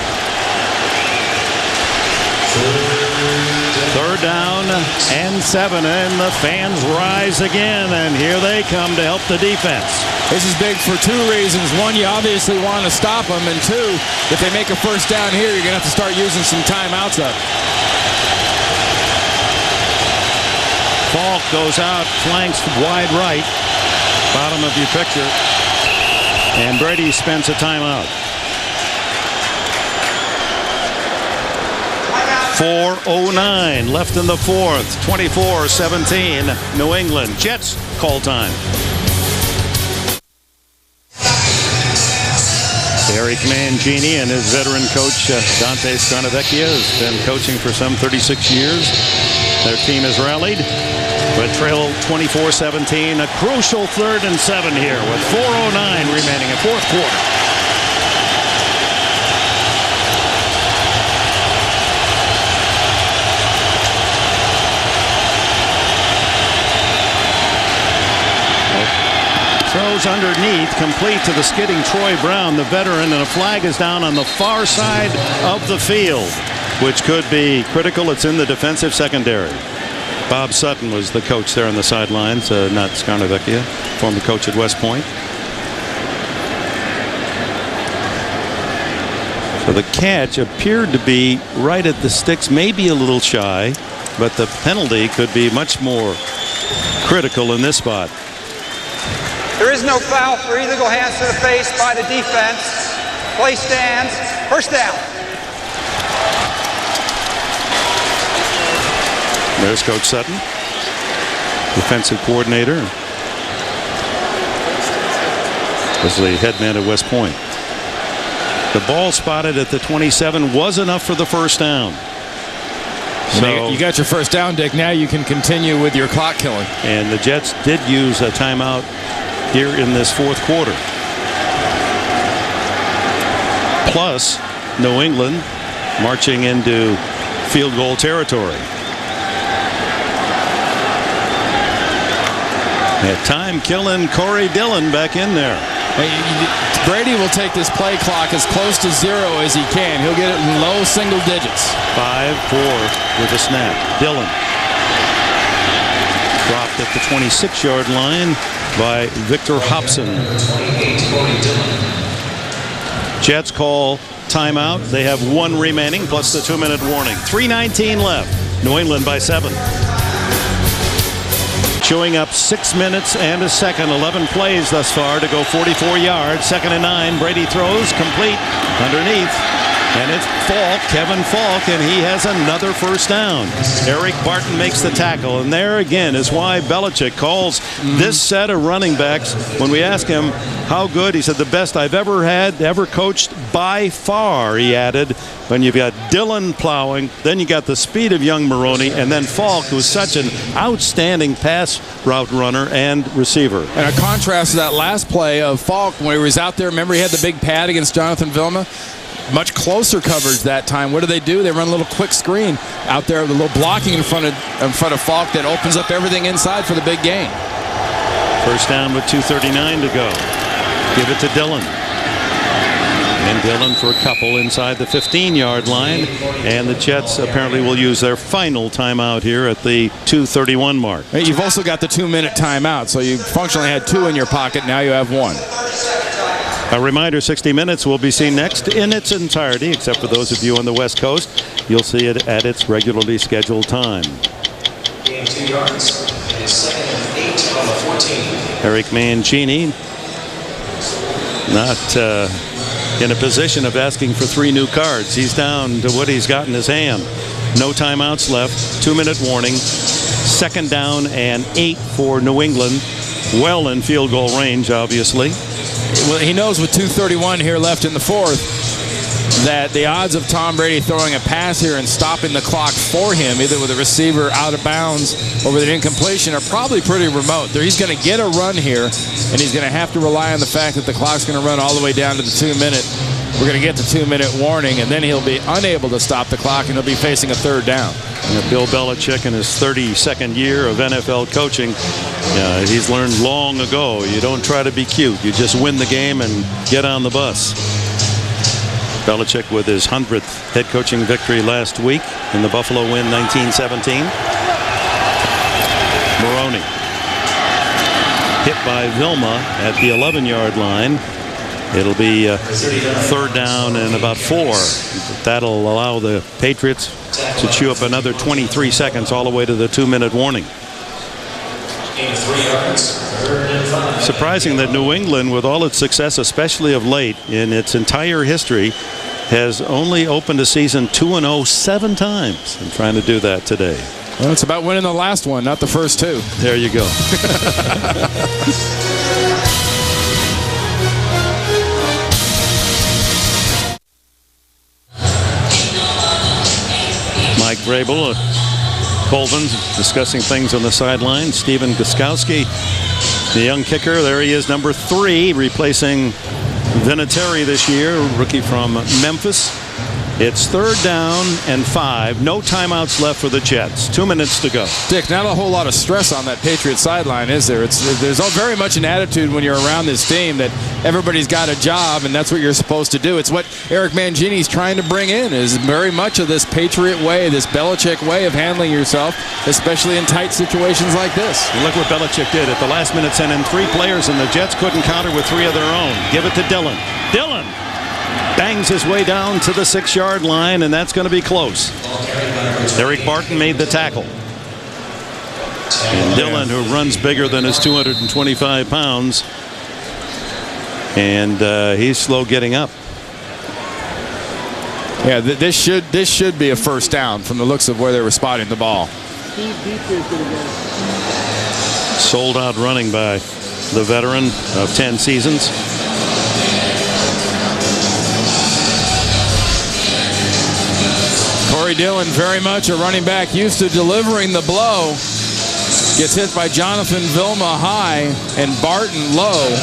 3rd down and 7, and the fans rise again, and here they come to help the defense. This is big for 2 reasons. One, you obviously want to stop them, and 2, if they make a first down here, you're going to have to start using some timeouts up. Falk goes out, flanks wide right, bottom of your picture, and Brady spends a timeout. 4:09 left in the 4th, 24-17, New England. Jets call time. Eric Mangini and his veteran coach Dante Scarnavecchia has been coaching for some 36 years. Their team has rallied, but trail 24-17. A crucial 3rd and 7 here with 4:09 remaining in 4th quarter. Throws underneath, complete to the skidding Troy Brown, the veteran, and a flag is down on the far side of the field, which could be critical. It's in the defensive secondary. Bob Sutton was the coach there on the sidelines, not Scarnavecchia, former coach at West Point. So the catch appeared to be right at the sticks, maybe a little shy, but the penalty could be much more critical in this spot. There is no foul for illegal hands to the face by the defense. Play stands. First down. There's Coach Sutton, defensive coordinator, was the head man at West Point. The ball spotted at the 27 was enough for the first down. So you got your first down, Dick. Now you can continue with your clock killing. And the Jets did use a timeout here in this fourth quarter. Plus, New England marching into field goal territory. At time killing Corey Dillon back in there. Brady will take this play clock as close to 0 as he can. He'll get it in low single digits. 5-4 with a snap. Dillon dropped at the 26-yard line by Victor Hobson. Jets call timeout. They have 1 remaining plus the 2-minute warning. 3:19 left. New England by 7. Chewing up 6 minutes and a second. 11 plays thus far to go 44 yards. 2nd and 9. Brady throws complete underneath. And it's Falk, Kevin Falk, and he has another first down. Eric Barton makes the tackle. And there again is why Belichick calls this set of running backs. When we ask him how good, he said the best I've ever had, ever coached by far, he added. When you've got Dillon plowing, then you got the speed of young Moroni, and then Falk, who's such an outstanding pass route runner and receiver. And a contrast to that last play of Falk when he was out there. Remember, he had the big pad against Jonathan Vilma? Much closer coverage that time. What do? They run a little quick screen out there, a little blocking in front of Falk that opens up everything inside for the big gain. First down with 2:39 to go. Give it to Dillon. And Dillon for a couple inside the 15-yard line. And the Jets apparently will use their final timeout here at the 2:31 mark. Hey, you've also got the 2-minute timeout, so you functionally had 2 in your pocket. Now you have 1. A reminder, 60 Minutes will be seen next in its entirety, except for those of you on the West Coast. You'll see it at its regularly scheduled time. Gain 2 yards. It is 2nd and 8 on the 14. Eric Mangini not in a position of asking for 3 new cards. He's down to what he's got in his hand. No timeouts left. 2-minute warning. 2nd down and 8 for New England. Well in field goal range, obviously. Well, he knows with 2:31 here left in the fourth that the odds of Tom Brady throwing a pass here and stopping the clock for him, either with a receiver out of bounds or with an incompletion, are probably pretty remote. He's going to get a run here, and he's going to have to rely on the fact that the clock's going to run all the way down to the 2-minute. We're going to get the 2-minute warning, and then he'll be unable to stop the clock, and he'll be facing a 3rd down. Bill Belichick in his 32nd year of NFL coaching, he's learned long ago, you don't try to be cute. You just win the game and get on the bus. Belichick with his 100th head coaching victory last week in the Buffalo win 1917. Moroni hit by Vilma at the 11-yard line. It'll be 3rd down and about 4. That'll allow the Patriots to chew up another 23 seconds all the way to the 2-minute warning. Gain 3 yards. 3rd and 5. Surprising that New England, with all its success, especially of late in its entire history, has only opened a season 2-0 7 times. I'm trying to do that today. Well, it's about winning the last one, not the first 2. There you go. Mike Vrabel, Colvin discussing things on the sideline. Stephen Gostkowski, the young kicker. There he is, number 3, replacing Vinatieri this year, rookie from Memphis. It's 3rd down and 5. No timeouts left for the Jets. 2 minutes to go. Dick, not a whole lot of stress on that Patriots sideline, is there? There's very much an attitude when you're around this team that everybody's got a job and that's what you're supposed to do. It's what Eric Mangini's trying to bring in, is very much of this Patriot way, this Belichick way of handling yourself, especially in tight situations like this. And look what Belichick did at the last minute, sent in 3 players, and the Jets couldn't counter with 3 of their own. Give it to Dillon. Dillon bangs his way down to the 6-yard line, and that's going to be close. Eric Barton made the tackle. And Dillon, who runs bigger than his 225 pounds, and he's slow getting up. Yeah, this should be a first down from the looks of where they were spotting the ball. Sold out running by the veteran of 10 seasons. Corey Dillon, very much a running back used to delivering the blow. Gets hit by Jonathan Vilma high and Barton low.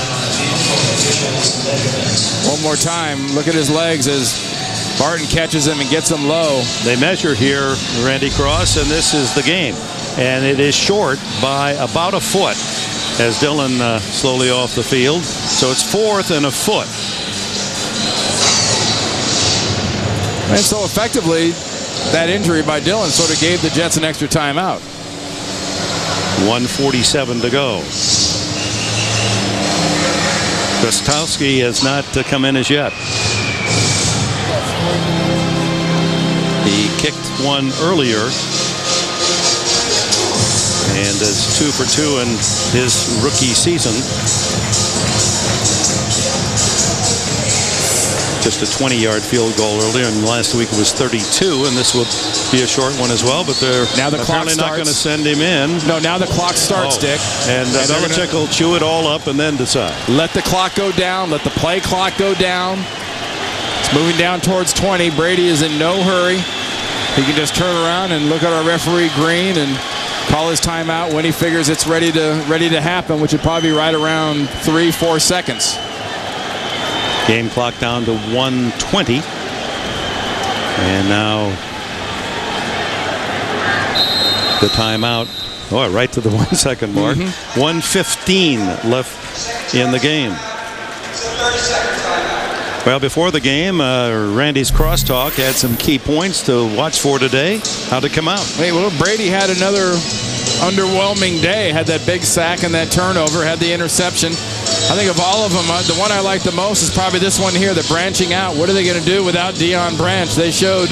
One more time, look at his legs as Barton catches him and gets him low. They measure here, Randy Cross, and this is the game. And it is short by about a foot as Dillon slowly off the field. So it's 4th and a foot. And so effectively, that injury by Dillon sort of gave the Jets an extra timeout. 1:47 to go. Gostowski has not come in as yet. He kicked one earlier and is 2 for 2 in his rookie season. Just a 20-yard field goal earlier, and last week it was 32, and this will be a short one as well, but they're now the clock apparently starts. Not going to send him in. No, now the clock starts, Dick. And Belichick will chew it all up and then decide. Let the clock go down. Let the play clock go down. It's moving down towards 20. Brady is in no hurry. He can just turn around and look at our referee Green and call his timeout when he figures it's ready to happen, which would probably be right around 3-4 seconds. Game clock down to 1:20. And now the timeout. Oh, right to the 1 second mark. 1:15 left in the game. Well, before the game, Randy's crosstalk had some key points to watch for today. How'd it come out? Hey, well, Brady had another underwhelming day. Had that big sack and that turnover, had the interception. I think of all of them, the one I like the most is probably this one here, the branching out. What are they going to do without Deion Branch? They showed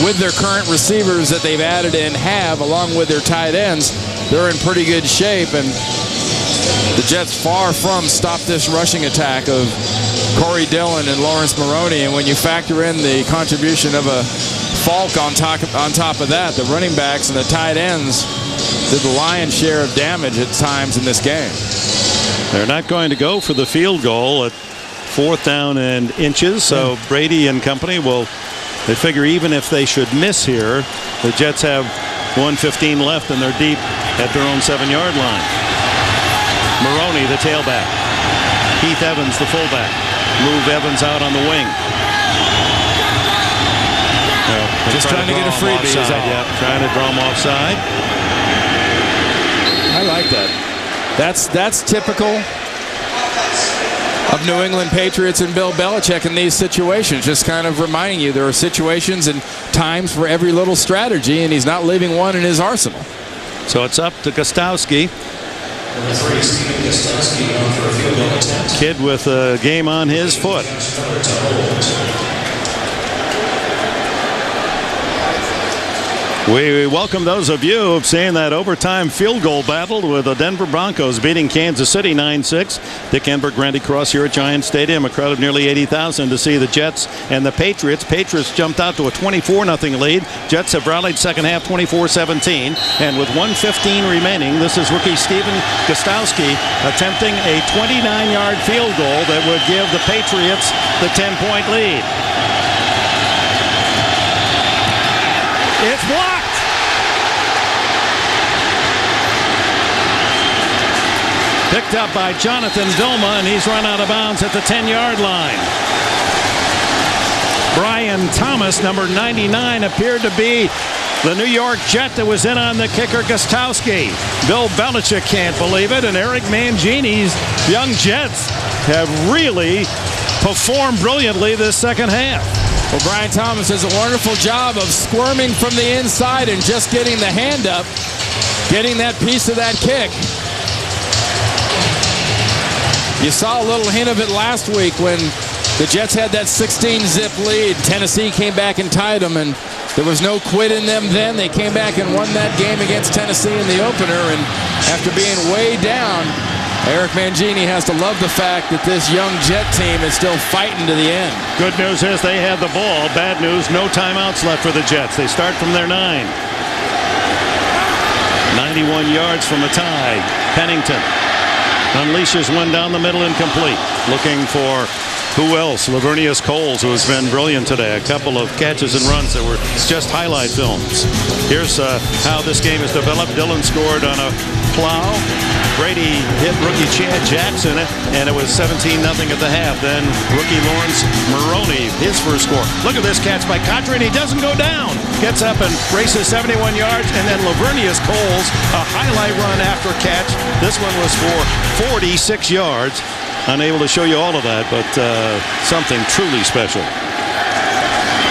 with their current receivers that they've added and have, along with their tight ends, they're in pretty good shape. And the Jets far from stopped this rushing attack of Corey Dillon and Lawrence Moroni. And when you factor in the contribution of a Falk on top of that, the running backs and the tight ends did the lion's share of damage at times in this game. They're not going to go for the field goal at 4th down and inches. So Brady and company they figure even if they should miss here, the Jets have 1:15 left and they're deep at their own 7-yard line. Moroni, the tailback. Heath Evans, the fullback. Move Evans out on the wing. Just trying to get a freebie. Yeah, trying to draw him offside. I like that. That's typical of New England Patriots and Bill Belichick in these situations. Just kind of reminding you there are situations and times for every little strategy, and he's not leaving one in his arsenal. So it's up to Gostowski. Kid with a game on his foot. We welcome those of you who have seen that overtime field goal battle with the Denver Broncos beating Kansas City 9-6. Dick Enberg, Randy Cross here at Giants Stadium. A crowd of nearly 80,000 to see the Jets and the Patriots. Patriots jumped out to a 24-0 lead. Jets have rallied second half 24-17. And with 1:15 remaining, this is rookie Stephen Gostowski attempting a 29-yard field goal that would give the Patriots the 10-point lead. It's blocked. Picked up by Jonathan Vilma, and he's run out of bounds at the 10-yard line. Brian Thomas, number 99, appeared to be the New York Jet that was in on the kicker, Gostowski. Bill Belichick can't believe it, and Eric Mangini's young Jets have really performed brilliantly this second half. Well, Brian Thomas does a wonderful job of squirming from the inside and just getting the hand up, getting that piece of that kick. You saw a little hint of it last week when the Jets had that 16-zip lead. Tennessee came back and tied them, and there was no quit in them then. They came back and won that game against Tennessee in the opener, and after being way down, Eric Mangini has to love the fact that this young Jet team is still fighting to the end. Good news is they had the ball. Bad news, no timeouts left for the Jets. They start from their 9. 91 yards from a tie. Pennington unleashes one down the middle, incomplete. Looking for who else? Lavernius Coles, who has been brilliant today. A couple of catches and runs that were just highlight films. Here's how this game is developed. Dillon scored on a plow. Brady hit rookie Chad Jackson, and it was 17-0 at the half. Then rookie Lawrence Moroni, his first score. Look at this catch by Contra, and he doesn't go down. Gets up and races 71 yards, and then Lavernius Coles, a highlight run after catch. This one was for 46 yards. Unable to show you all of that, but something truly special.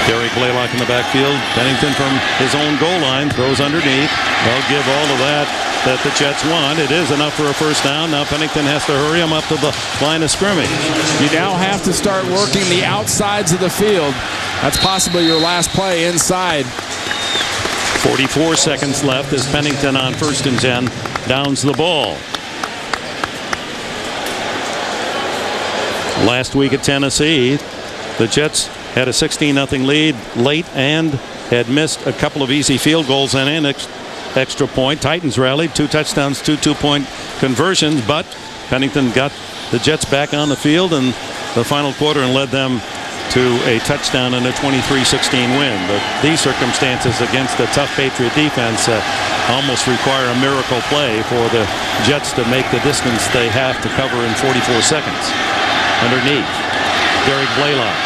Derek Blaylock in the backfield. Pennington from his own goal line throws underneath. They'll give all of that the Jets want. It is enough for a first down. Now Pennington has to hurry him up to the line of scrimmage. You now have to start working the outsides of the field. That's possibly your last play inside. 44 seconds left as Pennington on 1st and 10 downs the ball. Last week at Tennessee, the Jets had a 16-0 lead late and had missed a couple of easy field goals and an extra point. Titans rallied, 2 touchdowns, 2 two-point conversions, but Pennington got the Jets back on the field in the final quarter and led them to a touchdown and a 23-16 win. But these circumstances against a tough Patriot defense almost require a miracle play for the Jets to make the distance they have to cover in 44 seconds. Underneath, Derek Blaylock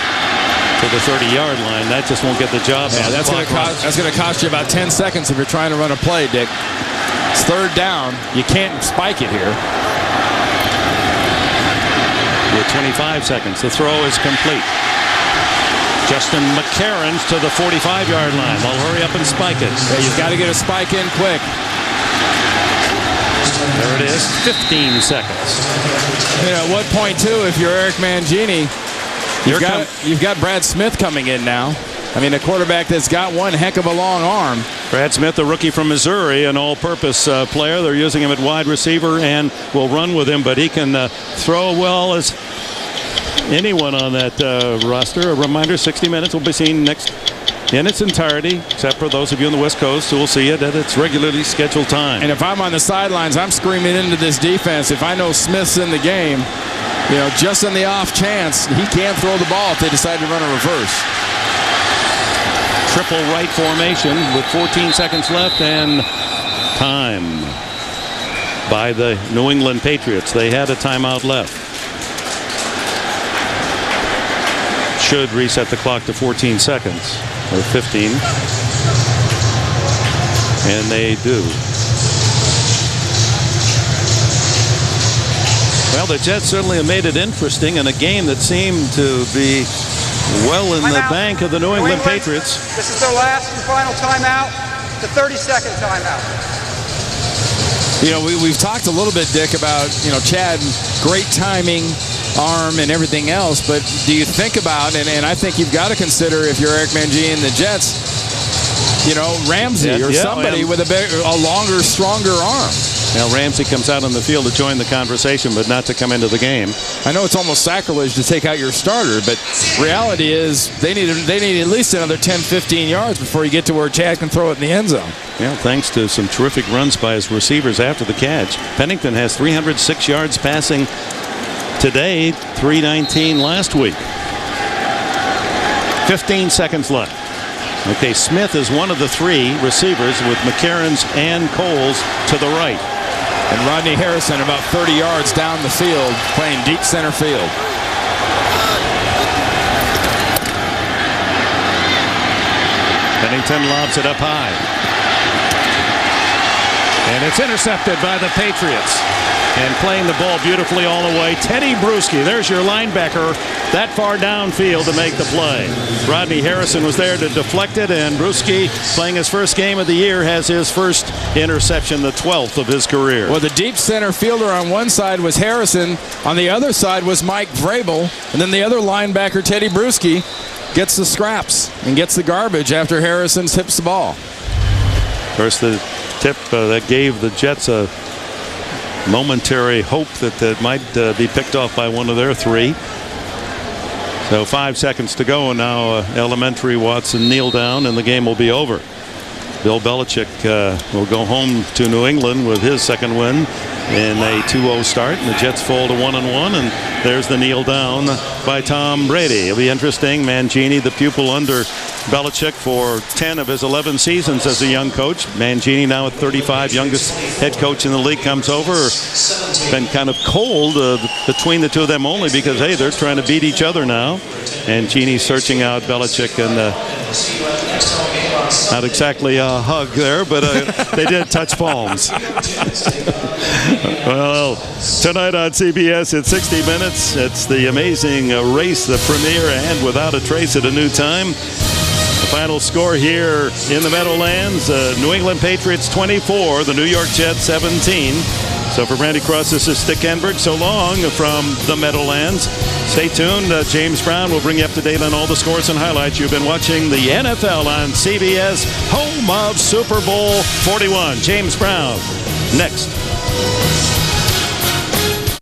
to the 30-yard line. That just won't get the job done. Yeah, that's going to cost you about 10 seconds if you're trying to run a play, Dick. It's 3rd down. You can't spike it here. With 25 seconds, the throw is complete. Justin McCarron's to the 45-yard line. They'll hurry up and spike it. Yeah, you've got to get a spike in quick. There it is, 15 seconds. At what point, too, if you're Eric Mangini, you've got Brad Smith coming in now. I mean, a quarterback that's got one heck of a long arm. Brad Smith, a rookie from Missouri, an all-purpose player. They're using him at wide receiver and will run with him, but he can throw well as anyone on that roster. A reminder, 60 Minutes will be seen next in its entirety, except for those of you on the West Coast who will see it at its regularly scheduled time. And if I'm on the sidelines, I'm screaming into this defense. If I know Smith's in the game, just on the off chance, he can't throw the ball if they decide to run a reverse. Triple right formation with 14 seconds left and time by the New England Patriots. They had a timeout left. Should reset the clock to 14 seconds. Or 15. And they do. Well, the Jets certainly have made it interesting in a game that seemed to be well in the bank of the New England Patriots. This is their last and final timeout. The 30-second timeout. We've talked a little bit, Dick, about, Chad, great timing, arm, and everything else. But do you think about, and I think you've got to consider if you're Eric Mangini and the Jets, Ramsey or somebody with a longer, stronger arm. Now Ramsey comes out on the field to join the conversation, but not to come into the game. I know it's almost sacrilege to take out your starter, but reality is they need at least another 10, 15 yards before you get to where Chad can throw it in the end zone. Yeah, thanks to some terrific runs by his receivers after the catch. Pennington has 306 yards passing today, 319 last week. 15 seconds left. Okay, Smith is one of the 3 receivers with McCarron's and Coles to the right. And Rodney Harrison about 30 yards down the field, playing deep center field. Pennington lobs it up high. And it's intercepted by the Patriots. And playing the ball beautifully all the way, Teddy Bruschi. There's your linebacker that far downfield to make the play. Rodney Harrison was there to deflect it, and Bruschi, playing his first game of the year, has his first interception, the 12th of his career. Well, the deep center fielder on one side was Harrison. On the other side was Mike Vrabel. And then the other linebacker, Teddy Bruschi, gets the scraps and gets the garbage after Harrison tips the ball. Of course, the tip that gave the Jets a momentary hope that might be picked off by one of their three. So 5 seconds to go, and now Elementary Watson kneel down, and the game will be over. Bill Belichick will go home to New England with his second win in a 2-0 start, and the Jets fall to 1-1, and there's the kneel down by Tom Brady. It'll be interesting. Mangini, the pupil under Belichick for 10 of his 11 seasons as a young coach. Mangini now at 35, youngest head coach in the league, comes over. Been kind of cold between the two of them only because, hey, they're trying to beat each other now. And Genie searching out Belichick, and not exactly a hug there, but they did touch palms. Well, tonight on CBS at 60 Minutes, it's the amazing race, the premiere, and Without a Trace at a new time. The final score here in the Meadowlands, New England Patriots 24, the New York Jets 17. So for Randy Cross, this is Stick Enberg. So long from the Meadowlands. Stay tuned. James Brown will bring you up to date on all the scores and highlights. You've been watching the NFL on CBS, home of Super Bowl 41. James Brown next.